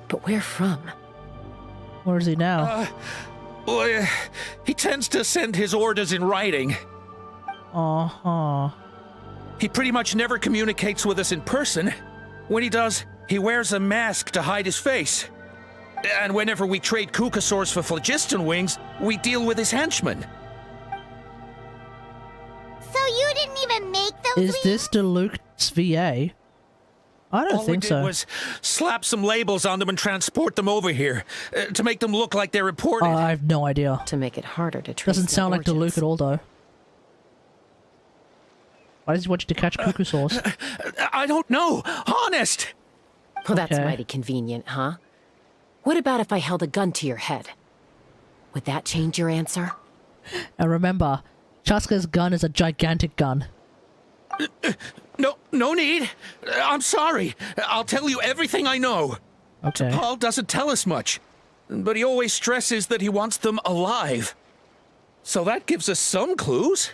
Speaker 4: But where from?
Speaker 2: Where is he now?
Speaker 9: Well, he tends to send his orders in writing.
Speaker 2: Uh-huh.
Speaker 9: He pretty much never communicates with us in person. When he does, he wears a mask to hide his face. And whenever we trade Kukasaurs for Phlogiston Wings, we deal with his henchmen.
Speaker 1: So you didn't even make those
Speaker 2: Is this Deluxe VA? I don't
Speaker 9: All
Speaker 2: think
Speaker 9: we did
Speaker 2: so.
Speaker 9: was slap some labels on them and transport them over here to make them look like they're imported.
Speaker 2: I have no idea.
Speaker 4: To make it harder to trace
Speaker 2: Doesn't
Speaker 4: their
Speaker 2: sound like
Speaker 4: origins.
Speaker 2: Deluxe at all, though. Why does he want you to catch Kukasaurs?
Speaker 9: I don't know. Honest.
Speaker 4: Well, that's
Speaker 2: Okay.
Speaker 4: mighty convenient, huh? What about if I held a gun to your head? Would that change your answer?
Speaker 2: And remember, Chasca's gun is a gigantic gun.
Speaker 9: No need. I'm sorry. I'll tell you everything I know.
Speaker 2: Okay.
Speaker 9: Paul doesn't tell us much, but he always stresses that he wants them alive. So that gives us some clues.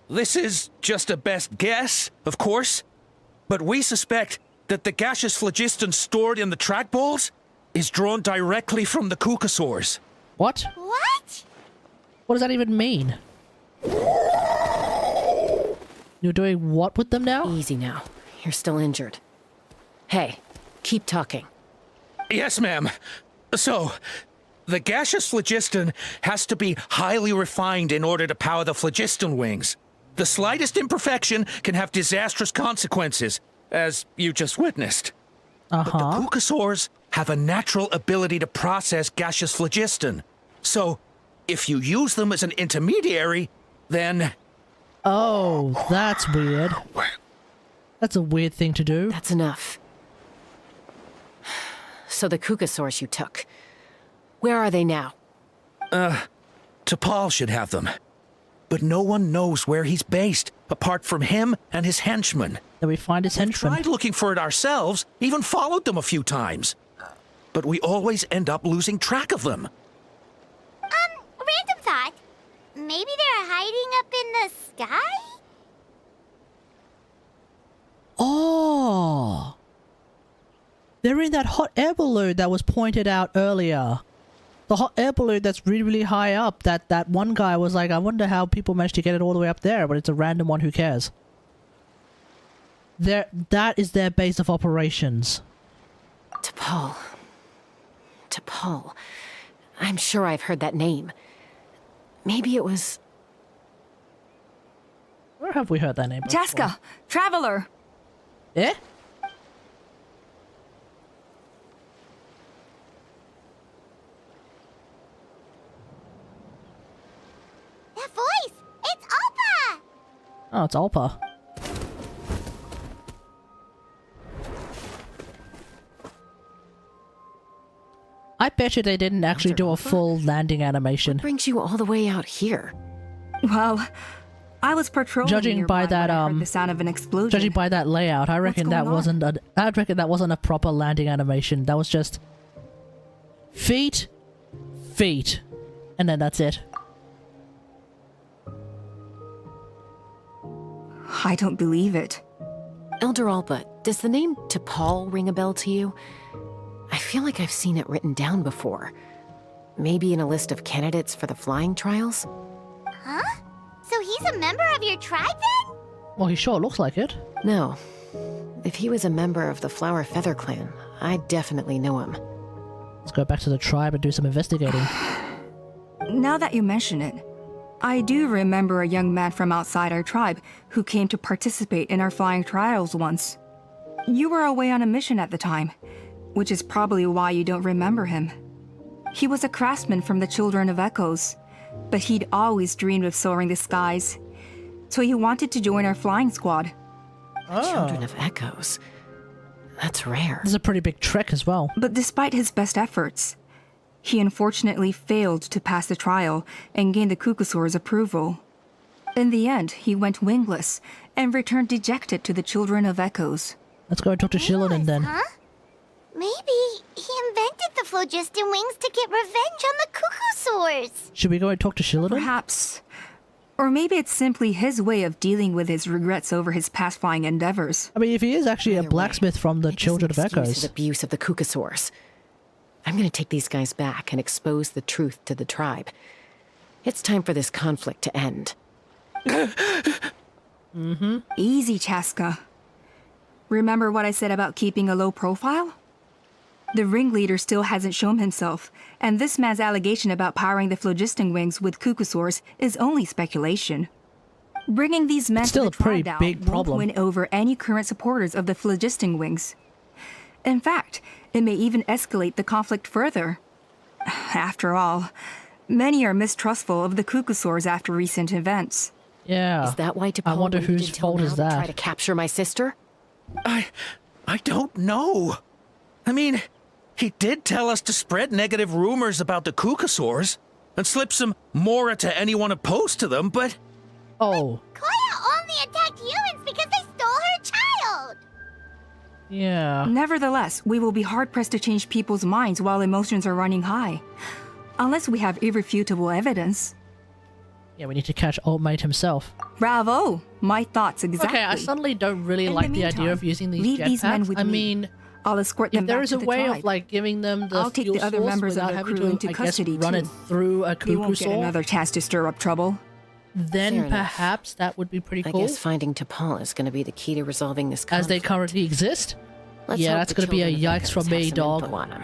Speaker 9: This is just a best guess, of course, but we suspect that the gaseous phlogiston stored in the trackballs is drawn directly from the Kukasaurs.
Speaker 2: What?
Speaker 1: What?
Speaker 2: What does that even mean? You're doing what with them now?
Speaker 4: Easy now. You're still injured. Hey, keep talking.
Speaker 9: Yes, ma'am. So, the gaseous phlogiston has to be highly refined in order to power the phlogiston wings. The slightest imperfection can have disastrous consequences, as you just witnessed. But the Kukasaurs have a natural ability to process gaseous phlogiston. So, if you use them as an intermediary, then...
Speaker 2: Oh, that's weird. That's a weird thing to do.
Speaker 4: That's enough. So the Kukasaurs you took. Where are they now?
Speaker 9: T'Pol should have them. But no one knows where he's based, apart from him and his henchmen.
Speaker 2: Then we find his henchmen.
Speaker 9: We tried looking for it ourselves, even followed them a few times. But we always end up losing track of them.
Speaker 1: Random thought. Maybe they're hiding up in the sky?
Speaker 2: Oh. They're in that hot air balloon that was pointed out earlier. The hot air balloon that's really, really high up. That one guy was like, I wonder how people managed to get it all the way up there, but it's a random one, who cares? That is their base of operations.
Speaker 4: T'Pol. T'Pol. I'm sure I've heard that name. Maybe it was...
Speaker 2: Where have we heard that name before?
Speaker 5: Chasca! Traveler!
Speaker 2: Eh?
Speaker 1: That voice! It's Alpa!
Speaker 2: Oh, it's Alpa. I bet you they didn't actually do a full landing animation.
Speaker 4: What brings you all the way out here?
Speaker 5: Well, I was patrolling
Speaker 2: Judging by that,
Speaker 5: when I heard the sound of an explosion.
Speaker 2: Judging by that layout, I reckon that wasn't a proper landing animation. That was just feet, and then that's it.
Speaker 5: I don't believe it.
Speaker 4: Elder Alpa, does the name T'Pol ring a bell to you? I feel like I've seen it written down before. Maybe in a list of candidates for the flying trials?
Speaker 1: Huh? So he's a member of your tribe then?
Speaker 2: Well, he sure looks like it.
Speaker 4: No. If he was a member of the Flower Feather Clan, I definitely know him.
Speaker 2: Let's go back to the tribe and do some investigating.
Speaker 5: Now that you mention it, I do remember a young man from outside our tribe who came to participate in our flying trials once. You were away on a mission at the time, which is probably why you don't remember him. He was a craftsman from the Children of Echoes, but he'd always dreamed of soaring the skies, so he wanted to join our flying squad.
Speaker 4: Children of Echoes? That's rare.
Speaker 2: This is a pretty big trek as well.
Speaker 5: But despite his best efforts, he unfortunately failed to pass the trial and gain the Kukasaur's approval. In the end, he went wingless and returned dejected to the Children of Echoes.
Speaker 2: Let's go and talk to Shillidan then.
Speaker 1: Huh? Maybe he invented the phlogiston wings to get revenge on the Kukusaurs.
Speaker 2: Should we go and talk to Shillidan?
Speaker 5: Perhaps. Or maybe it's simply his way of dealing with his regrets over his past flying endeavors.
Speaker 2: I mean, if he is actually a blacksmith from the Children of Echoes.
Speaker 4: His abuse of the Kukasaurs. I'm gonna take these guys back and expose the truth to the tribe. It's time for this conflict to end.
Speaker 5: Easy, Chasca. Remember what I said about keeping a low profile? The ringleader still hasn't shown himself, and this man's allegation about powering the phlogiston wings with Kukasaurs is only speculation. Bringing these men
Speaker 2: Still
Speaker 5: to
Speaker 2: a
Speaker 5: the
Speaker 2: pretty
Speaker 5: tribe
Speaker 2: big
Speaker 5: won't
Speaker 2: problem.
Speaker 5: win over any current supporters of the phlogiston wings. In fact, it may even escalate the conflict further. After all, many are mistrustful of the Kukasaurs after recent events.
Speaker 2: Yeah.
Speaker 4: Is that why T'Pol
Speaker 2: I wonder
Speaker 4: waited
Speaker 2: whose
Speaker 4: until
Speaker 2: fault
Speaker 4: now
Speaker 2: is
Speaker 4: to
Speaker 2: that?
Speaker 4: try to capture my sister?
Speaker 9: I don't know. I mean, he did tell us to spread negative rumors about the Kukasaurs and slip some Mora to anyone opposed to them, but...
Speaker 2: Oh.
Speaker 1: Koya only attacked humans because they stole her child!
Speaker 2: Yeah.
Speaker 5: Nevertheless, we will be hard-pressed to change people's minds while emotions are running high. Unless we have irrefutable evidence.
Speaker 2: Yeah, we need to catch Old Mate himself.
Speaker 5: Bravo! My thoughts exactly.
Speaker 2: Okay, I suddenly don't really
Speaker 5: In
Speaker 2: like the
Speaker 5: meantime,
Speaker 2: idea of using these
Speaker 5: leave these men
Speaker 2: jetpacks.
Speaker 5: with
Speaker 2: I
Speaker 5: me.
Speaker 2: mean,
Speaker 5: I'll escort them
Speaker 2: if there
Speaker 5: back
Speaker 2: is
Speaker 5: to
Speaker 2: a
Speaker 5: the
Speaker 2: way
Speaker 5: tribe.
Speaker 2: of like giving them the
Speaker 5: I'll take
Speaker 2: fuel
Speaker 5: the other
Speaker 2: source
Speaker 5: members of
Speaker 2: without
Speaker 5: their
Speaker 2: having
Speaker 5: crew
Speaker 2: to,
Speaker 5: into
Speaker 2: I guess,
Speaker 5: custody
Speaker 2: run it
Speaker 5: too.
Speaker 2: through a
Speaker 5: We won't get
Speaker 2: Kukusaur,
Speaker 5: another chance to stir up trouble.
Speaker 2: then
Speaker 4: Fair enough.
Speaker 2: perhaps that would be pretty
Speaker 4: I
Speaker 2: cool.
Speaker 4: guess finding T'Pol is gonna be the key to resolving this conflict.
Speaker 2: As they currently exist.
Speaker 4: Let's
Speaker 2: Yeah,
Speaker 4: hope
Speaker 2: that's
Speaker 4: the
Speaker 2: gonna be a
Speaker 4: Children of
Speaker 2: yikes from
Speaker 4: Echoes
Speaker 2: me,
Speaker 4: have some
Speaker 2: dog.
Speaker 4: info on 'em.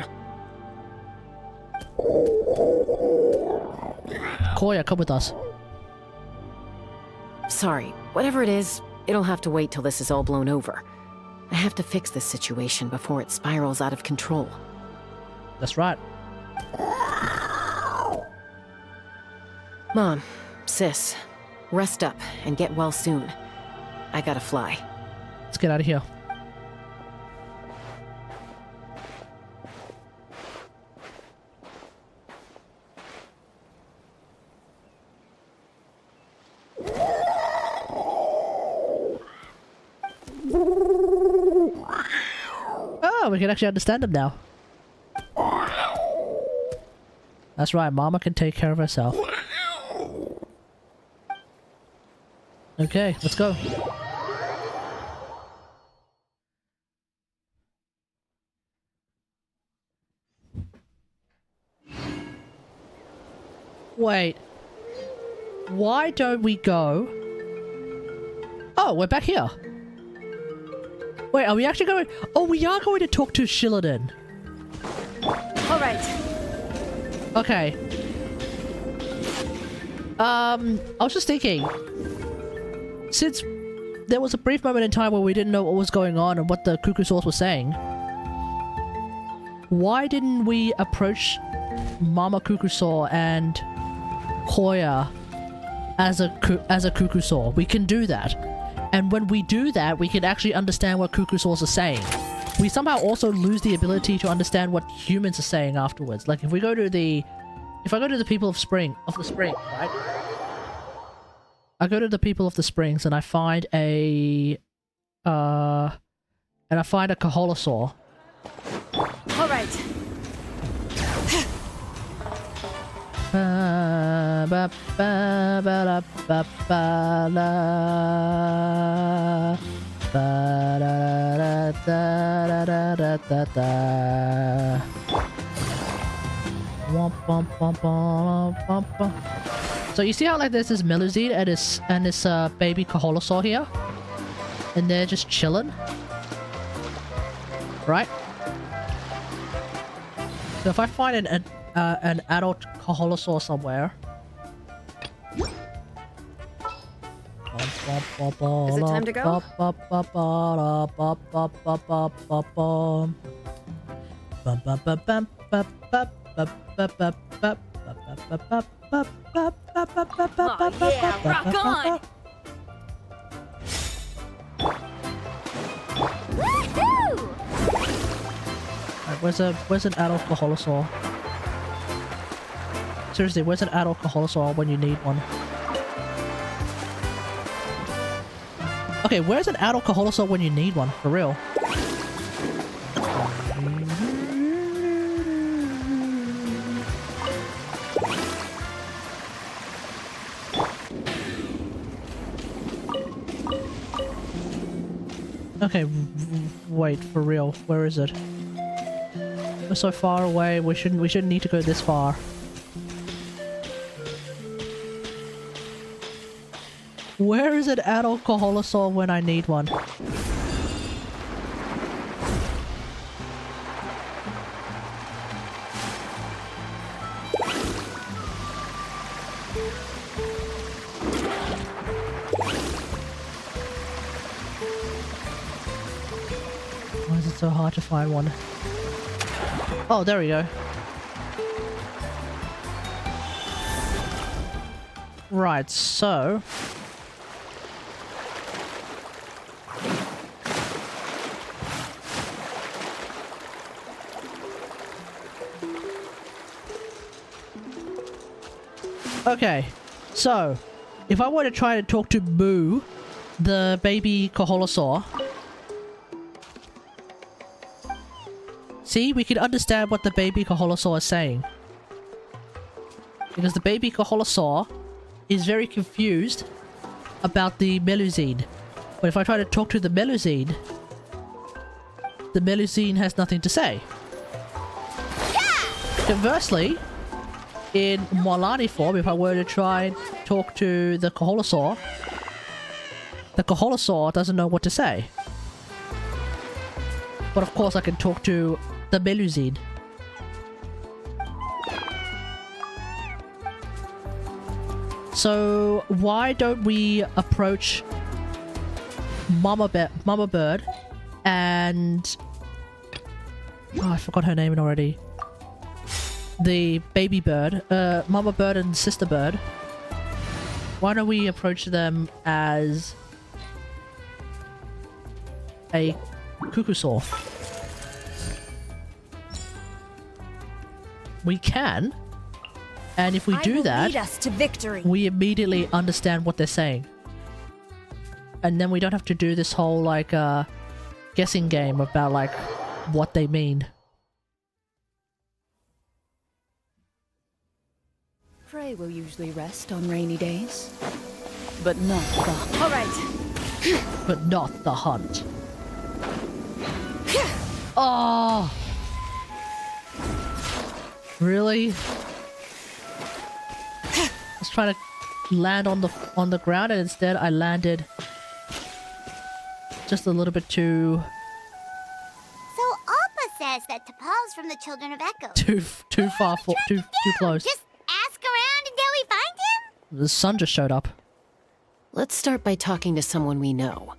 Speaker 2: Koya, come with us.
Speaker 4: Sorry, whatever it is, it'll have to wait till this is all blown over. I have to fix this situation before it spirals out of control.
Speaker 2: That's right.
Speaker 4: Mom, sis, rest up and get well soon. I gotta fly.
Speaker 2: Let's get out of here. Oh, we can actually understand them now. That's right, Mama can take care of herself. Okay, let's go. Wait. Why don't we go... Oh, we're back here. Wait, are we actually going... Oh, we are going to talk to Shillidan.
Speaker 15: Alright.
Speaker 2: Okay. I was just thinking... Since there was a brief moment in time where we didn't know what was going on and what the cuckoo source was saying, why didn't we approach Mama Cuckoosaur and Koya as a Cuckoosaur? We can do that. And when we do that, we can actually understand what Cuckoosaurs are saying. We somehow also lose the ability to understand what humans are saying afterwards. Like if we go to the... If I go to the people of the spring, right? I go to the people of the springs and I find a... and I find a Kaholosaur.
Speaker 15: Alright.
Speaker 2: So you see how like there's this Melusine and this baby Kaholosaur here? And they're just chilling? Right? So if I find an adult Kaholosaur somewhere...
Speaker 15: Is it time to go?
Speaker 3: Oh yeah, rock on!
Speaker 2: Right, where's an adult Kaholosaur? Seriously, where's an adult Kaholosaur when you need one? Okay, where's an adult Kaholosaur when you need one? For real. Okay, wait, for real. Where is it? We're so far away. We shouldn't need to go this far. Where is an adult Kaholosaur when I need one? Why is it so hard to find one? Oh, there we go. Right, so... Okay, so, if I were to try to talk to Boo, the baby Kaholosaur... See, we can understand what the baby Kaholosaur is saying. Because the baby Kaholosaur is very confused about the Melusine. But if I try to talk to the Melusine has nothing to say. Conversely, in Moalani form, if I were to try and talk to the Kaholosaur doesn't know what to say. But of course I can talk to the Melusine. So why don't we approach Mama Bird and... Oh, I forgot her name already. The baby bird. Mama Bird and Sister Bird. Why don't we approach them as a Cuckoosaur? We can. And if we do that,
Speaker 15: lead us to victory.
Speaker 2: We immediately understand what they're saying. And then we don't have to do this whole, like, guessing game about, like, what they mean.
Speaker 15: Frey will usually rest on rainy days, but not the... All right.
Speaker 2: But not the hunt. Oh! Really? I was trying to land on the ground, and instead I landed just a little bit too
Speaker 1: So Alpa says that T'Pol's from the Children of Echo.
Speaker 2: too far too close.
Speaker 1: Just ask around until we find him?
Speaker 2: The sun just showed up.
Speaker 4: Let's start by talking to someone we know.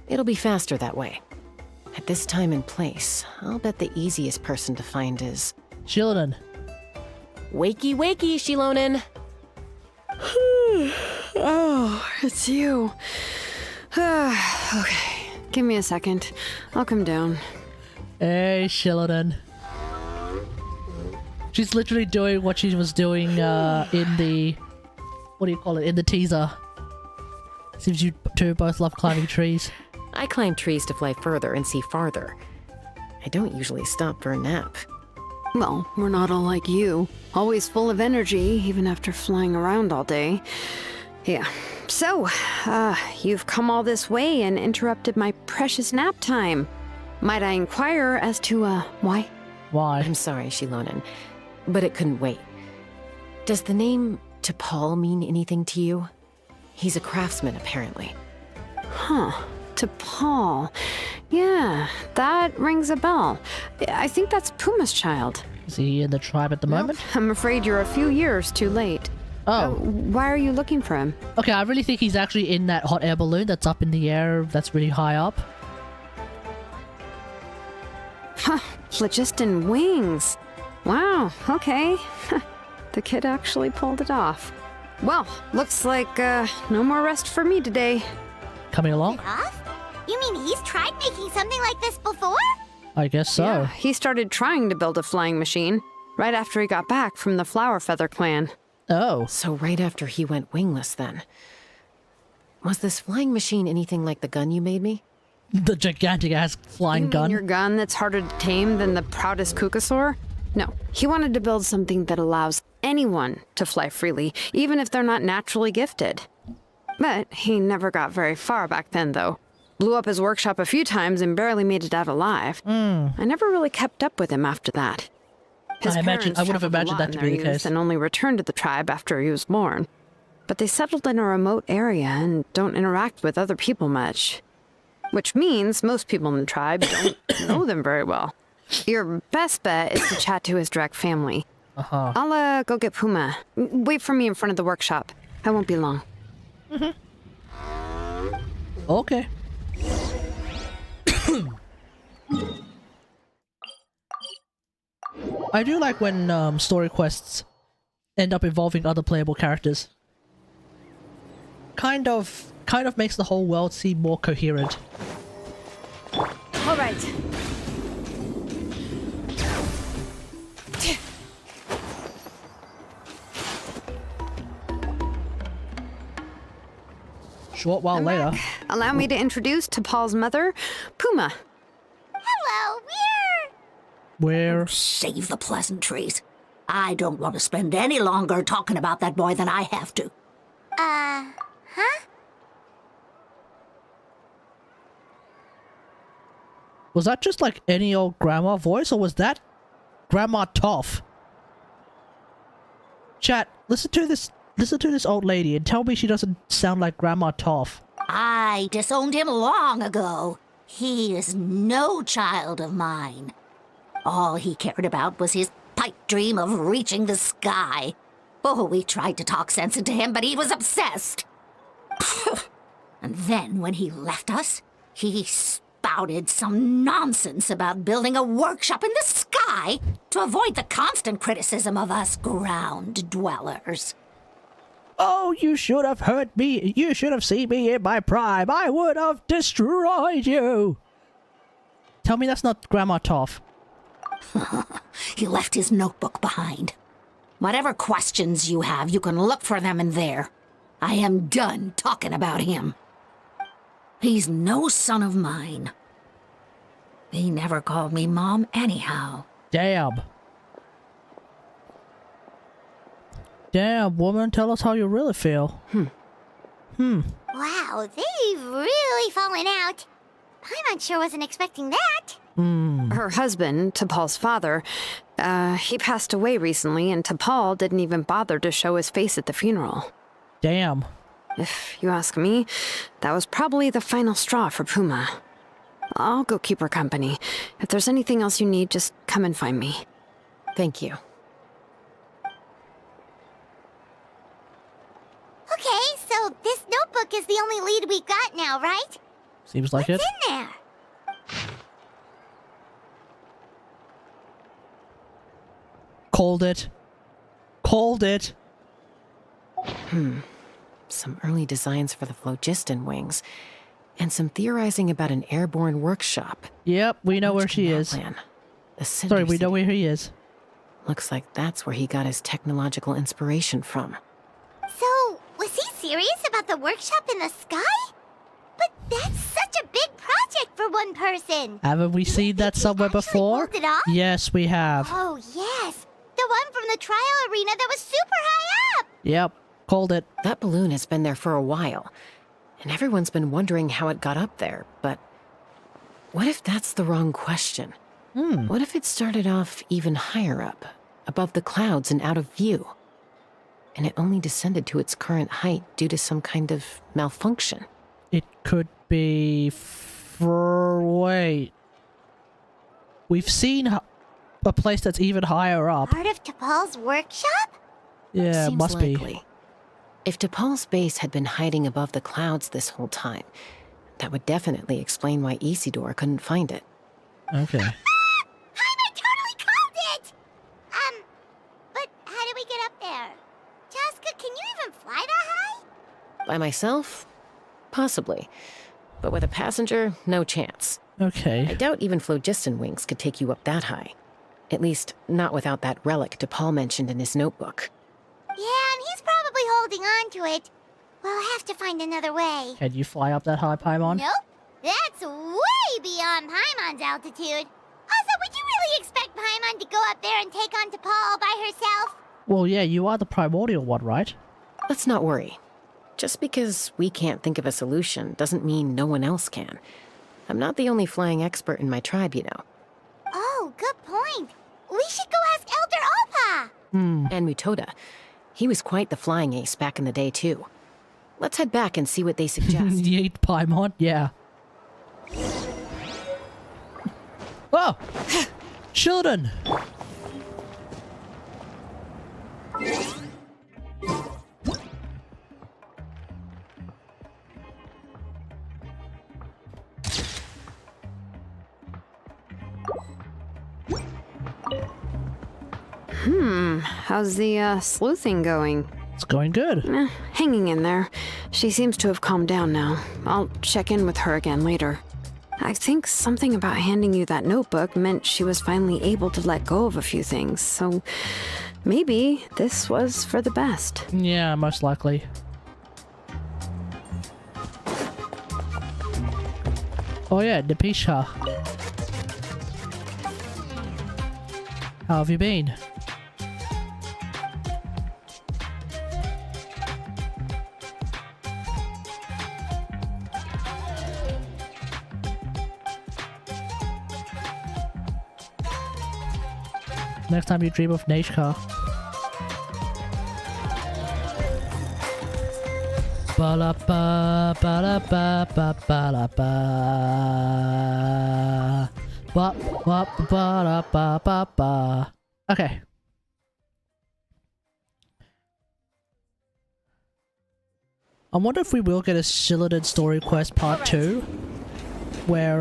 Speaker 4: It'll be faster that way. At this time and place, I'll bet the easiest person to find is...
Speaker 2: Shilonen.
Speaker 4: Wakey, wakey, Shilonen.
Speaker 18: Oh, it's you. Okay, give me a second. I'll come down.
Speaker 2: Hey, Shilonen. She's literally doing what she was doing in the... What do you call it? In the teaser. Seems you two both love climbing trees.
Speaker 4: I climb trees to fly further and see farther. I don't usually stop for a nap.
Speaker 18: Well, we're not all like you. Always full of energy, even after flying around all day. Yeah. So, you've come all this way and interrupted my precious nap time. Might I inquire as to, why?
Speaker 2: Why?
Speaker 4: I'm sorry, Shilonen, but it couldn't wait. Does the name T'Pol mean anything to you? He's a craftsman, apparently.
Speaker 18: Huh. T'Pol. Yeah, that rings a bell. I think that's Puma's child.
Speaker 2: Is he in the tribe at the moment?
Speaker 18: I'm afraid you're a few years too late.
Speaker 2: Oh.
Speaker 18: Why are you looking for him?
Speaker 2: Okay, I really think he's actually in that hot air balloon that's up in the air, that's really high up.
Speaker 18: Huh, phlogiston wings. Wow, okay. The kid actually pulled it off. Well, looks like no more rest for me today.
Speaker 2: Coming along?
Speaker 1: Off? You mean he's tried making something like this before?
Speaker 2: I guess so.
Speaker 18: Yeah, he started trying to build a flying machine right after he got back from the Flower Feather clan.
Speaker 2: Oh.
Speaker 4: So right after he went wingless then. Was this flying machine anything like the gun you made me?
Speaker 2: The gigantic-ass flying
Speaker 18: You
Speaker 2: gun?
Speaker 18: mean your gun that's harder to tame than the proudest Kukasaur? No, he wanted to build something that allows anyone to fly freely, even if they're not naturally gifted. But he never got very far back then, though. Blew up his workshop a few times and barely made it out alive. I never really kept up with him after that. His
Speaker 2: I would have
Speaker 18: traveled a
Speaker 2: imagined
Speaker 18: lot
Speaker 2: that
Speaker 18: in
Speaker 2: to
Speaker 18: their
Speaker 2: be the
Speaker 18: youth
Speaker 2: case.
Speaker 18: and only returned to the tribe after he was born. But they settled in a remote area and don't interact with other people much. Which means most people in the tribe don't know them very well. Your best bet is to chat to his direct family.
Speaker 2: Uh-huh.
Speaker 18: I'll go get Puma. Wait for me in front of the workshop. I won't be long.
Speaker 2: Okay. I do like when story quests end up involving other playable characters. Kind of makes the whole world seem more coherent.
Speaker 18: All right.
Speaker 2: Short while later.
Speaker 18: Allow me to introduce T'Pol's mother, Puma.
Speaker 1: Hello,
Speaker 2: Where?
Speaker 19: Save the pleasantries. I don't want to spend any longer talking about that boy than I have to.
Speaker 1: huh?
Speaker 2: Was that just like any old grandma voice, or was that Grandma Toff? Chat, listen to this old lady and tell me she doesn't sound like Grandma Toff.
Speaker 19: I disowned him long ago. He is no child of mine. All he cared about was his pipe dream of reaching the sky. Oh, we tried to talk sense into him, but he was obsessed. And then when he left us, he spouted some nonsense about building a workshop in the sky to avoid the constant criticism of us ground dwellers.
Speaker 2: Oh, you should have heard me. You should have seen me in my prime. I would have destroyed you. Tell me that's not Grandma Toff.
Speaker 19: He left his notebook behind. Whatever questions you have, you can look for them in there. I am done talking about him. He's no son of mine.
Speaker 13: He never called me Mom anyhow.
Speaker 2: Damn. Damn, woman, tell us how you really feel.
Speaker 1: Wow, they've really fallen out. Paimon sure wasn't expecting that.
Speaker 18: Her husband, T'Pol's father, he passed away recently, and T'Pol didn't even bother to show his face at the funeral.
Speaker 2: Damn.
Speaker 18: If you ask me, that was probably the final straw for Puma. I'll go keep her company. If there's anything else you need, just come and find me.
Speaker 4: Thank you.
Speaker 1: Okay, so this notebook is the only lead we got now, right?
Speaker 2: Seems like
Speaker 1: What's
Speaker 2: it.
Speaker 1: in there?
Speaker 2: Called it. Called it.
Speaker 4: Some early designs for the phlogiston wings, and some theorizing about an airborne workshop.
Speaker 2: Yep, we know where she is.
Speaker 4: The Cinder
Speaker 2: Sorry, we know
Speaker 4: City.
Speaker 2: where he is.
Speaker 4: Looks like that's where he got his technological inspiration from.
Speaker 1: So, was he serious about the workshop in the sky? But that's such a big project for one person.
Speaker 2: Haven't we seen that somewhere before?
Speaker 1: pulled it off?
Speaker 2: Yes, we have.
Speaker 1: Oh, yes. The one from the trial arena that was super high up.
Speaker 2: Yep, called it.
Speaker 4: That balloon has been there for a while, and everyone's been wondering how it got up there, but what if that's the wrong question? What if it started off even higher up, above the clouds and out of view, and it only descended to its current height due to some kind of malfunction?
Speaker 2: It could be... Wait. We've seen a place that's even higher up.
Speaker 1: Part of T'Pol's workshop?
Speaker 2: Yeah,
Speaker 4: Seems
Speaker 2: must
Speaker 4: likely.
Speaker 2: be.
Speaker 4: If T'Pol's base had been hiding above the clouds this whole time, that would definitely explain why Isidore couldn't find it.
Speaker 2: Okay.
Speaker 1: I totally called it! But how do we get up there? Chasca, can you even fly that high?
Speaker 4: By myself? Possibly. But with a passenger, no chance.
Speaker 2: Okay.
Speaker 4: I doubt even phlogiston wings could take you up that high. At least, not without that relic T'Pol mentioned in his notebook.
Speaker 1: Yeah, and he's probably holding on to it. We'll have to find another way.
Speaker 2: Can you fly up that high, Paimon?
Speaker 1: Nope. That's way beyond Paimon's altitude. Also, would you really expect Paimon to go up there and take on T'Pol all by herself?
Speaker 2: Well, yeah, you are the primordial one, right?
Speaker 4: Let's not worry. Just because we can't think of a solution doesn't mean no one else can. I'm not the only flying expert in my tribe, you know.
Speaker 1: Oh, good point. We should go ask Elder Alpa.
Speaker 4: And Mutoda. He was quite the flying ace back in the day, too. Let's head back and see what they suggest.
Speaker 2: Yeet, Paimon, yeah. Oh! Children!
Speaker 18: How's the sleuthing going?
Speaker 2: It's going good.
Speaker 18: Hanging in there. She seems to have calmed down now. I'll check in with her again later. I think something about handing you that notebook meant she was finally able to let go of a few things, so maybe this was for the best.
Speaker 2: Yeah, most likely. Oh yeah, Napisha. How have you been? Next time you dream of Nashka. Ba-la-ba, ba-la-ba, ba-ba-la-ba. Ba-ba-ba-ba-ba-ba. Okay. I wonder if we will get a Chasca Story Quest Part 2, where,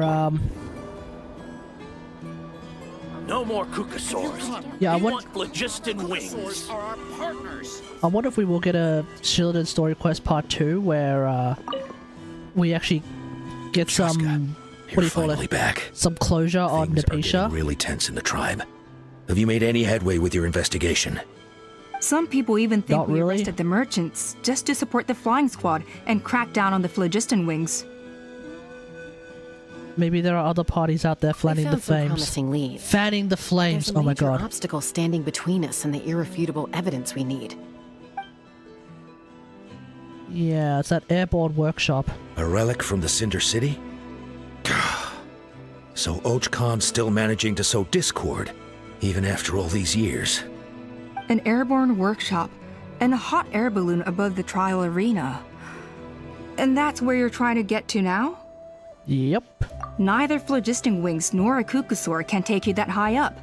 Speaker 8: No more Kukasaurs.
Speaker 2: Yeah,
Speaker 8: we want phlogiston wings.
Speaker 17: Are our partners.
Speaker 2: I wonder if we will get a Chasca Story Quest Part 2, where, we actually get some, what do you call it?
Speaker 9: Back.
Speaker 2: Some closure on Napisha.
Speaker 9: Really tense in the tribe. Have you made any headway with your investigation?
Speaker 5: Some people even think
Speaker 2: Not
Speaker 5: we
Speaker 2: really.
Speaker 5: arrested the merchants just to support the flying squad and crack down on the phlogiston wings.
Speaker 2: Maybe there are other parties out there fanning the
Speaker 4: found some
Speaker 2: flames.
Speaker 4: promising leads.
Speaker 2: Fanning the flames.
Speaker 4: There's a
Speaker 2: Oh my
Speaker 4: major
Speaker 2: god.
Speaker 4: obstacle standing between us and the irrefutable evidence we need.
Speaker 2: Yeah, it's that airborne workshop.
Speaker 9: A relic from the Cinder City? So Och Khan's still managing to sow discord, even after all these years.
Speaker 5: An airborne workshop and a hot air balloon above the trial arena. And that's where you're trying to get to now?
Speaker 2: Yep.
Speaker 5: Neither phlogiston wings nor a cuckoosaur can take you that high up.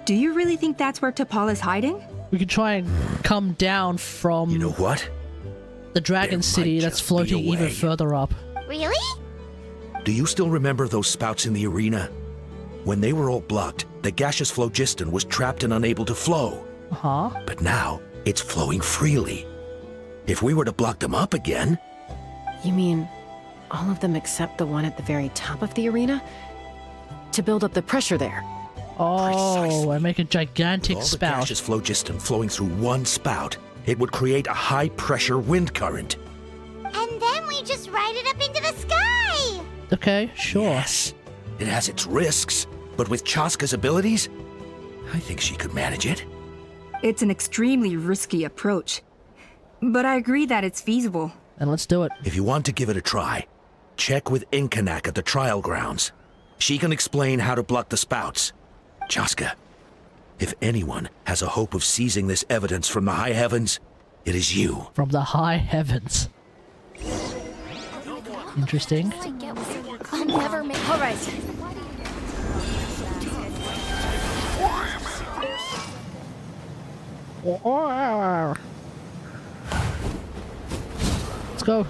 Speaker 5: Do you really think that's where T'Pol is hiding?
Speaker 2: We could try and come down from...
Speaker 9: You know what?
Speaker 2: The Dragon City that's floating even further up.
Speaker 1: Really?
Speaker 9: Do you still remember those spouts in the arena? When they were all blocked, the gaseous phlogiston was trapped and unable to flow.
Speaker 2: Uh-huh.
Speaker 9: But now, it's flowing freely. If we were to block them up again...
Speaker 4: You mean all of them except the one at the very top of the arena? To build up the pressure there?
Speaker 2: Oh, and make a gigantic
Speaker 9: With all
Speaker 2: spout.
Speaker 9: the gaseous phlogiston flowing through one spout, it would create a high-pressure wind current.
Speaker 1: And then we just ride it up into the sky!
Speaker 2: Okay, sure.
Speaker 9: Yes, it has its risks, but with Chasca's abilities, I think she could manage it.
Speaker 5: It's an extremely risky approach. But I agree that it's feasible.
Speaker 2: And let's do it.
Speaker 9: If you want to give it a try, check with Inkanak at the trial grounds. She can explain how to block the spouts. Chasca, if anyone has a hope of seizing this evidence from the high heavens, it is you.
Speaker 2: From the high heavens. Interesting.
Speaker 3: I'll never make. All right.
Speaker 2: Let's go.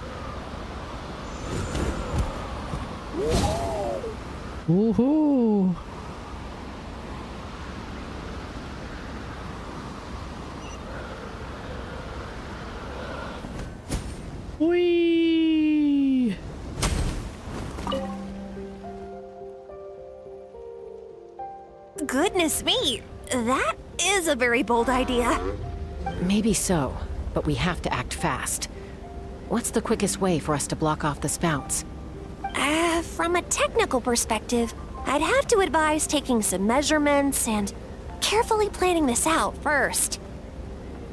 Speaker 2: Woohoo! Whee!
Speaker 10: Goodness me, that is a very bold idea.
Speaker 4: Maybe so, but we have to act fast. What's the quickest way for us to block off the spouts?
Speaker 10: From a technical perspective, I'd have to advise taking some measurements and carefully planning this out first.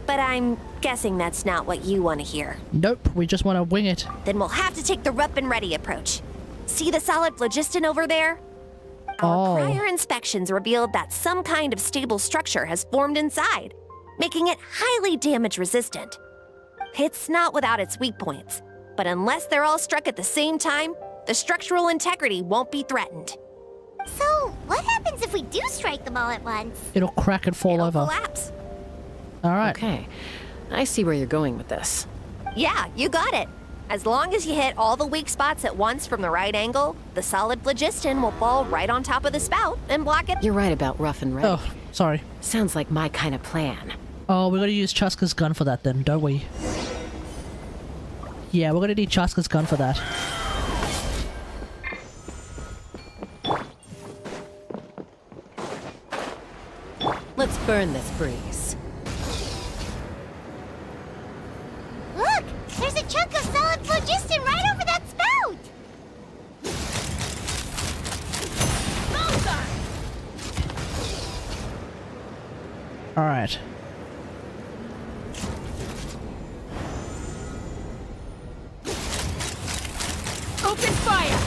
Speaker 10: But I'm guessing that's not what you want to hear.
Speaker 2: Nope, we just want to wing it.
Speaker 10: Then we'll have to take the rough and ready approach. See the solid phlogiston over there? Our prior inspections revealed that some kind of stable structure has formed inside, making it highly damage resistant. It's not without its weak points, but unless they're all struck at the same time, the structural integrity won't be threatened.
Speaker 1: So, what happens if we do strike them all at once?
Speaker 2: It'll crack and fall over.
Speaker 10: Collapse.
Speaker 2: Alright.
Speaker 4: Okay, I see where you're going with this.
Speaker 10: Yeah, you got it. As long as you hit all the weak spots at once from the right angle, the solid phlogiston will fall right on top of the spout and block it.
Speaker 4: You're right about rough and ready.
Speaker 2: Oh, sorry.
Speaker 4: Sounds like my kind of plan.
Speaker 2: Oh, we're gonna use Chasca's gun for that then, don't we? Yeah, we're gonna need Chasca's gun for that.
Speaker 4: Let's burn this breeze.
Speaker 1: Look! There's a chunk of solid phlogiston right over that spout!
Speaker 2: Alright.
Speaker 6: Open fire!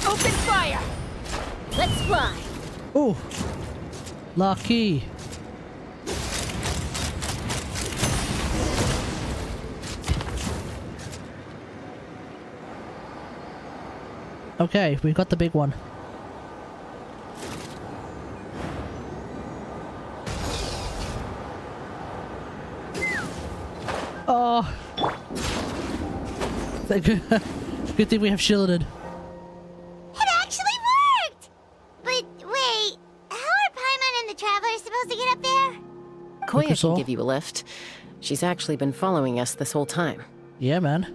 Speaker 6: Open fire! Let's fly!
Speaker 2: Oh! Lucky! Okay, we've got the big one. Oh! Good thing we have shielded.
Speaker 1: It actually worked! But wait, how are Paimon and the Travelers supposed to get up there?
Speaker 4: Koya can give you a lift. She's actually been following us this whole time.
Speaker 2: Yeah, man.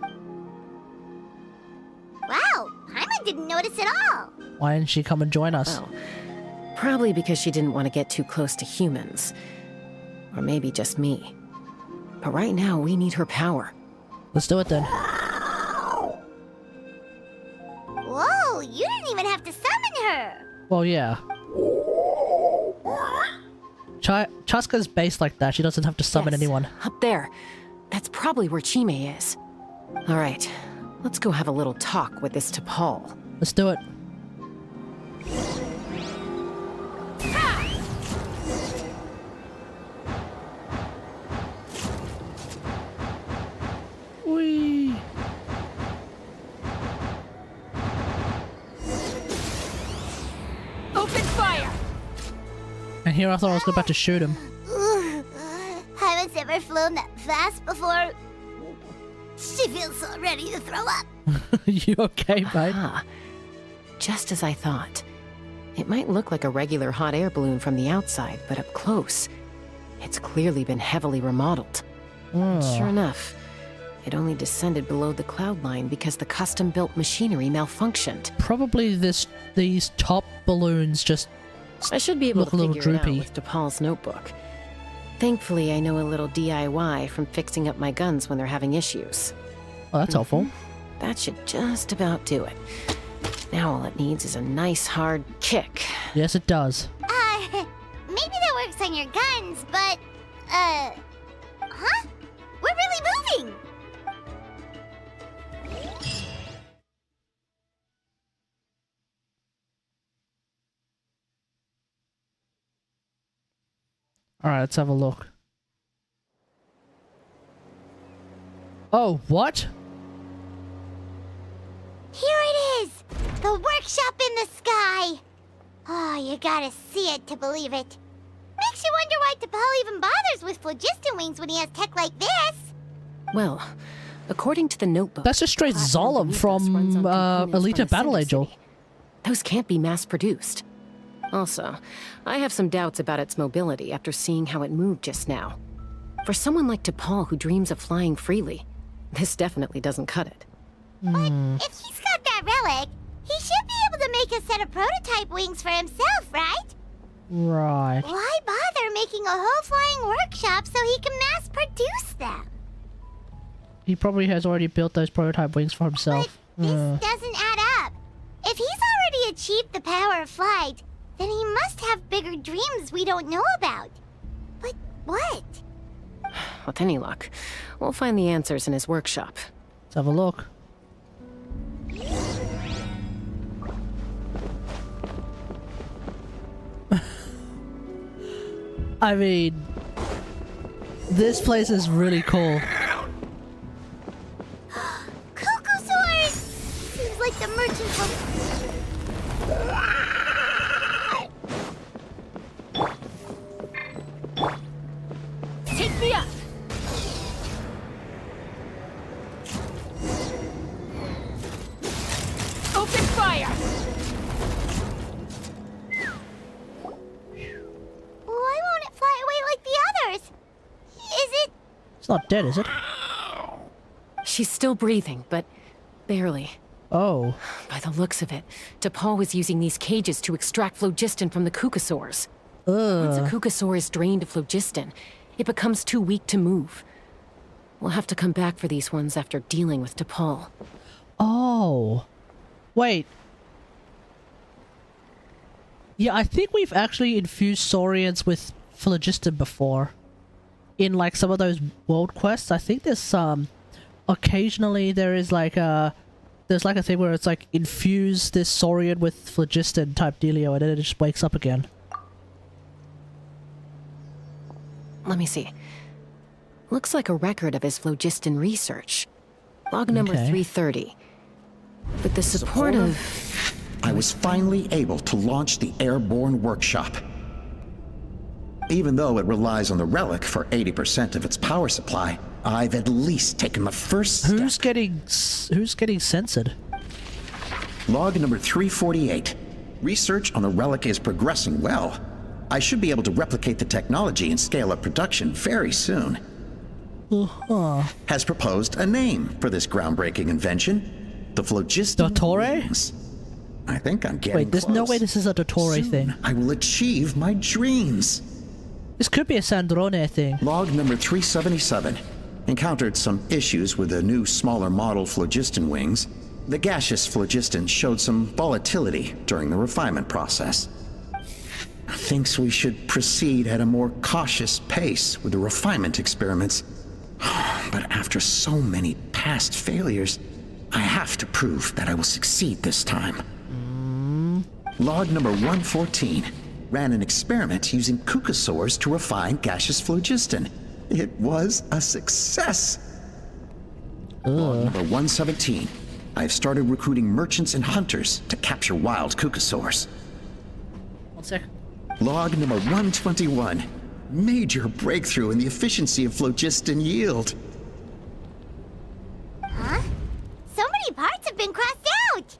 Speaker 1: Wow, Paimon didn't notice at all.
Speaker 2: Why didn't she come and join us?
Speaker 4: Well, probably because she didn't want to get too close to humans. Or maybe just me. But right now, we need her power.
Speaker 2: Let's do it then.
Speaker 1: Whoa, you didn't even have to summon her.
Speaker 2: Well, yeah. Chasca's based like that. She doesn't have to summon anyone.
Speaker 4: Up there. That's probably where Chime is. All right, let's go have a little talk with this T'Pol.
Speaker 2: Let's do it. Whee!
Speaker 6: Open fire!
Speaker 2: And here I thought I was about to shoot him.
Speaker 1: Haven't ever flown that fast before. She feels so ready to throw up.
Speaker 2: You okay, mate?
Speaker 4: Just as I thought. It might look like a regular hot air balloon from the outside, but up close, it's clearly been heavily remodeled. And sure enough, it only descended below the cloud line because the custom-built machinery malfunctioned.
Speaker 2: Probably these top balloons just
Speaker 4: I should be able
Speaker 2: look
Speaker 4: to
Speaker 2: a little
Speaker 4: figure it out
Speaker 2: droopy.
Speaker 4: with T'Pol's notebook. Thankfully, I know a little DIY from fixing up my guns when they're having issues.
Speaker 2: Oh, that's helpful.
Speaker 4: That should just about do it. Now all it needs is a nice hard kick.
Speaker 2: Yes, it does.
Speaker 1: Maybe that works on your guns, but, huh? We're really moving!
Speaker 2: Alright, let's have a look. Oh, what?
Speaker 1: Here it is! The workshop in the sky! Oh, you gotta see it to believe it. Makes you wonder why T'Pol even bothers with phlogiston wings when he has tech like this.
Speaker 4: Well, according to the notebook...
Speaker 2: That's just straight Zolom from Alita Battle Angel.
Speaker 4: Those can't be mass-produced. Also, I have some doubts about its mobility after seeing how it moved just now. For someone like T'Pol who dreams of flying freely, this definitely doesn't cut it.
Speaker 1: But if he's got that relic, he should be able to make a set of prototype wings for himself, right?
Speaker 2: Right.
Speaker 1: Why bother making a whole flying workshop so he can mass-produce them?
Speaker 2: He probably has already built those prototype wings for himself.
Speaker 1: This doesn't add up. If he's already achieved the power of flight, then he must have bigger dreams we don't know about. But what?
Speaker 4: With any luck, we'll find the answers in his workshop.
Speaker 2: Let's have a look. I mean, this place is really cool.
Speaker 1: Cuckoosaurs! Seems like the merchants will...
Speaker 6: Take me up! Open fire!
Speaker 1: Why won't it fly away like the others? Is it...
Speaker 2: It's not dead, is it?
Speaker 4: She's still breathing, but barely.
Speaker 2: Oh.
Speaker 4: By the looks of it, T'Pol was using these cages to extract phlogiston from the cucosaurs. Once a cucosaur is drained of phlogiston, it becomes too weak to move. We'll have to come back for these ones after dealing with T'Pol.
Speaker 2: Oh. Wait. Yeah, I think we've actually infused saurians with phlogiston before. In like some of those world quests. I think there's some... Occasionally there is like a... There's like a thing where it's like infuse this saurian with phlogiston type dealio and then it just wakes up again.
Speaker 4: Let me see. Looks like a record of his phlogiston research. Log number 330. With the support of...
Speaker 17: I was finally able to launch the airborne workshop. Even though it relies on the relic for 80% of its power supply, I've at least taken the first step.
Speaker 2: Who's getting censored?
Speaker 17: Log number 348. Research on the relic is progressing well. I should be able to replicate the technology and scale up production very soon. Has proposed a name for this groundbreaking invention. The phlogiston wings. I think I'm getting
Speaker 2: Wait, there's no way this is a Dottore thing.
Speaker 17: I will achieve my dreams.
Speaker 2: This could be a Sandrone thing.
Speaker 17: Log number 377. Encountered some issues with the new smaller model phlogiston wings. The gaseous phlogiston showed some volatility during the refinement process. Thinks we should proceed at a more cautious pace with the refinement experiments. But after so many past failures, I have to prove that I will succeed this time. Log number 114. Ran an experiment using cucosaurs to refine gaseous phlogiston. It was a success. Log number 117. I've started recruiting merchants and hunters to capture wild cucosaurs.
Speaker 2: 1 sec.
Speaker 17: Log number 121. Major breakthrough in the efficiency of phlogiston yield.
Speaker 1: Huh? So many parts have been crossed out!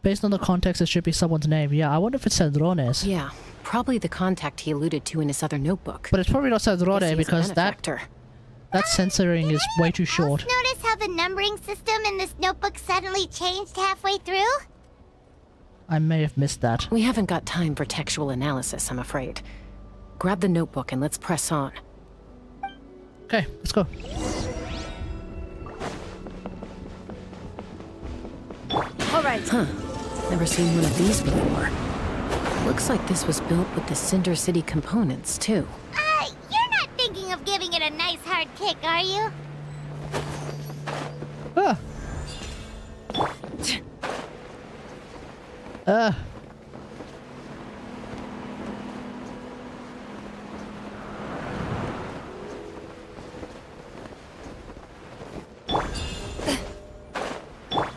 Speaker 2: Based on the context, it should be someone's name. Yeah, I wonder if it's Sandrone's.
Speaker 4: Yeah, probably the contact he alluded to in his other notebook.
Speaker 2: But it's probably not Sandrone because that censoring is way too short.
Speaker 1: Notice how the numbering system in this notebook suddenly changed halfway through?
Speaker 2: I may have missed that.
Speaker 4: We haven't got time for textual analysis, I'm afraid. Grab the notebook and let's press on.
Speaker 2: Okay, let's go.
Speaker 4: All right. Huh. Never seen one of these before. Looks like this was built with the Cinder City components, too.
Speaker 1: You're not thinking of giving it a nice hard kick, are you?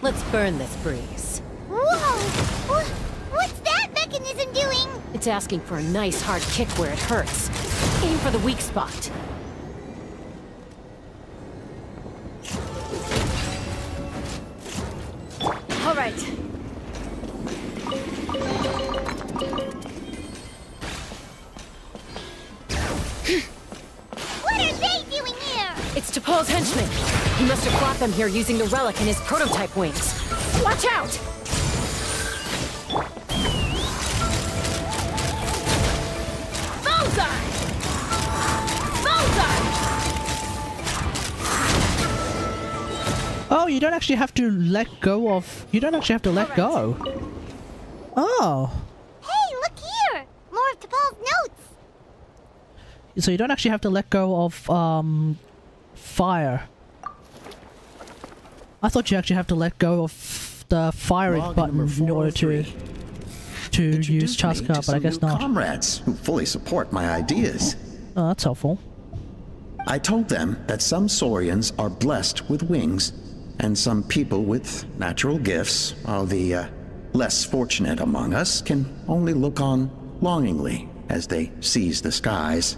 Speaker 4: Let's burn this breeze.
Speaker 1: Whoa! What's that mechanism doing?
Speaker 4: It's asking for a nice hard kick where it hurts. Aim for the weak spot.
Speaker 6: All right.
Speaker 1: What are they doing here?
Speaker 4: It's T'Pol's henchman. He must have brought them here using the relic in his prototype wings. Watch out!
Speaker 6: Bullseye! Bullseye!
Speaker 2: Oh, you don't actually have to let go of... You don't actually have to let go. Oh.
Speaker 1: Hey, look here! More of T'Pol's notes!
Speaker 2: So you don't actually have to let go of, fire. I thought you actually have to let go of the firing button in order to use Chasca, but I guess not.
Speaker 17: Comrades who fully support my ideas.
Speaker 2: Oh, that's helpful.
Speaker 17: I told them that some Saurians are blessed with wings, and some people with natural gifts, while the less fortunate among us can only look on longingly as they seize the skies.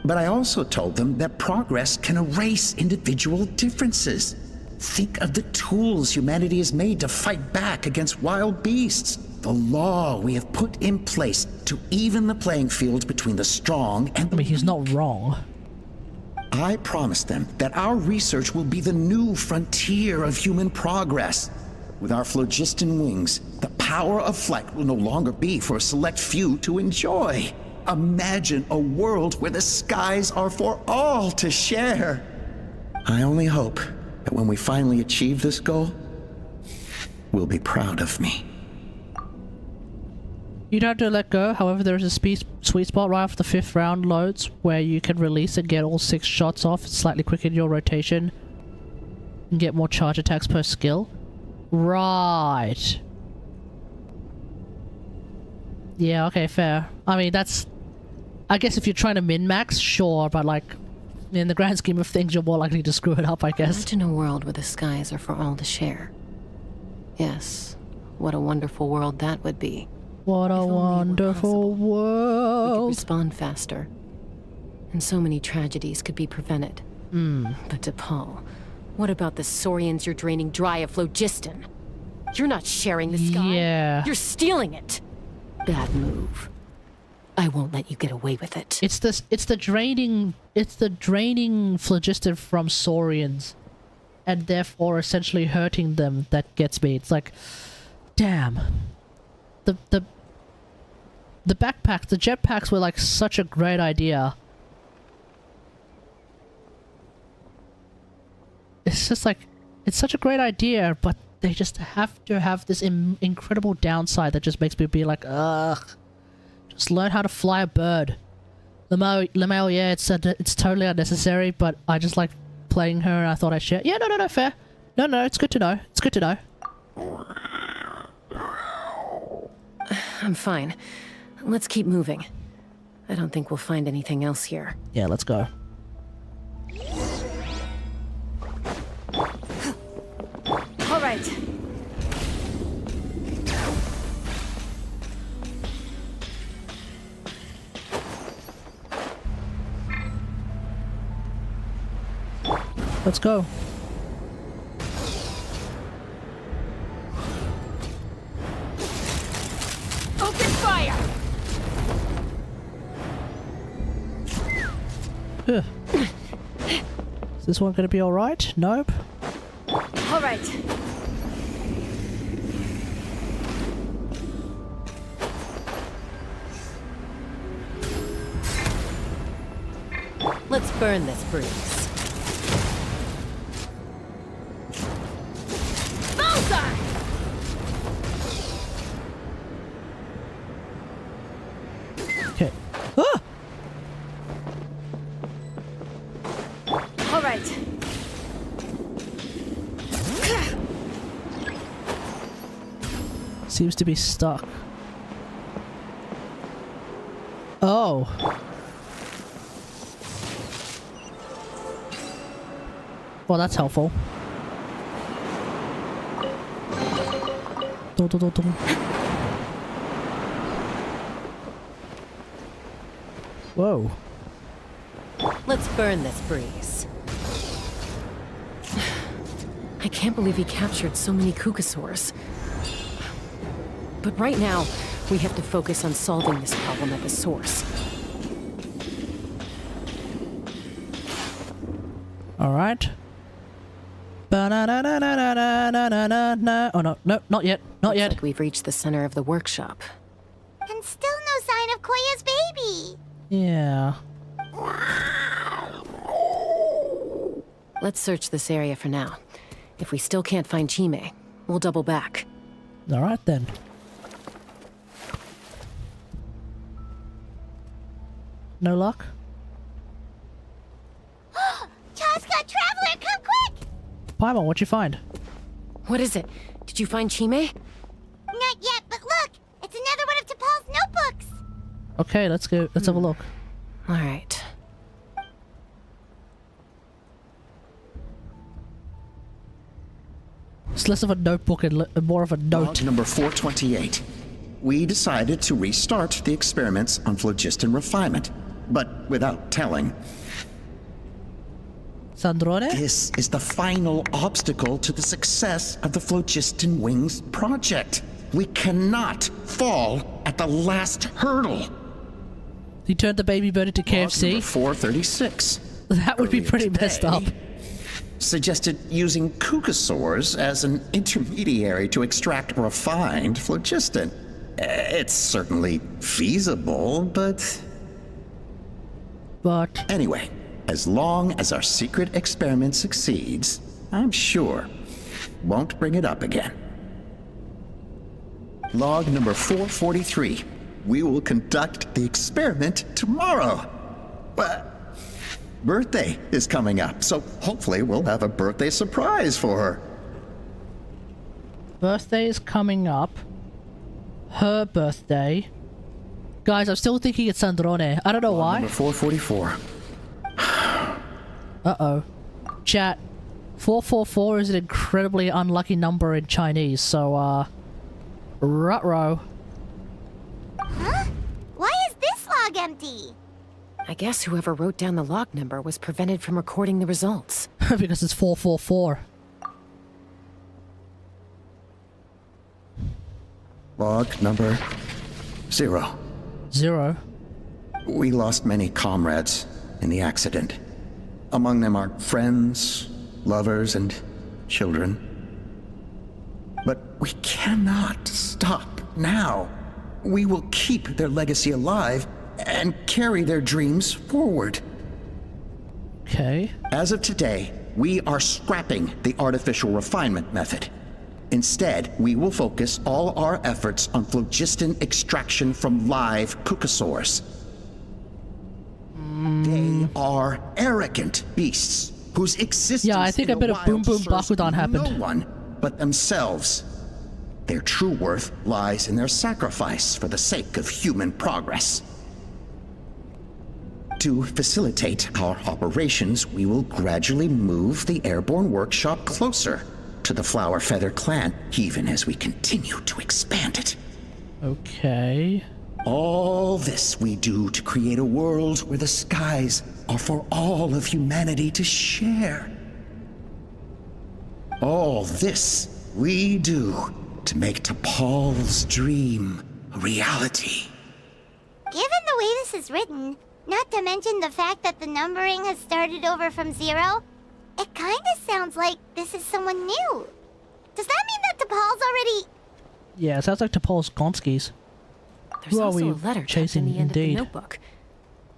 Speaker 17: But I also told them that progress can erase individual differences. Think of the tools humanity has made to fight back against wild beasts. The law we have put in place to even the playing field between the strong and the weak.
Speaker 2: He's not wrong.
Speaker 17: I promised them that our research will be the new frontier of human progress. With our phlogiston wings, the power of flight will no longer be for a select few to enjoy. Imagine a world where the skies are for all to share. I only hope that when we finally achieve this goal, we'll be proud of me.
Speaker 2: You don't have to let go, however there is a sweet spot right after the 5th round loads where you can release and get all 6 shots off, slightly quicken your rotation, and get more charge attacks per skill. Right. Yeah, okay, fair. I mean, that's... I guess if you're trying to min-max, sure, but like, in the grand scheme of things, you're more likely to screw it up, I guess.
Speaker 4: Imagine a world where the skies are for all to share. Yes, what a wonderful world that would be.
Speaker 2: What a wonderful world.
Speaker 4: We could respond faster. And so many tragedies could be prevented. But DePaul, what about the Saurians you're draining dry of phlogiston? You're not sharing the sky.
Speaker 2: Yeah.
Speaker 4: You're stealing it. Bad move. I won't let you get away with it.
Speaker 2: It's the draining phlogiston from Saurians, and therefore essentially hurting them that gets me. It's like, damn. The backpacks, the jetpacks were like such a great idea. It's just like, it's such a great idea, but they just have to have this incredible downside that just makes me be like, ugh. Just learn how to fly a bird. Lamel, yeah, it's totally unnecessary, but I just like playing her and I thought I'd share. Yeah, no, fair. No, it's good to know. It's good to know.
Speaker 4: I'm fine. Let's keep moving. I don't think we'll find anything else here.
Speaker 2: Yeah, let's go.
Speaker 3: All right.
Speaker 2: Let's go.
Speaker 3: Open fire!
Speaker 2: Is this one gonna be alright? Nope.
Speaker 3: All right.
Speaker 4: Let's burn this breeze.
Speaker 3: Bullseye!
Speaker 2: Okay. Ah!
Speaker 3: All right.
Speaker 2: Seems to be stuck. Oh. Well, that's helpful. Whoa.
Speaker 4: Let's burn this breeze. I can't believe he captured so many Kukasaurs. But right now, we have to focus on solving this problem at the source.
Speaker 2: Alright. Oh no, not yet. Not yet.
Speaker 4: Looks like we've reached the center of the workshop.
Speaker 1: And still no sign of Koya's baby.
Speaker 2: Yeah.
Speaker 4: Let's search this area for now. If we still can't find Chime, we'll double back.
Speaker 2: Alright then. No luck?
Speaker 1: Chasca, Traveler, come quick!
Speaker 2: Paimon, what'd you find?
Speaker 4: What is it? Did you find Chime?
Speaker 1: Not yet, but look! It's another one of T'Pol's notebooks!
Speaker 2: Okay, let's go. Let's have a look.
Speaker 4: Alright.
Speaker 2: It's less of a notebook and more of a note.
Speaker 17: Log number 428. We decided to restart the experiments on phlogiston refinement, but without telling.
Speaker 2: Sandrone?
Speaker 17: This is the final obstacle to the success of the Phlogiston Wings project. We cannot fall at the last hurdle.
Speaker 2: He turned the baby bird into KFC.
Speaker 17: Log number 436.
Speaker 2: That would be pretty messed up.
Speaker 17: Suggested using Kukasaurs as an intermediary to extract refined phlogiston. It's certainly feasible, but... Anyway, as long as our secret experiment succeeds, I'm sure won't bring it up again. Log number 443. We will conduct the experiment tomorrow. But birthday is coming up, so hopefully we'll have a birthday surprise for her.
Speaker 2: Birthday is coming up. Her birthday. Guys, I'm still thinking it's Sandrone. I don't know why.
Speaker 17: Number 444.
Speaker 2: Uh-oh. Chat. 444 is an incredibly unlucky number in Chinese, so, ruh-roh.
Speaker 1: Huh? Why is this log empty?
Speaker 4: I guess whoever wrote down the log number was prevented from recording the results.
Speaker 2: Because it's 444.
Speaker 17: Log number 0.
Speaker 2: 0.
Speaker 17: We lost many comrades in the accident. Among them are friends, lovers, and children. But we cannot stop now. We will keep their legacy alive and carry their dreams forward.
Speaker 2: Okay.
Speaker 17: As of today, we are scrapping the artificial refinement method. Instead, we will focus all our efforts on phlogiston extraction from live cucosaurs. They are arrogant beasts whose existence
Speaker 2: yeah, I think a bit of Boom Boom Bakudan happened.
Speaker 17: No one but themselves. Their true worth lies in their sacrifice for the sake of human progress. To facilitate our operations, we will gradually move the airborne workshop closer to the Flower Feather clan, even as we continue to expand it.
Speaker 2: Okay.
Speaker 17: All this we do to create a world where the skies are for all of humanity to share. All this we do to make T'Pol's dream a reality.
Speaker 1: Given the way this is written, not to mention the fact that the numbering has started over from 0, it kinda sounds like this is someone new. Does that mean that T'Pol's already...
Speaker 2: Yeah, it sounds like T'Pol's Gonskis.
Speaker 4: There's also a letter
Speaker 2: chasing
Speaker 4: in the end
Speaker 2: indeed.
Speaker 4: of the notebook.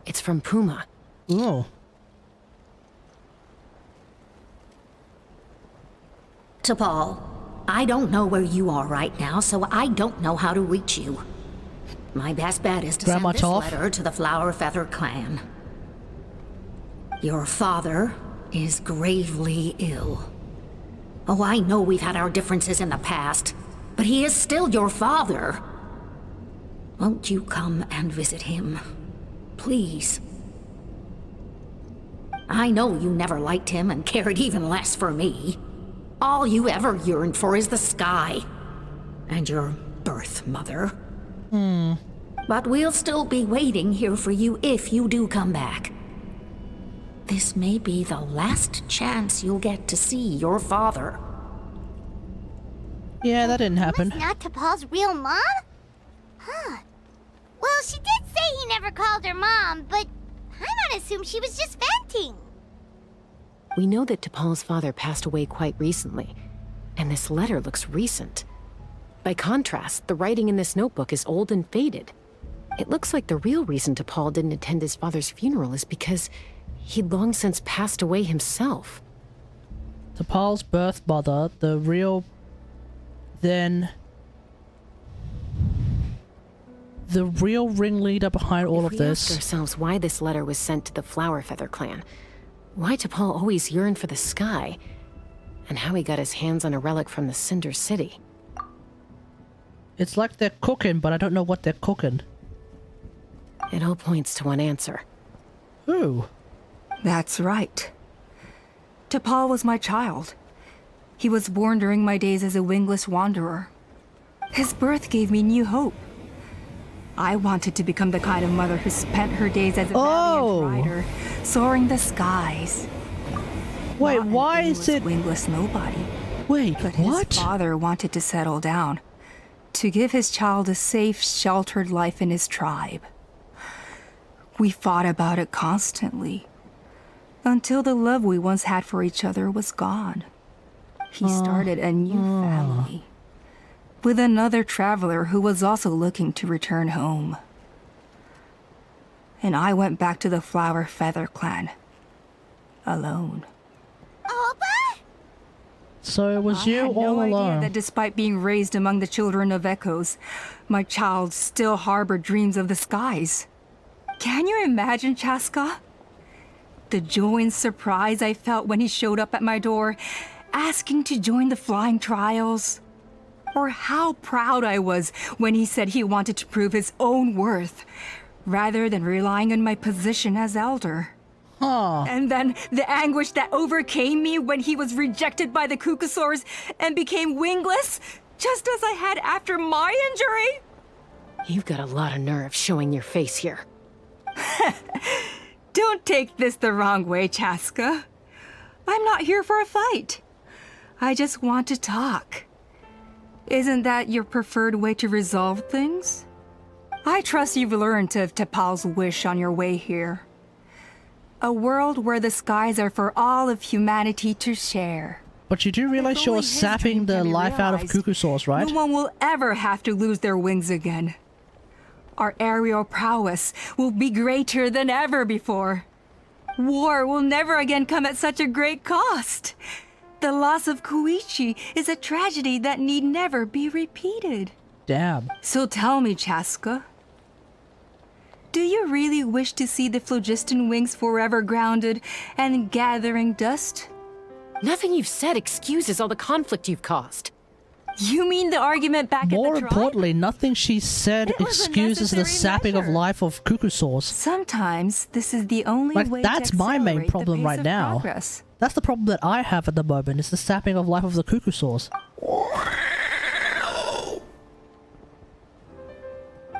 Speaker 4: It's from Puma.
Speaker 2: Oh.
Speaker 19: T'Pol, I don't know where you are right now, so I don't know how to reach you. My best bet is to
Speaker 2: Grandma
Speaker 19: send this
Speaker 2: Toph?
Speaker 19: letter to the Flower Feather clan. Your father is gravely ill. Oh, I know we've had our differences in the past, but he is still your father. Won't you come and visit him? Please. I know you never liked him and cared even less for me. All you ever yearned for is the sky. And your birth mother. But we'll still be waiting here for you if you do come back. This may be the last chance you'll get to see your father.
Speaker 2: Yeah, that didn't happen.
Speaker 1: Was not T'Pol's real mom? Huh. Well, she did say he never called her mom, but I'm gonna assume she was just venting.
Speaker 4: We know that T'Pol's father passed away quite recently, and this letter looks recent. By contrast, the writing in this notebook is old and faded. It looks like the real reason T'Pol didn't attend his father's funeral is because he'd long since passed away himself.
Speaker 2: T'Pol's birth mother, the real... Then... The real ringleader behind all of
Speaker 4: We
Speaker 2: this...
Speaker 4: ask ourselves why this letter was sent to the Flower Feather clan, why T'Pol always yearned for the sky, and how he got his hands on a relic from the Cinder City.
Speaker 2: It's like they're cooking, but I don't know what they're cooking.
Speaker 4: It all points to one answer.
Speaker 2: Who?
Speaker 5: That's right. T'Pol was my child. He was born during my days as a wingless wanderer. His birth gave me new hope. I wanted to become the kind of mother who spent her days as a valiant rider, soaring the skies.
Speaker 2: Wait, why is it
Speaker 5: wingless nobody?
Speaker 2: Wait,
Speaker 5: but
Speaker 2: what?
Speaker 5: His father wanted to settle down, to give his child a safe, sheltered life in his tribe. We fought about it constantly, until the love we once had for each other was gone. He started a new family, with another traveler who was also looking to return home. And I went back to the Flower Feather clan, alone.
Speaker 1: Opa?
Speaker 2: So it was you
Speaker 5: I had
Speaker 2: all
Speaker 5: no
Speaker 2: alone.
Speaker 5: idea that despite being raised among the children of echoes, my child still harbored dreams of the skies. Can you imagine, Chasca? The joy and surprise I felt when he showed up at my door, asking to join the flying trials. Or how proud I was when he said he wanted to prove his own worth, rather than relying on my position as elder. And then the anguish that overcame me when he was rejected by the Cucusaurs and became wingless, just as I had after my injury.
Speaker 4: You've got a lot of nerve showing your face here.
Speaker 5: Don't take this the wrong way, Chasca. I'm not here for a fight. I just want to talk. Isn't that your preferred way to resolve things? I trust you've learned of T'Pol's wish on your way here. A world where the skies are for all of humanity to share.
Speaker 2: But you do realize you're sapping the life out of Cucusaurs, right?
Speaker 5: No one will ever have to lose their wings again. Our aerial prowess will be greater than ever before. War will never again come at such a great cost. The loss of Koichi is a tragedy that need never be repeated.
Speaker 2: Damn.
Speaker 5: So tell me, Chasca, do you really wish to see the phlogiston wings forever grounded and gathering dust?
Speaker 4: Nothing you've said excuses all the conflict you've caused.
Speaker 5: You mean the argument back at the tribe?
Speaker 2: More importantly, nothing she said excuses the sapping of life of Cucusaurs.
Speaker 5: Sometimes this is the only way
Speaker 2: that's
Speaker 5: to
Speaker 2: my main
Speaker 5: accelerate the
Speaker 2: problem
Speaker 5: pace
Speaker 2: right
Speaker 5: of
Speaker 2: now.
Speaker 5: progress.
Speaker 2: That's the problem that I have at the moment, is the sapping of life of the Cucusaurs.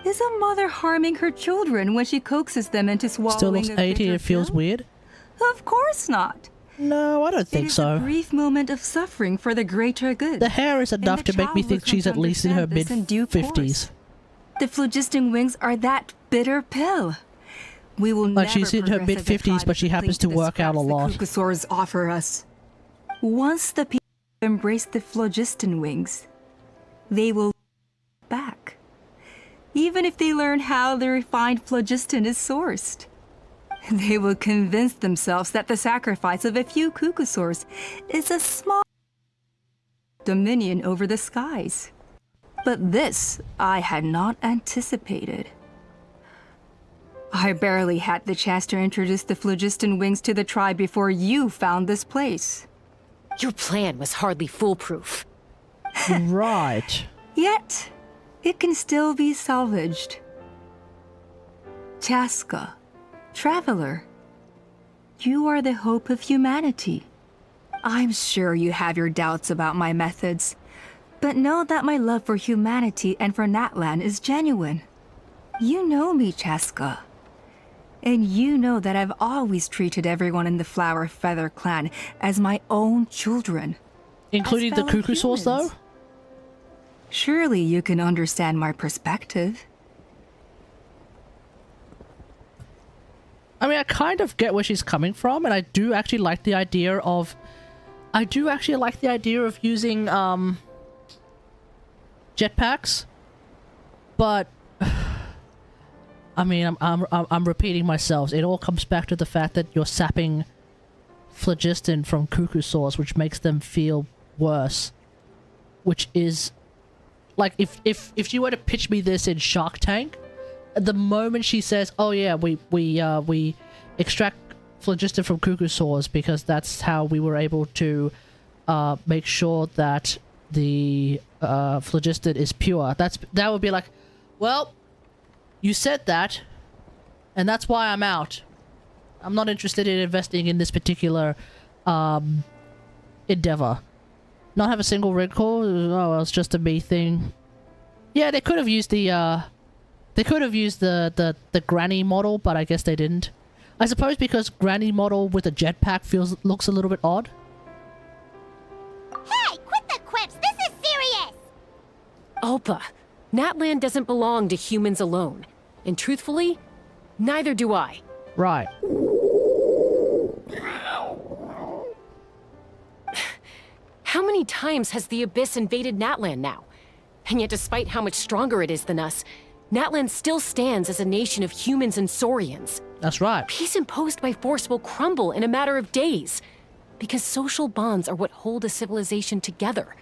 Speaker 5: Is a mother harming her children when she coaxes them into swallowing
Speaker 2: Still looks
Speaker 5: a
Speaker 2: 80,
Speaker 5: bitter
Speaker 2: it feels
Speaker 5: pill?
Speaker 2: weird.
Speaker 5: Of course not.
Speaker 2: No, I don't think
Speaker 5: It is
Speaker 2: so.
Speaker 5: a brief moment of suffering for the greater good.
Speaker 2: The hair is enough
Speaker 5: And the
Speaker 2: to make me
Speaker 5: child
Speaker 2: think
Speaker 5: will come
Speaker 2: she's
Speaker 5: to
Speaker 2: at least in her
Speaker 5: understand this in due
Speaker 2: mid-50s.
Speaker 5: course. The phlogiston wings are that bitter pill. We will
Speaker 2: Like,
Speaker 5: never
Speaker 2: she's in her
Speaker 5: progress as a
Speaker 2: mid-50s,
Speaker 5: tribe
Speaker 2: but she
Speaker 5: if we
Speaker 2: happens
Speaker 5: cling
Speaker 2: to
Speaker 5: the
Speaker 2: work out a
Speaker 5: scraps
Speaker 2: lot.
Speaker 5: The Cucusaurs offer us. Once the people embrace the phlogiston wings, they will back. Even if they learn how the refined phlogiston is sourced. They will convince themselves that the sacrifice of a few Cucusaurs is a small dominion over the skies. But this I had not anticipated. I barely had the chance to introduce the phlogiston wings to the tribe before you found this place.
Speaker 4: Your plan was hardly foolproof.
Speaker 2: Right.
Speaker 5: Yet, it can still be salvaged. Chasca, traveler, you are the hope of humanity. I'm sure you have your doubts about my methods, but know that my love for humanity and for Natlan is genuine. You know me, Chasca. And you know that I've always treated everyone in the Flower Feather clan as my own children.
Speaker 2: Including the Cucusaurs, though?
Speaker 5: Surely you can understand my perspective.
Speaker 2: I mean, I kind of get where she's coming from, and I do actually like the idea of... using, jetpacks. But... I mean, I'm repeating myself. It all comes back to the fact that you're sapping phlogiston from Cucusaurs, which makes them feel worse. Which is... Like, if you were to pitch me this in Shark Tank, the moment she says, oh yeah, we extract phlogiston from Cucusaurs because that's how we were able to make sure that the phlogiston is pure, that would be like, well, you said that, and that's why I'm out. I'm not interested in investing in this particular endeavor. Not have a single wrinkle. Oh, well, it's just a me thing. Yeah, they could have used the the granny model, but I guess they didn't. I suppose because granny model with a jetpack looks a little bit odd.
Speaker 1: Hey, quit the quips! This is serious!
Speaker 4: Alpa, Natlan doesn't belong to humans alone. And truthfully, neither do I.
Speaker 2: Right.
Speaker 4: How many times has the Abyss invaded Natlan now? And yet despite how much stronger it is than us, Natlan still stands as a nation of humans and saurians.
Speaker 2: That's right.
Speaker 4: Peace imposed by force will crumble in a matter of days. Because social bonds are what hold a civilization together.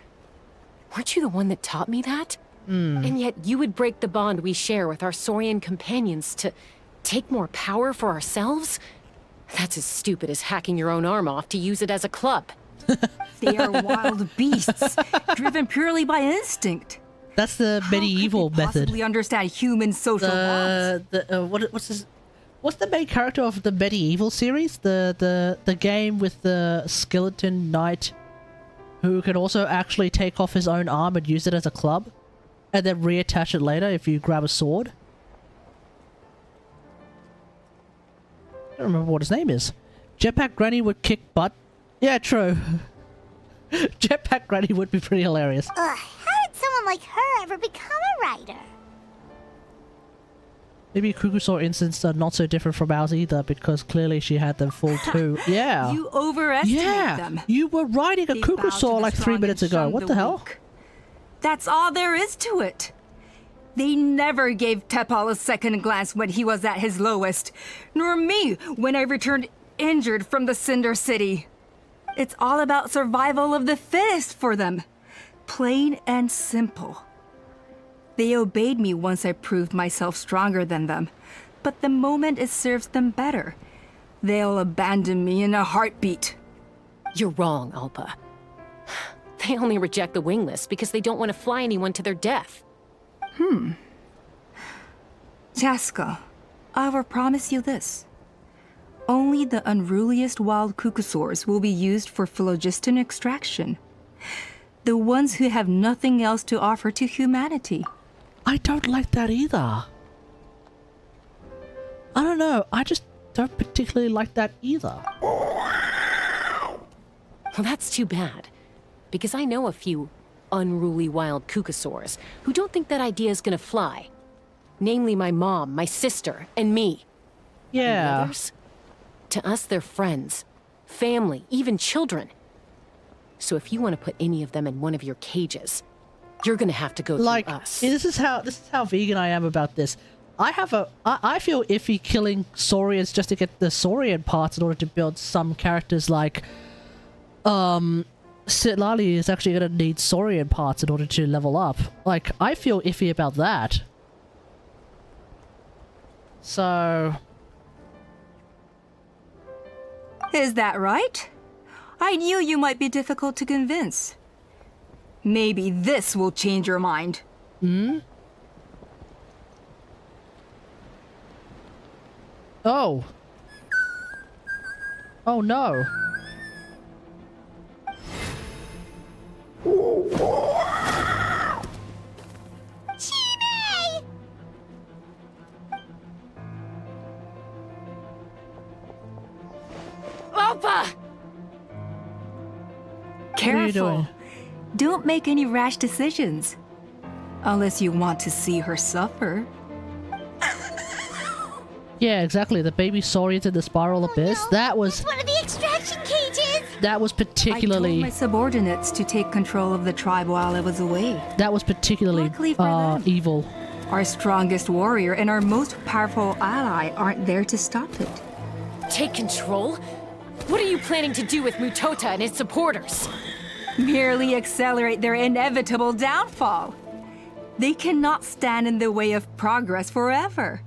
Speaker 4: Weren't you the one that taught me that? And yet you would break the bond we share with our Saurian companions to take more power for ourselves? That's as stupid as hacking your own arm off to use it as a club.
Speaker 5: They are wild beasts, driven purely by instinct.
Speaker 2: That's the medieval
Speaker 5: How could they
Speaker 2: method.
Speaker 5: possibly understand human social bonds?
Speaker 2: What's the main character of the medieval series? The game with the skeleton knight who can also actually take off his own arm and use it as a club, and then reattach it later if you grab a sword. I don't remember what his name is. Jetpack Granny would kick butt. Yeah, true. Jetpack Granny would be pretty hilarious.
Speaker 1: Ugh, how did someone like her ever become a writer?
Speaker 2: Maybe Kukusaur instants are not so different from ours either, because clearly she had them full too. Yeah.
Speaker 5: You overestimate them.
Speaker 2: You were riding a Kukusaur like 3 minutes ago. What the hell?
Speaker 5: That's all there is to it. They never gave Tepal a second glance when he was at his lowest, nor me when I returned injured from the Cinder City. It's all about survival of the fittest for them. Plain and simple. They obeyed me once I proved myself stronger than them, but the moment it serves them better, they'll abandon me in a heartbeat.
Speaker 4: You're wrong, Alpa. They only reject the wingless because they don't want to fly anyone to their death.
Speaker 5: Chasca, I will promise you this. Only the unruliest wild Kukusaurs will be used for phlogiston extraction. The ones who have nothing else to offer to humanity.
Speaker 2: I don't like that either. I don't know. I just don't particularly like that either.
Speaker 4: Well, that's too bad. Because I know a few unruly wild Kukusaurs who don't think that idea is gonna fly. Namely my mom, my sister, and me.
Speaker 2: Yeah.
Speaker 4: And the others? To us, they're friends, family, even children. So if you want to put any of them in one of your cages, you're gonna have to go through us.
Speaker 2: This is how vegan I am about this. I feel iffy killing Saurians just to get the Saurian parts in order to build some characters like Sitlali is actually gonna need Saurian parts in order to level up. Like, I feel iffy about that. So
Speaker 5: Is that right? I knew you might be difficult to convince. Maybe this will change your mind.
Speaker 2: Oh. Oh no.
Speaker 1: Chime!
Speaker 4: Alpa!
Speaker 5: Careful.
Speaker 2: What are you doing?
Speaker 5: Don't make any rash decisions. Unless you want to see her suffer.
Speaker 2: Yeah, exactly. The baby Saurians in the spiral abyss.
Speaker 1: No,
Speaker 2: That was
Speaker 1: it's one of the extraction cages!
Speaker 2: that was
Speaker 5: I
Speaker 2: particularly
Speaker 5: told my subordinates to take control of the tribe while I was away.
Speaker 2: that was particularly
Speaker 5: Luckily for them.
Speaker 2: evil.
Speaker 5: Our strongest warrior and our most powerful ally aren't there to stop it.
Speaker 4: Take control? What are you planning to do with Mutota and his supporters?
Speaker 5: Merely accelerate their inevitable downfall. They cannot stand in the way of progress forever.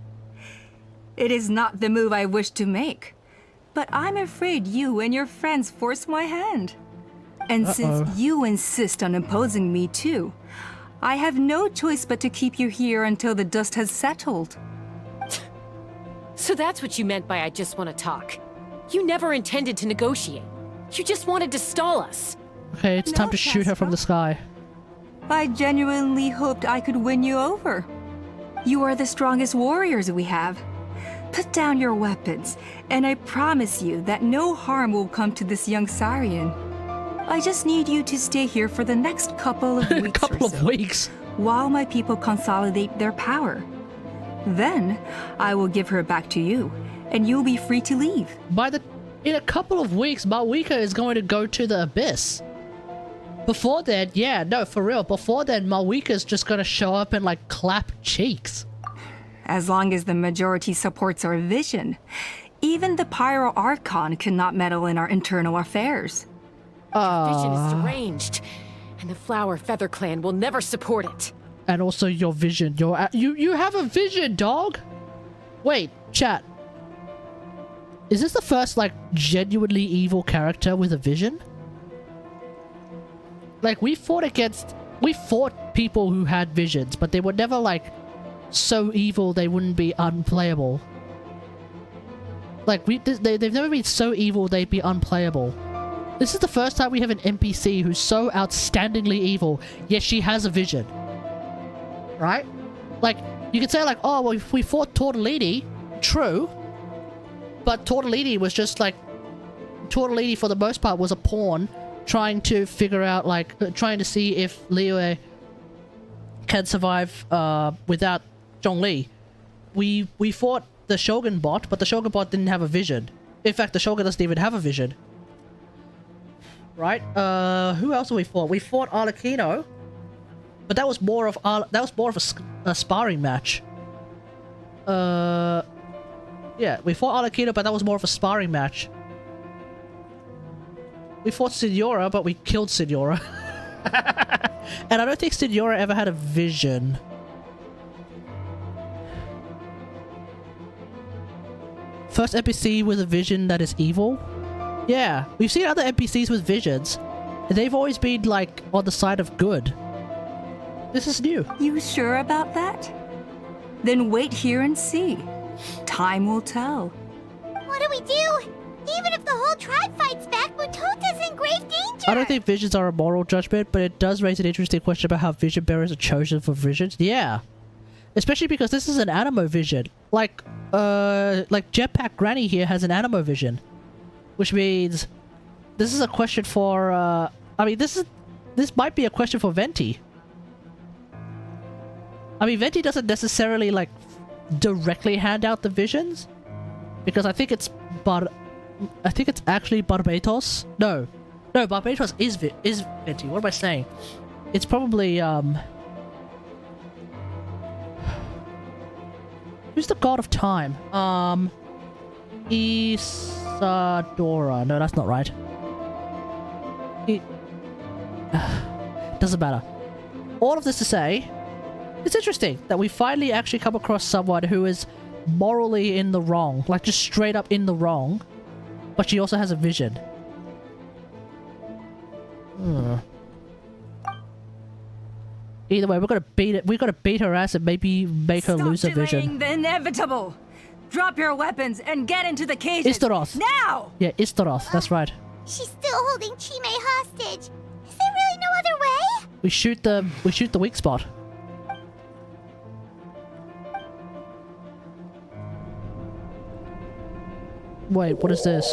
Speaker 5: It is not the move I wish to make, but I'm afraid you and your friends force my hand. And since you insist on imposing me too, I have no choice but to keep you here until the dust has settled.
Speaker 4: So that's what you meant by I just want to talk. You never intended to negotiate. You just wanted to stall us.
Speaker 2: Okay, it's time to shoot her from the sky.
Speaker 5: I genuinely hoped I could win you over. You are the strongest warriors we have. Put down your weapons, and I promise you that no harm will come to this young Saurian. I just need you to stay here for the next couple of weeks
Speaker 2: weeks.
Speaker 5: While my people consolidate their power. Then, I will give her back to you, and you'll be free to leave.
Speaker 2: In a couple of weeks, Malwika is going to go to the abyss. Before then, yeah, no, for real. Before then, Malwika's just going to show up and, like, clap cheeks.
Speaker 5: As long as the majority supports our vision, even Even the Pyro Archon cannot meddle in our internal affairs.
Speaker 20: Vision is deranged, and the Flower Feather Clan will never support it.
Speaker 2: And also your vision. You have a vision, dog. Wait, chat. Is this the first, like, genuinely evil character with a vision? Like, we fought people who had visions, but they were never, like, so evil they wouldn't be unplayable. Like, they've never been so evil they'd be unplayable. This is the first time we have an NPC who's so outstandingly evil, yet she has a vision. Right? Like, you could say, like, oh, well, we fought Tortellini. True. But Tortellini was just, like... Tortellini, for the most part, was a pawn trying to figure out, like... trying to see if Liyue can survive without Zhongli. We fought the Shogun bot, but the Shogun bot didn't have a vision. In fact, the Shogun doesn't even have a vision. Right? Who else have we fought? We fought Arlecchino, but that was more of a sparring match. Yeah, we fought Arlecchino, but that was more of a sparring match. We fought Signora, but we killed Signora. And I don't think Signora ever had a vision. First NPC with a vision that is evil? Yeah, we've seen other NPCs with visions. And they've always been, like, on the side of good. This is new.
Speaker 5: You sure about that? Then wait here and see. Time will tell.
Speaker 1: What do we do? Even if the whole tribe fights back, Mutota's in grave danger!
Speaker 2: I don't think visions are a moral judgment, but it does raise an interesting question about how vision bearers are chosen for visions. Yeah. Especially because this is an animo vision. Like Jetpack Granny here has an animo vision. Which means this is a question for, I mean, this might be a question for Venti. I mean, Venti doesn't necessarily, like, directly hand out the visions. Because I think it's actually Barbatos. No, Barbatos is Venti. What am I saying? It's probably, who's the god of time? Isadora. No, that's not right. Doesn't matter. All of this to say, it's interesting that we finally actually come across someone who is morally in the wrong. Like, just straight up in the wrong. But she also has a vision. Either way, we're gonna beat her ass and maybe make her lose her vision.
Speaker 5: Stop delaying the inevitable! Drop your weapons and get into the cages!
Speaker 2: Istaroth!
Speaker 5: Now!
Speaker 2: Yeah, Istaroth, that's right.
Speaker 1: She's still holding Chime hostage. Is there really no other way?
Speaker 2: We shoot the weak spot. Wait, what is this?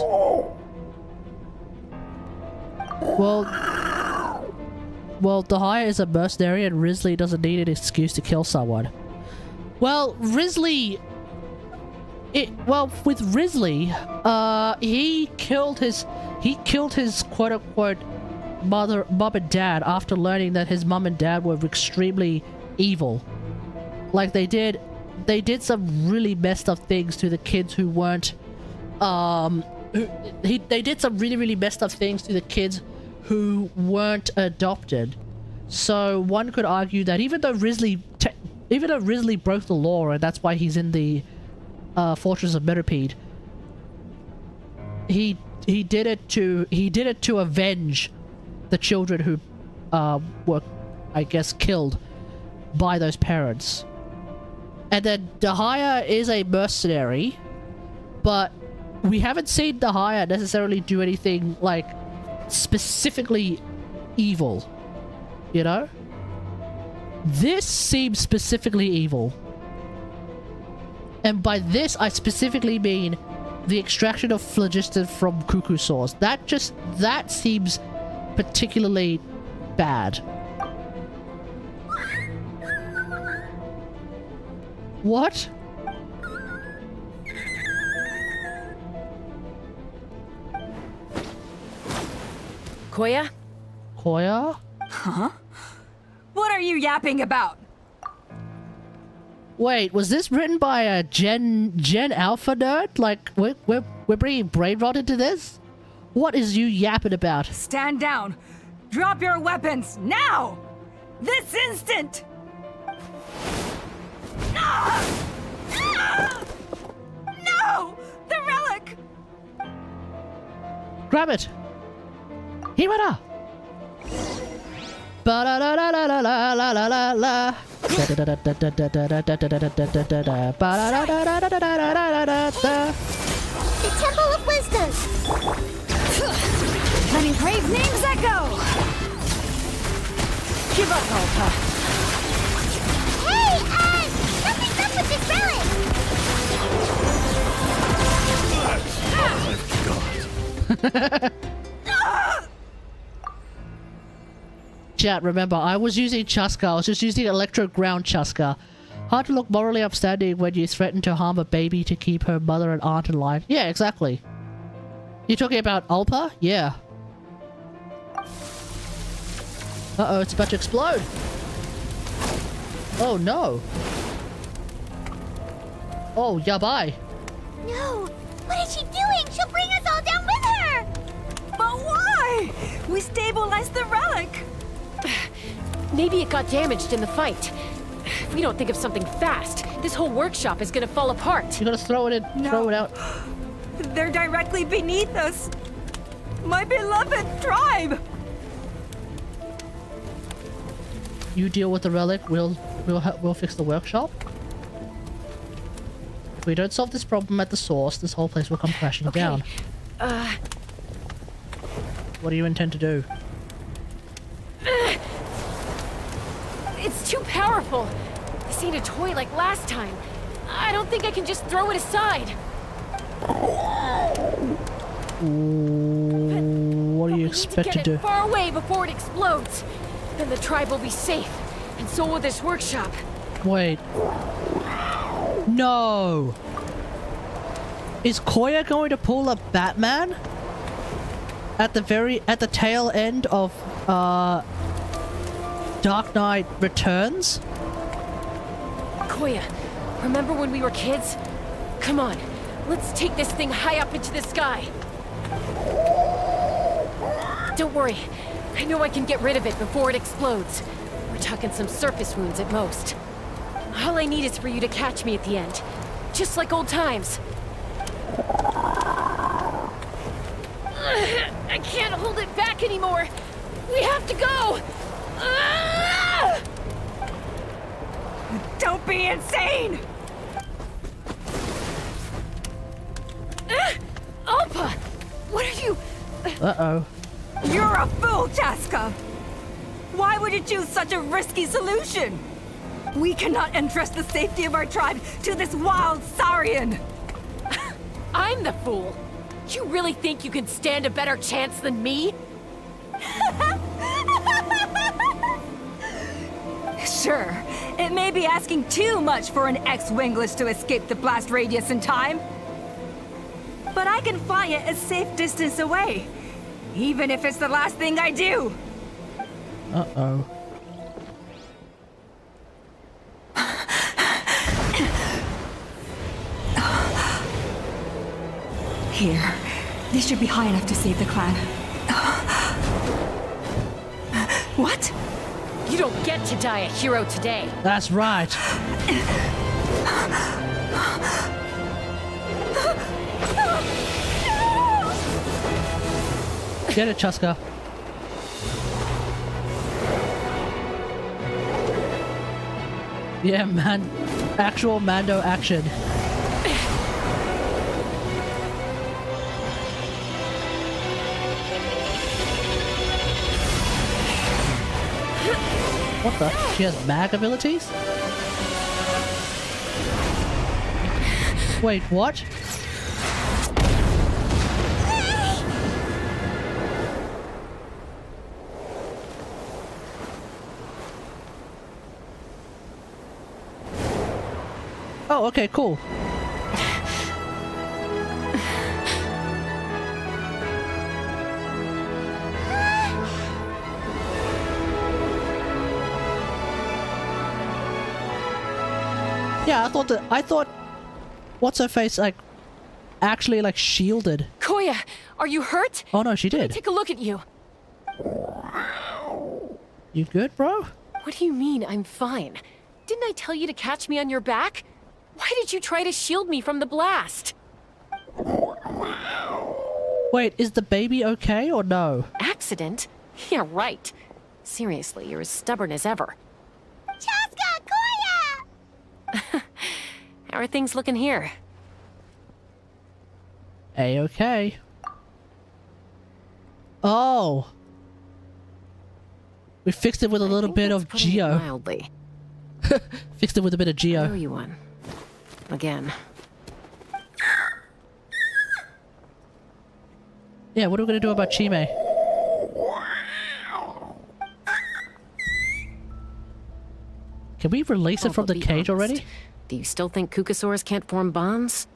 Speaker 2: Well, Dahlia is a mercenary and Risley doesn't need an excuse to kill someone. Well, Risley... with Risley, he killed his quote-unquote mom and dad after learning that his mom and dad were extremely evil. Like, they did some really messed up things to the kids who weren't, they did some really messed up things to the kids who weren't adopted. So one could argue that even though Risley broke the law and that's why he's in the Fortress of Meropide, he did it to avenge the children who were, I guess, killed by those parents. And then Dahlia is a mercenary, but we haven't seen Dahlia necessarily do anything, like, specifically evil, you know? This seems specifically evil. And by this, I specifically mean the extraction of phlogiston from cuckoo sores. That seems particularly bad. What?
Speaker 20: Koya?
Speaker 2: Koya?
Speaker 5: Huh? What are you yapping about?
Speaker 2: Wait, was this written by a Gen Alpha nerd? Like, We're bringing brain rot into this? What is you yapping about?
Speaker 5: Stand down. Drop your weapons now. This instant. No! The relic!
Speaker 2: Grab it! Himara! Ba-da-da-da-da-da-la-la-la-la.
Speaker 1: The Temple of Wisdom!
Speaker 5: Let engraved names echo!
Speaker 20: Give up, Alpa.
Speaker 1: Hey, something's up with this relic!
Speaker 2: Chat, remember, I was using Chasca. I was just using Electro Ground Chasca. Hard to look morally upstanding when you threaten to harm a baby to keep her mother and aunt alive. Yeah, exactly. You're talking about Alpa? Yeah. Uh-oh, it's about to explode. Oh, no. Oh, yabai.
Speaker 1: No! What is she doing? She'll bring us all down with her!
Speaker 5: But why? We stabilized the relic!
Speaker 20: Maybe it got damaged in the fight. If we don't think of something fast, this whole workshop is gonna fall apart.
Speaker 2: You gotta throw it in.
Speaker 5: No.
Speaker 2: Throw it out.
Speaker 5: They're directly beneath us. My beloved tribe!
Speaker 2: You deal with the relic, we'll fix the workshop. If we don't solve this problem at the source, this whole place will come crashing down. What do you intend to do?
Speaker 20: It's too powerful. This ain't a toy like last time. I don't think I can just throw it aside.
Speaker 2: What do you expect to do?
Speaker 20: Far away before it explodes. Then the tribe will be safe, and so will this workshop.
Speaker 2: Wait. No! Is Koya going to pull a Batman? At the tail end of, Dark Knight Returns?
Speaker 20: Koya, remember when we were kids? Come on, let's take this thing high up into the sky. Don't worry, I know I can get rid of it before it explodes. We're talking some surface wounds at most. All I need is for you to catch me at the end. Just like old times. I can't hold it back anymore. We have to go.
Speaker 5: Don't be insane!
Speaker 20: Alpa! What are you...
Speaker 2: Uh-oh.
Speaker 5: You're a fool, Chasca! Why would you choose such a risky solution? We cannot entrust the safety of our tribe to this wild Saurian!
Speaker 20: I'm the fool! You really think you can stand a better chance than me?
Speaker 5: Sure, it may be asking too much for an ex-wingless to escape the blast radius in time. But I can fly it a safe distance away, even if it's the last thing I do.
Speaker 2: Uh-oh.
Speaker 5: Here. This should be high enough to save the clan. What?
Speaker 20: You don't get to die a hero today.
Speaker 2: That's right. Get it, Chasca. Yeah, man. Actual Mando action. What the? She has mag abilities? Wait, what? Oh, okay, cool. Yeah, I thought what's her face, like, actually like shielded.
Speaker 20: Koya, are you hurt?
Speaker 2: Oh no, she
Speaker 20: Let me
Speaker 2: did.
Speaker 20: take a look at you.
Speaker 2: You good, bro?
Speaker 20: What do you mean I'm fine? Didn't I tell you to catch me on your back? Why did you try to shield me from the blast?
Speaker 2: Wait, is the baby okay or no?
Speaker 20: Accident? Yeah, right. Seriously, you're as stubborn as ever.
Speaker 1: Chasca, Koya!
Speaker 20: How are things looking here?
Speaker 2: A-okay. Oh. We fixed it with a little bit of Geo.
Speaker 4: Mildly.
Speaker 2: Fixed it with a bit of
Speaker 4: I
Speaker 2: Geo.
Speaker 4: owe you one. Again.
Speaker 2: Yeah, what are we gonna do about Chime? Can we release it from the cage already?
Speaker 4: Do you still think Kukasaurs can't form bonds?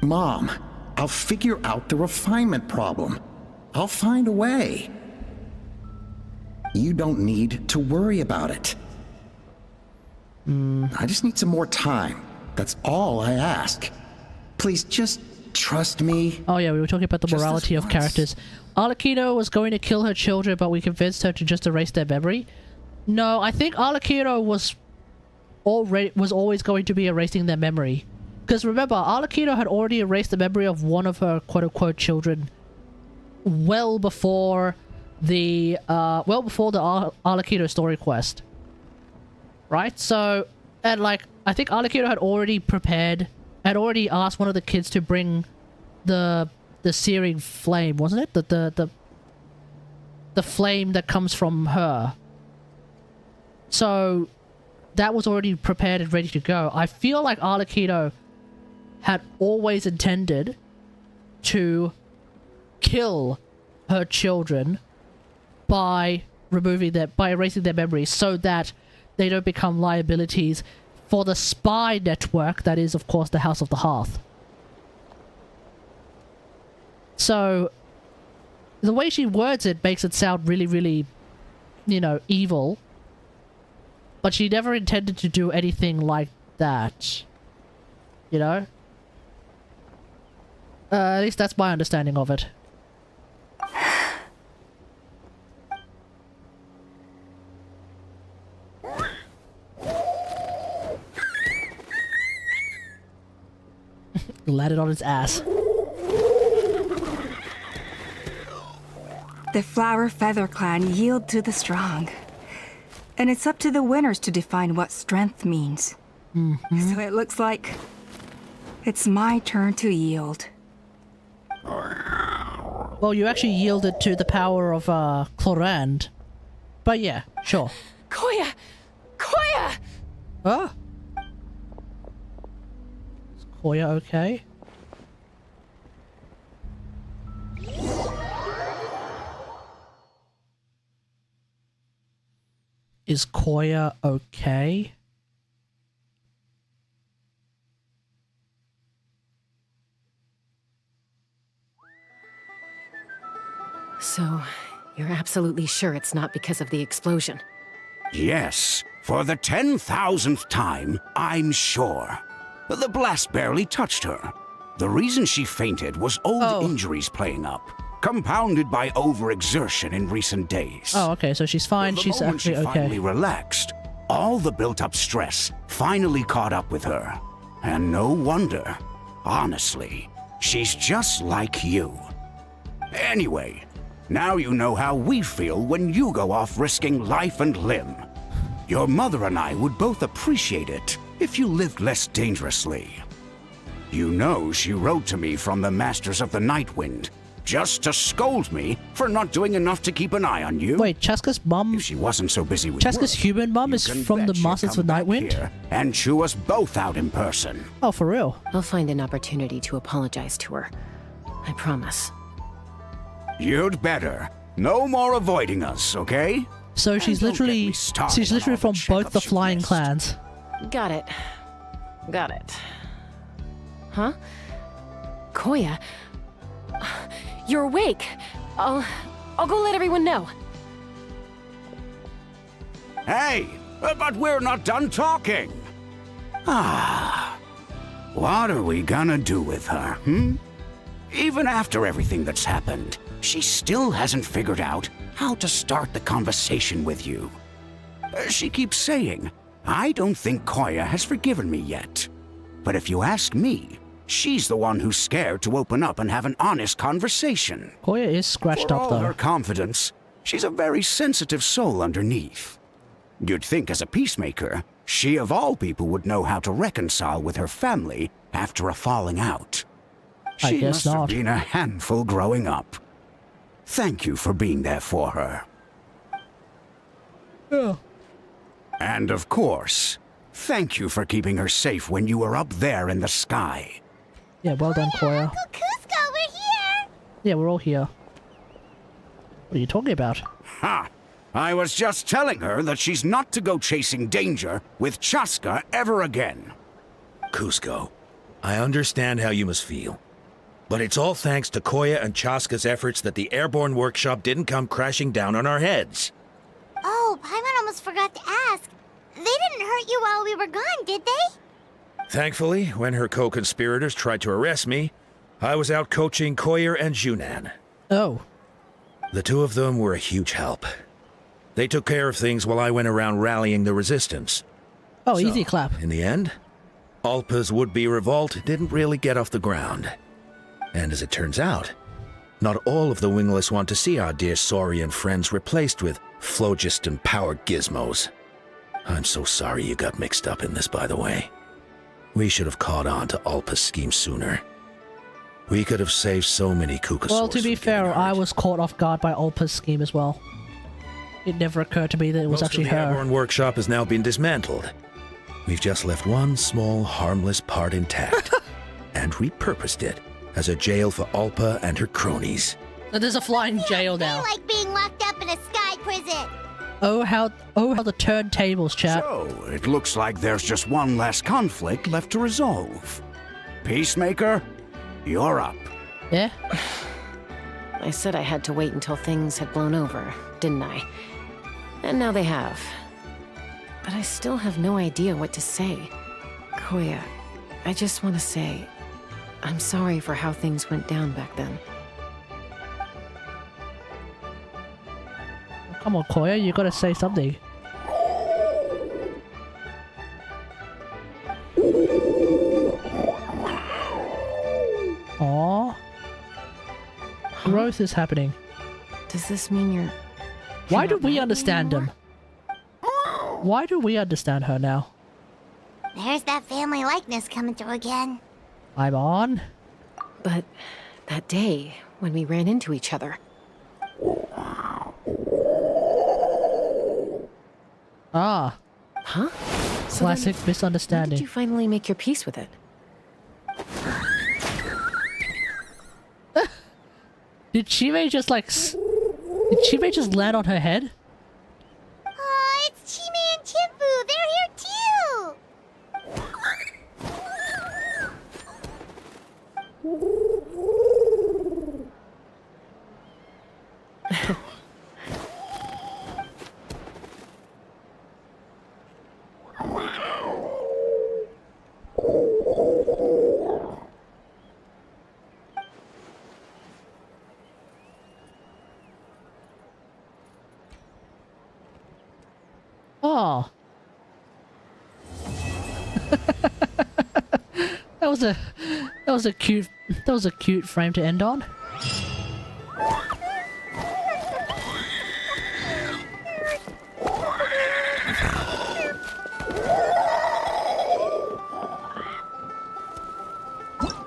Speaker 17: Mom, I'll figure out the refinement problem. I'll find a way. You don't need to worry about it. I just need some more time. That's all I ask. Please just trust me.
Speaker 2: Oh yeah, we were talking about the morality of characters. Arlecchino was going to kill her children, but we convinced her to just erase their memory. No, I think Arlecchino was always going to be erasing their memory. Because remember, Arlecchino had already erased the memory of one of her quote-unquote children well before the Arlecchino story quest. Right? So, and like, I think Arlecchino had already asked one of the kids to bring the searing flame, wasn't it? The flame that comes from her. So, that was already prepared and ready to go. I feel like Arlecchino had always intended to kill her children by erasing their memories so that they don't become liabilities for the spy network that is, of course, the House of the Hearth. So, the way she words it makes it sound really, really, you know, evil. But she never intended to do anything like that. You know? At least that's my understanding of it. Landed on its ass.
Speaker 5: The Flower Feather Clan yield to the strong. And it's up to the winners to define what strength means. So it looks like it's my turn to yield.
Speaker 2: Well, you actually yielded to the power of Clorand. But yeah, sure.
Speaker 20: Koya! Koya!
Speaker 2: Huh? Is Koya okay? Is Koya okay?
Speaker 4: So, you're absolutely sure it's not because of the explosion?
Speaker 7: Yes, for the 10,000th time, I'm sure. The blast barely touched her. The reason she fainted was old injuries playing up, compounded by overexertion in recent days.
Speaker 2: Oh, okay, so she's fine. She's actually
Speaker 7: she
Speaker 2: okay.
Speaker 7: finally relaxed, all the built-up stress finally caught up with her. And no wonder. Honestly, she's just like you. Anyway, now you know how we feel when you go off risking life and limb. Your mother and I would both appreciate it if you lived less dangerously. You know she wrote to me from the Masters of the Nightwind, just to scold me for not doing enough to keep an eye on you.
Speaker 2: Wait, Chasca's mom?
Speaker 7: If she wasn't so busy with
Speaker 2: Chasca's
Speaker 7: work,
Speaker 2: human mom
Speaker 7: you
Speaker 2: is
Speaker 7: can
Speaker 2: from the
Speaker 7: bet she'll
Speaker 2: Masters of
Speaker 7: come back
Speaker 2: Nightwind?
Speaker 7: here and chew us both out in person.
Speaker 2: Oh, for real?
Speaker 4: I'll find an opportunity to apologize to her. I promise.
Speaker 7: You'd better. No more avoiding us, okay?
Speaker 2: So she's literally from both the flying clans.
Speaker 4: Got it. Got it. Huh?
Speaker 20: Koya? You're awake. I'll go let everyone know.
Speaker 7: Hey, but we're not done talking. Ah. What are we gonna do with her, Even after everything that's happened, she still hasn't figured out how to start the conversation with you. She keeps saying, I don't think Koya has forgiven me yet. But if you ask me, she's the one who's scared to open up and have an honest conversation.
Speaker 2: Koya is scratched
Speaker 7: For
Speaker 2: up,
Speaker 7: all
Speaker 2: though.
Speaker 7: her confidence, she's a very sensitive soul underneath. You'd think as a peacemaker, she of all people would know how to reconcile with her family after a falling out.
Speaker 2: I
Speaker 7: She
Speaker 2: guess
Speaker 7: must have
Speaker 2: not.
Speaker 7: been a handful growing up. Thank you for being there for her.
Speaker 2: Yeah.
Speaker 7: And of course, thank you for keeping her safe when you were up there in the sky.
Speaker 2: Yeah, well done, Koya.
Speaker 1: Uncle Cusco, we're here!
Speaker 2: Yeah, we're all here. What are you talking about?
Speaker 7: Ha! I was just telling her that she's not to go chasing danger with Chasca ever again.
Speaker 9: Cusco, I understand how you must feel. But it's all thanks to Koya and Chasca's efforts that the airborne workshop didn't come crashing down on our heads.
Speaker 1: Oh, Paimon almost forgot to ask. They didn't hurt you while we were gone, did they?
Speaker 9: Thankfully, when her co-conspirators tried to arrest me, I was out coaching Koya and Junan.
Speaker 2: Oh.
Speaker 9: The two of them were a huge help. They took care of things while I went around rallying the resistance.
Speaker 2: Oh, easy clap.
Speaker 9: In the end, Alpa's would-be revolt didn't really get off the ground. And as it turns out, not all of the wingless want to see our dear Saurian friends replaced with phlogiston-powered gizmos. I'm so sorry you got mixed up in this, by the way. We should have caught on to Alpa's scheme sooner. We could have saved so many Kukasaurs.
Speaker 2: Well, to be fair, I was caught off guard by Alpa's scheme as well. It never occurred to me that it was actually
Speaker 9: Most of the
Speaker 2: her.
Speaker 9: airborne workshop has now been dismantled. We've just left one small, harmless part intact, and repurposed it as a jail for Alpa and her cronies.
Speaker 2: So there's a flying jail now.
Speaker 1: I like being locked up in a sky prison.
Speaker 2: Oh how the turntables, chat.
Speaker 7: So, it looks like there's just one last conflict left to resolve. Peacemaker, you're up.
Speaker 2: Yeah?
Speaker 4: I said I had to wait until things had blown over, didn't I? And now they have. But I still have no idea what to say. Koya, I just want to say, I'm sorry for how things went down back then.
Speaker 2: Come on, Koya, you gotta say something. Aww. Growth is happening.
Speaker 4: Does this mean you're...
Speaker 2: Why do we understand him? Why do we understand her now?
Speaker 1: There's that family likeness coming through again.
Speaker 2: I'm on.
Speaker 4: But that day, when we ran into each other...
Speaker 2: Ah.
Speaker 4: Huh?
Speaker 2: Classic misunderstanding.
Speaker 4: When did you finally make your peace with it?
Speaker 2: Did Chime just like... Did Chime just land on her head?
Speaker 1: Aw, it's Chime and Chimpu. They're here too.
Speaker 2: Oh. That was a cute frame to end on.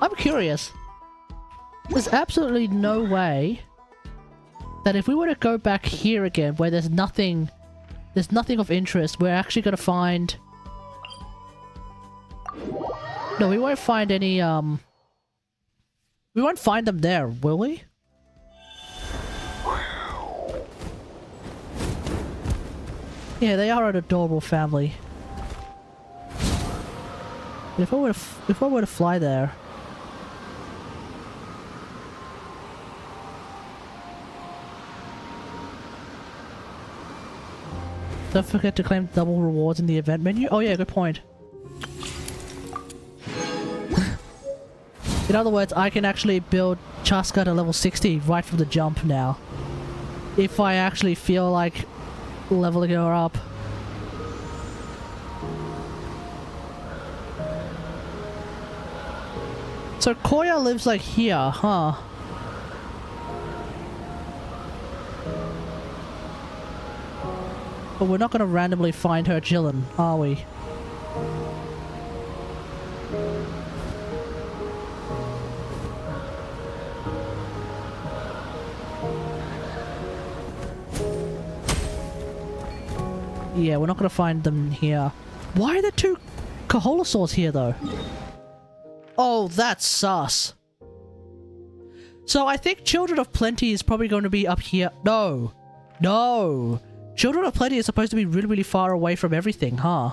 Speaker 2: I'm curious. There's absolutely no way that if we were to go back here again where there's nothing of interest, we're actually gonna find... No, we won't find any, we won't find them there, will we? Yeah, they are an adorable family. But if I were to fly there... Don't forget to claim double rewards in the event menu. Oh yeah, good point. In other words, I can actually build Chasca to level 60 right from the jump now. If I actually feel like leveling her up. So Koya lives like here, huh? But we're not gonna randomly find her chillin', are we? Yeah, we're not gonna find them here. Why are there two Kaholosaurs here, though? Oh, that's sus. So I think Children of Plenty is probably going to be up here. No. No. Children of Plenty is supposed to be really, really far away from everything, huh?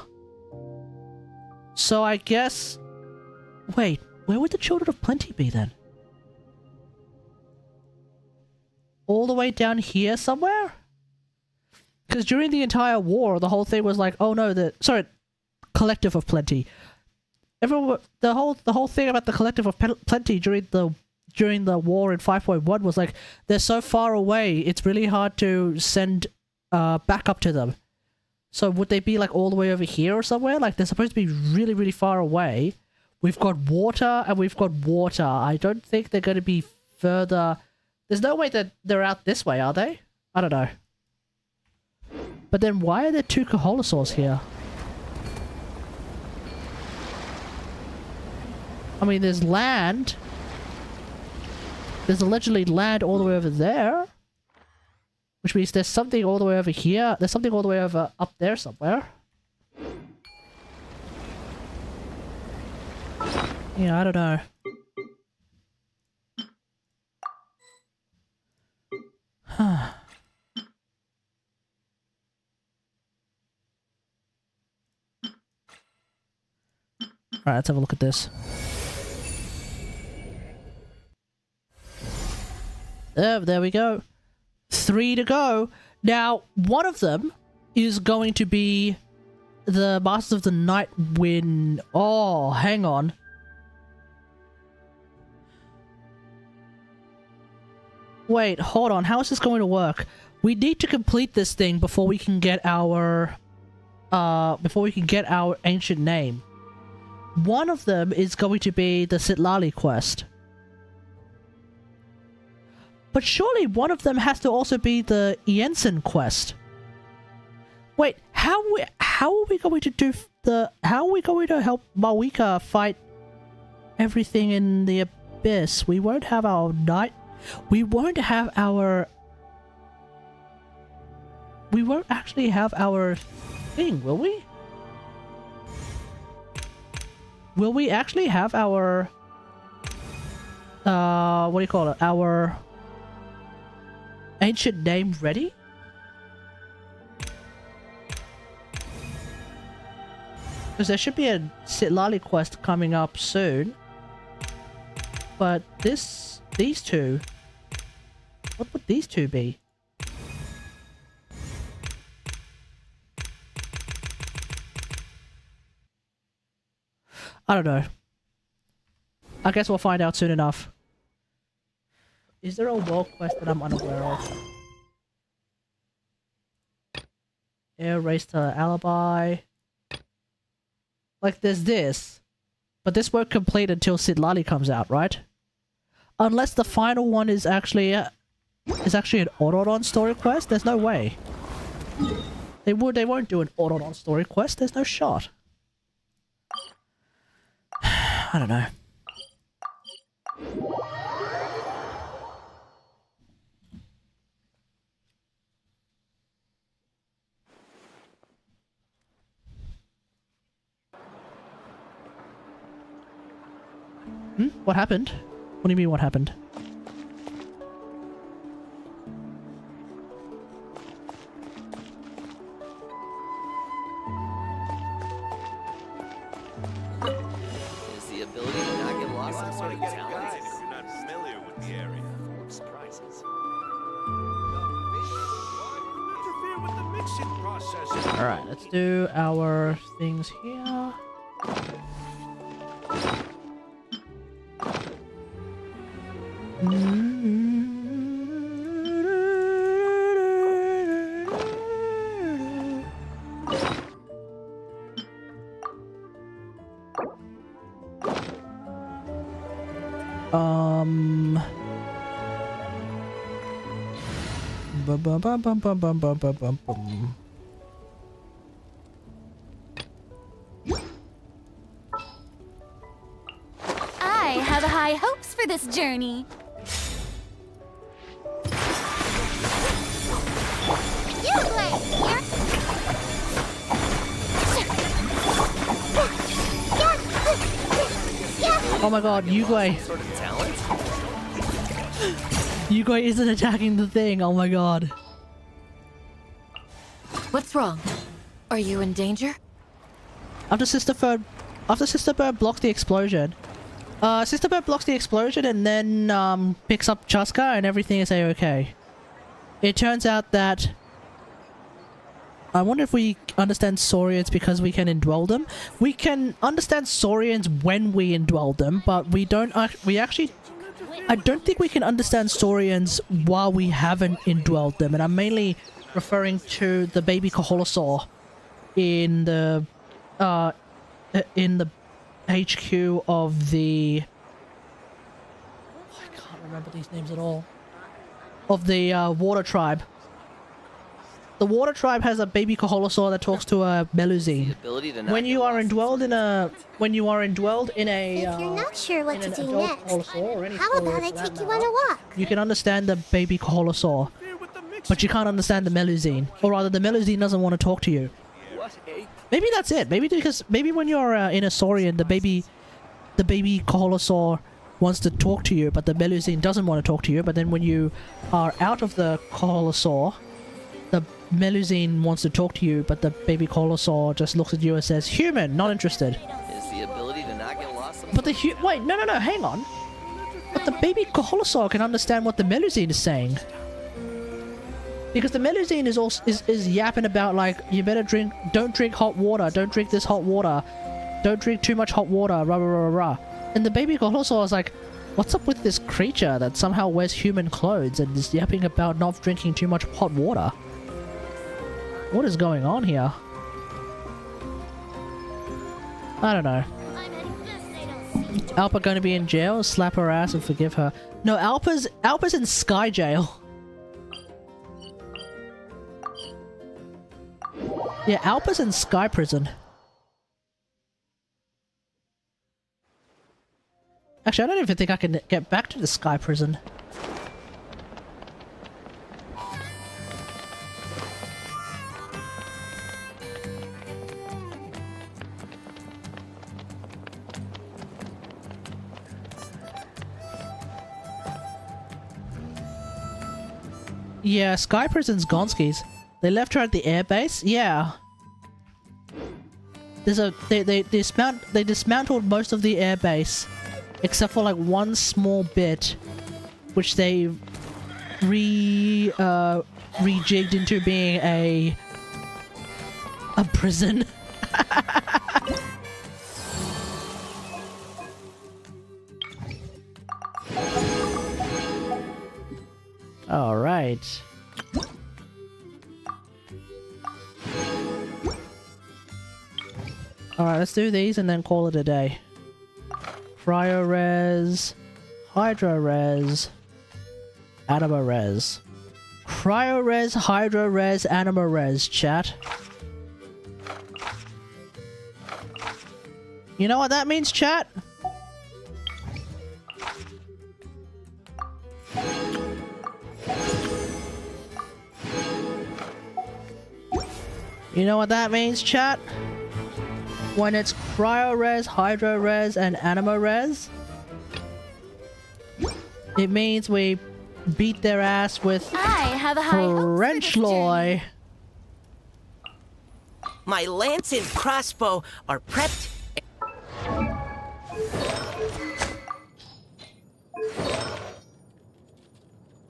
Speaker 2: So I guess... Wait, where would the Children of Plenty be then? All the way down here somewhere? Because during the entire war, the whole thing was like, oh no, sorry, Collective of Plenty. Everyone, the whole thing about the Collective of Plenty during the war in 5.1 was like, they're so far away, it's really hard to send backup to them. So would they be like all the way over here or somewhere? Like they're supposed to be really, really far away. We've got water and we've got water. I don't think they're going to be further. There's no way that they're out this way, are they? I don't know. But then why are there two Kaholosaurs here? I mean, there's land. There's allegedly land all the way over there. Which means there's something all the way over here. There's something all the way over up there somewhere. Yeah, I don't know. Huh. Alright, let's have a look at this. There we go. 3 to go. Now, one of them is going to be the Masters of the Night Wind. Oh, hang on. Wait, hold on. How is this going to work? We need to complete this thing before we can get our ancient name. One of them is going to be the Sitlali quest. But surely one of them has to also be the Jensen quest. Wait, how are we going to do how are we going to help Malwika fight everything in the abyss? We won't have our we won't actually have our thing, will we? Will we actually have our what do you call it? Our ancient name ready? Because there should be a Sitlali quest coming up soon. But these two, what would these two be? I don't know. I guess we'll find out soon enough. Is there a world quest that I'm unaware of? Air race to Alibi. Like, there's this. But this won't complete until Sitlali comes out, right? Unless the final one is actually an Autodon story quest? There's no way. They won't do an Autodon story quest. There's no shot. I don't know. What happened? What do you mean, what happened?
Speaker 21: Is the ability to not get lost some sort of talent?
Speaker 22: If you're not familiar with the area. Full of surprises. Interfere with the mixing process.
Speaker 2: Alright, let's do our things here. Bum, bum, bum, bum, bum, bum, bum, bum, bum, bum.
Speaker 3: I have high hopes for this journey.
Speaker 2: Oh my god, Yugui!
Speaker 21: Sort of talent?
Speaker 2: Yugui isn't attacking the thing, oh my god.
Speaker 15: What's wrong? Are you in danger?
Speaker 2: After Sister Bird blocks the explosion. Sister Bird blocks the explosion and then picks up Chasca and everything is a-okay. It turns out that I wonder if we understand Saurians because we can indwell them. We can understand Saurians when we indwell them, but we don't. I don't think we can understand Saurians while we haven't indwelled them. And I'm mainly referring to the baby Koholosaur in the HQ of the. I can't remember these names at all. Of the Water Tribe. The Water Tribe has a baby Koholosaur that talks to a Melusine. When you are indwelled in a,
Speaker 1: if you're not sure what to do next, how about I take you on a walk?
Speaker 2: you can understand the baby Koholosaur, but you can't understand the Melusine, or rather, the Melusine doesn't want to talk to you. Maybe that's it. Maybe when you're in a Saurian, the baby Koholosaur wants to talk to you, but the Melusine doesn't want to talk to you. But then when you are out of the Koholosaur, the Melusine wants to talk to you, but the baby Koholosaur just looks at you and says, "Human, not interested."
Speaker 21: Is the ability to not get lost.
Speaker 2: But wait, no, hang on. But the baby Koholosaur can understand what the Melusine is saying, because the Melusine is yapping about like, you better don't drink hot water, don't drink this hot water, don't drink too much hot water, rah rah rah rah. And the baby Koholosaur is like, what's up with this creature that somehow wears human clothes and is yapping about not drinking too much hot water? What is going on here? I don't know. Alpa gonna be in jail? Slap her ass and forgive her. No, Alpa's in Sky Jail. Yeah, Alpa's in Sky Prison. Actually, I don't even think I can get back to the Sky Prison. Yeah, Sky Prison's Gonskis. They left her at the airbase? Yeah. They dismantled most of the airbase, except for like one small bit, which they rejigged into being a prison. All right. All right, let's do these and then call it a day. Cryo-res, Hydro-res, Anima-res. Cryo-res, Hydro-res, Anima-res, chat. You know what that means, chat? You know what that means, chat? When it's Cryo-res, Hydro-res, and Anima-res, it means we beat their ass with French Loy.
Speaker 11: My lance and crossbow are prepped.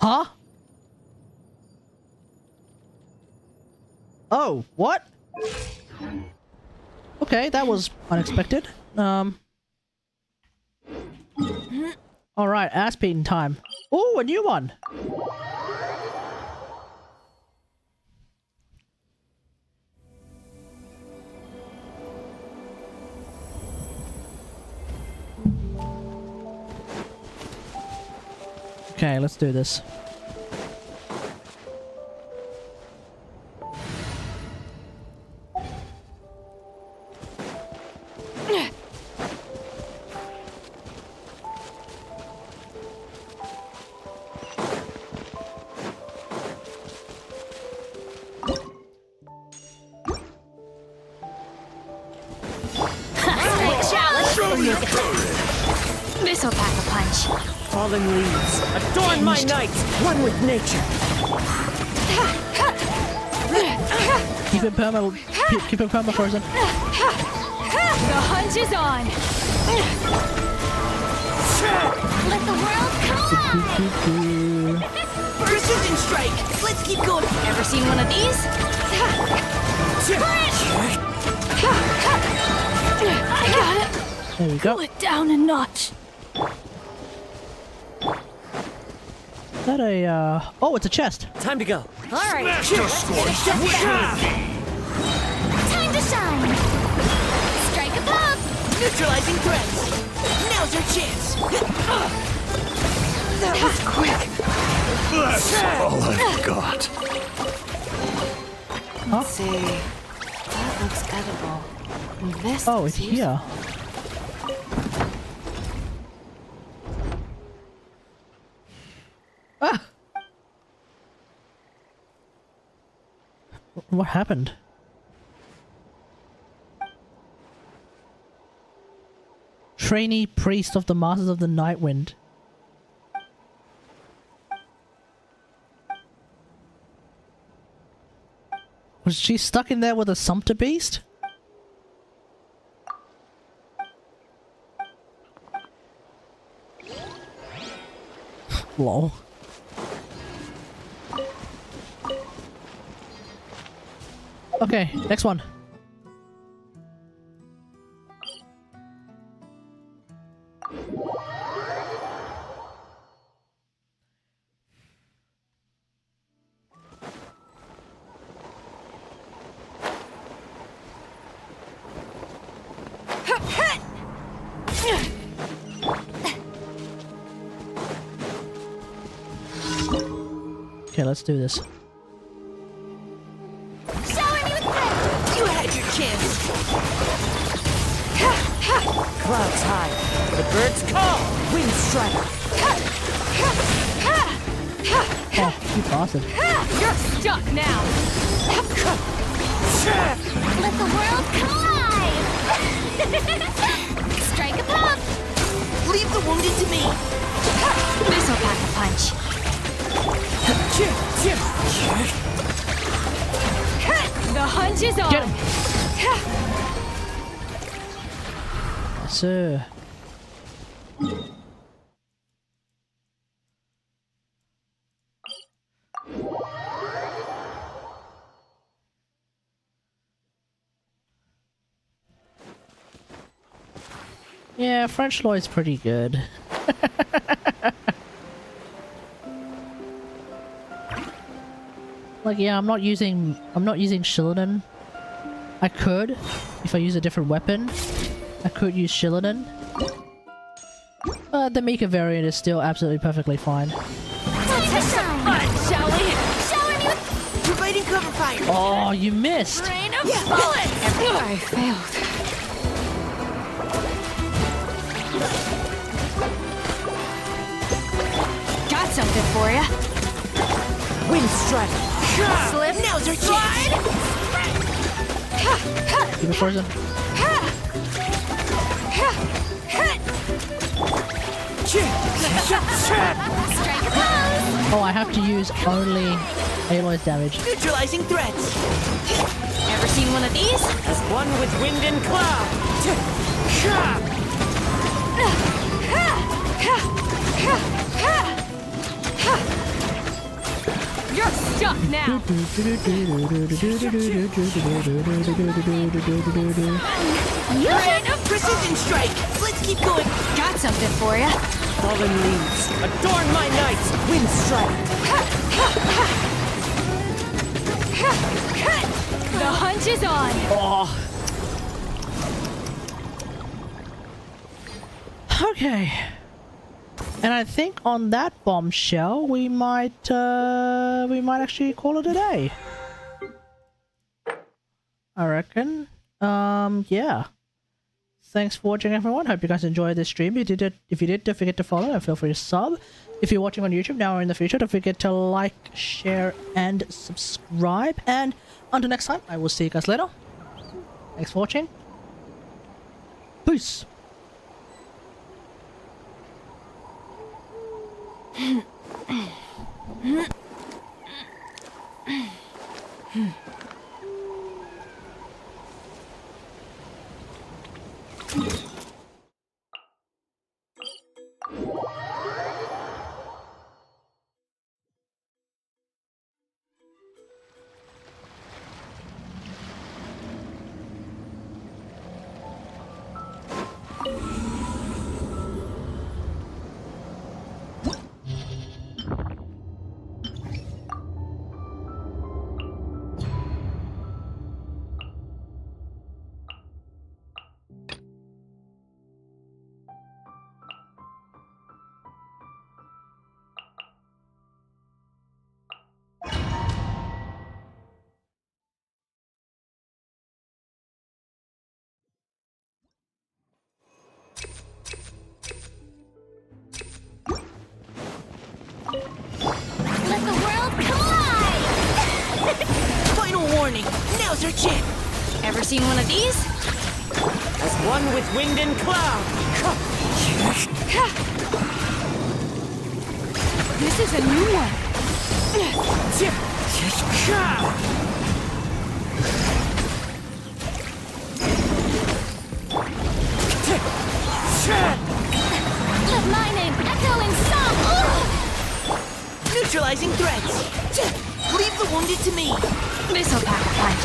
Speaker 2: Huh? Oh, what? Okay, that was unexpected. Alright, ass beating time. Oh, a new one! Okay, let's do this.
Speaker 3: This'll pack a punch.
Speaker 11: Fallen leaves, adorn my night, one with nature.
Speaker 2: Keep it perma frozen.
Speaker 3: The hunt is on.
Speaker 1: Let the world collide!
Speaker 11: Precision strike! Let's keep going!
Speaker 3: Ever seen one of these? I got it.
Speaker 2: There we go.
Speaker 3: Pull it down a notch.
Speaker 2: Is that a, oh, it's a chest.
Speaker 11: Time to go.
Speaker 3: All right.
Speaker 1: Time to shine! Strike a pop!
Speaker 11: Neutralizing threats. Now's your chance.
Speaker 3: That was quick.
Speaker 9: That's all I've got.
Speaker 18: Let's see. That looks edible. This
Speaker 2: Oh,
Speaker 18: looks
Speaker 2: it's here. Ah! What happened? Trainee priest of the Masters of the Nightwind. Was she stuck in there with a sumpter beast? Lol. Okay, next one. Okay, let's do this.
Speaker 1: Shower me with praise!
Speaker 11: You had your chance. Clouds high. The birds call. Wind strike.
Speaker 2: Oh, you bastard.
Speaker 3: You're stuck now.
Speaker 1: Let the world collide! Strike a pop!
Speaker 11: Leave the wounded to me.
Speaker 3: This'll pack a punch. The hunt is on.
Speaker 2: Get him. Yes, sir. Yeah, French Lloyd's pretty good. Like, yeah, I'm not using Shillinan. I could, if I use a different weapon. I could use Shillinan. The Mika variant is still absolutely perfectly fine.
Speaker 3: Shall we?
Speaker 1: Shower me with...
Speaker 11: Providing cover fire.
Speaker 2: Oh, you missed!
Speaker 3: Rain of bullets!
Speaker 18: I failed.
Speaker 3: Got something for ya.
Speaker 11: Wind strike.
Speaker 3: Slip.
Speaker 11: Now's our chance.
Speaker 2: Keep it frozen.
Speaker 1: Strike a pose!
Speaker 2: Oh, I have to use only Aloy's damage.
Speaker 11: Neutralizing threats.
Speaker 3: Ever seen one of these?
Speaker 11: As one with wind and cloud.
Speaker 3: You're stuck now.
Speaker 11: Rain of precision strike. Let's keep going.
Speaker 3: Got something for ya.
Speaker 11: Fallen leaves, adorn my night. Wind strike.
Speaker 3: The hunt is on.
Speaker 2: Oh. Okay. And I think on that bombshell, we might actually call it a day. I reckon. Yeah. Thanks for watching, everyone. Hope you guys enjoyed this stream. If you did, don't forget to follow and feel free to sub. If you're watching on YouTube now or in the future, don't forget to like, share, and subscribe. And until next time, I will see you guys later. Thanks for watching. Peace.
Speaker 1: Let the world collide!
Speaker 11: Final warning. Now's our chance.
Speaker 3: Ever seen one of these?
Speaker 11: As one with wind and cloud.
Speaker 20: This is a new one.
Speaker 1: Let my name echo in song!
Speaker 11: Neutralizing threats. Leave the wounded to me.
Speaker 3: This'll pack a punch.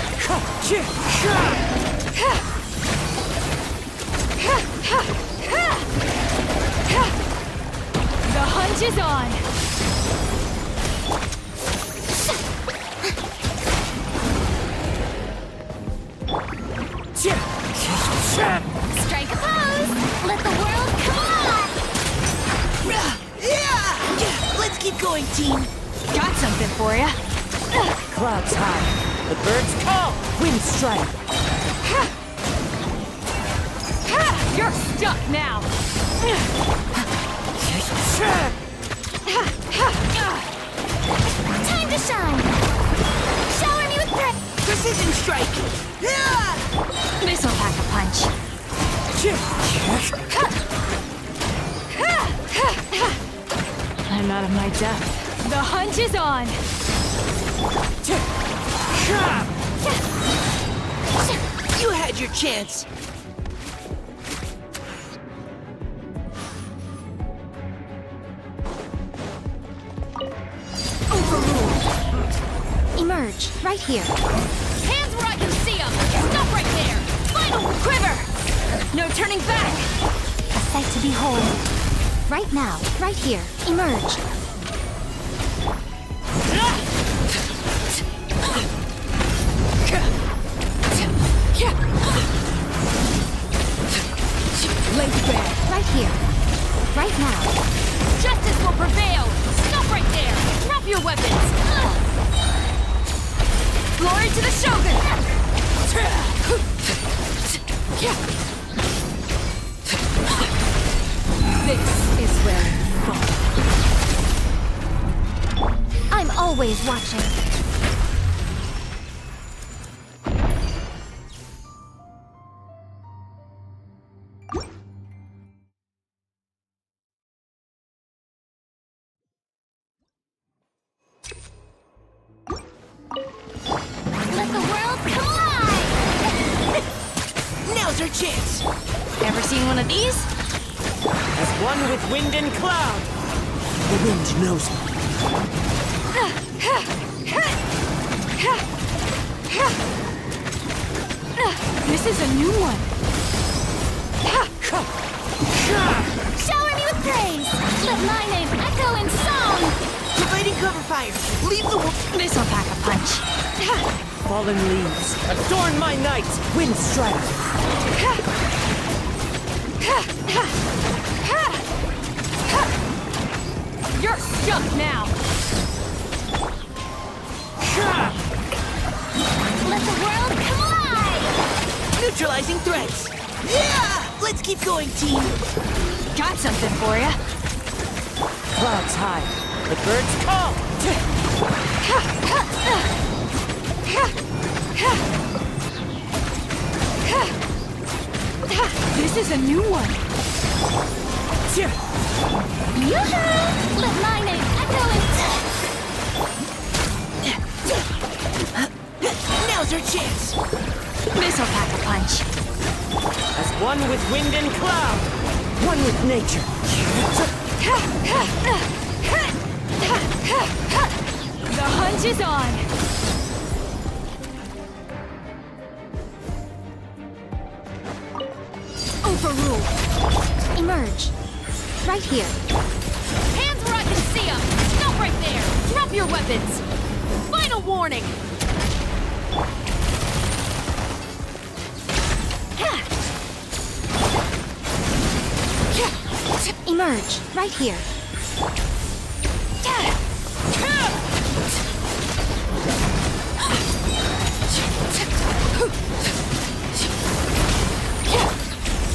Speaker 20: The hunt is on.
Speaker 1: Strike a pose! Let the world collide!
Speaker 11: Let's keep going, team.
Speaker 20: Got something for ya.
Speaker 11: Clouds high. The birds call. Wind strike.
Speaker 20: You're stuck now.
Speaker 1: Time to shine! Shower me with
Speaker 11: Precision strike.
Speaker 3: This'll pack a punch.
Speaker 20: I'm out of my depth. The hunt is on.
Speaker 11: You had your chance.
Speaker 10: Emerge, right here.
Speaker 3: Hands where I can see them. Stop right there. Final quiver. No turning back.
Speaker 10: A sight to behold. Right now, right here. Emerge.
Speaker 11: Length back.
Speaker 10: Right here. Right now.
Speaker 3: Justice will prevail. Stop right there. Drop your weapons. Glory to the Shogun.
Speaker 20: This is where you fall.
Speaker 10: I'm always watching.
Speaker 1: Let the world collide!
Speaker 11: Now's our chance.
Speaker 3: Ever seen one of these?
Speaker 11: As one with wind and cloud. The wind knows me.
Speaker 20: This is a new one.
Speaker 1: Shower me with praise! Let my name echo in song!
Speaker 11: Providing cover fire. Leave the
Speaker 3: This'll pack a punch.
Speaker 11: fallen leaves. Adorn my night. Wind strike.
Speaker 20: You're stuck now!
Speaker 1: Let the world collide!
Speaker 6: Neutralizing threats! Yeah! Let's keep going, team!
Speaker 20: Got something for ya!
Speaker 11: Clouds high. The birds call.
Speaker 20: This is a new one!
Speaker 1: Yoo-hoo! Let my name echo
Speaker 6: Now's our chance!
Speaker 3: This'll pack a punch.
Speaker 11: As one with wind and cloud. One with nature.
Speaker 20: The hunt is on!
Speaker 3: Overrule. Emerge. Right here.
Speaker 20: Hands where I can see them! Stop right there! Drop your weapons! Final warning!
Speaker 3: Emerge. Right here.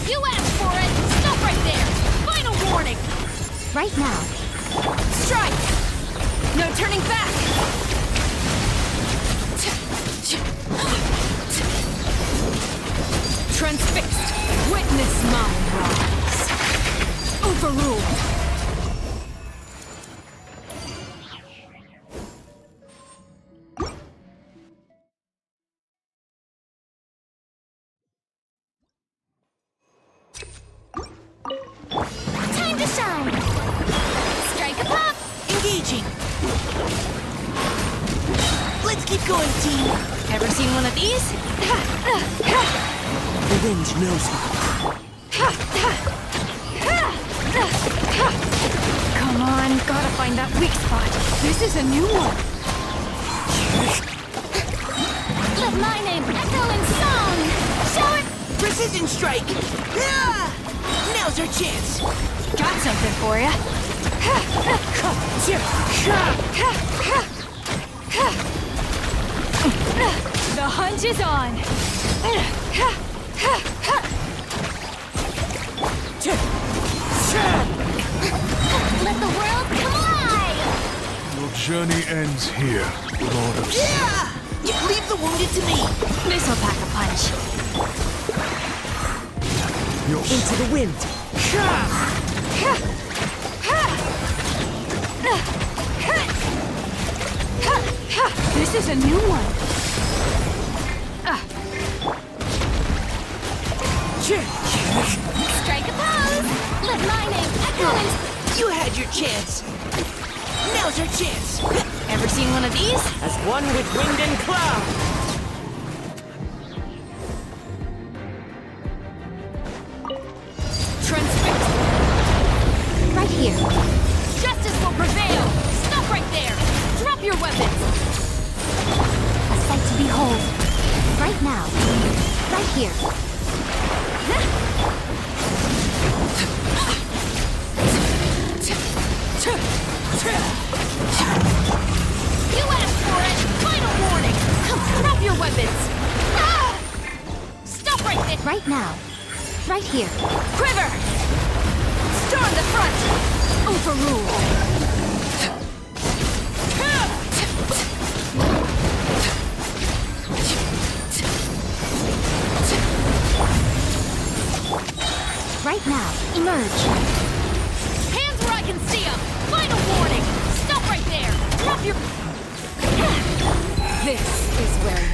Speaker 20: You asked for it! Stop right there! Final warning!
Speaker 3: Right now.
Speaker 20: Strike! No turning back! Transfixed! Witness my rise! Overruled!
Speaker 1: Time to shine! Strike a pop!
Speaker 6: Engaging! Let's keep going, team!
Speaker 20: Ever seen one of these?
Speaker 11: The wind knows me.
Speaker 3: Come on, gotta find that weak spot.
Speaker 20: This is a new one!
Speaker 1: Let my name echo in song! Show it!
Speaker 6: Precision strike! Ah! Now's our chance!
Speaker 20: Got something for ya! The hunt is on!
Speaker 1: Let the world collide!
Speaker 22: Your journey ends here, Lord of
Speaker 6: Yeah! Leave the wounded to me!
Speaker 3: This'll pack a punch.
Speaker 11: Into the wind.
Speaker 20: This is a new one!
Speaker 1: Strike a pose! Let my name echo in...
Speaker 6: You had your chance! Now's our chance!
Speaker 20: Ever seen one of these?
Speaker 11: As one with wind and cloud.
Speaker 20: Transfixed!
Speaker 3: Right here.
Speaker 20: Justice will prevail! Stop right there! Drop your weapons!
Speaker 3: A sight to behold. Right now. Right here.
Speaker 20: You asked for it! Final warning! Drop your weapons! Ah! Stop right there!
Speaker 3: Right now. Right here.
Speaker 20: Quiver! Storm the front! Overrule!
Speaker 3: Right now. Emerge.
Speaker 20: Hands where I can see them! Final warning! Stop right there! Drop your... This is where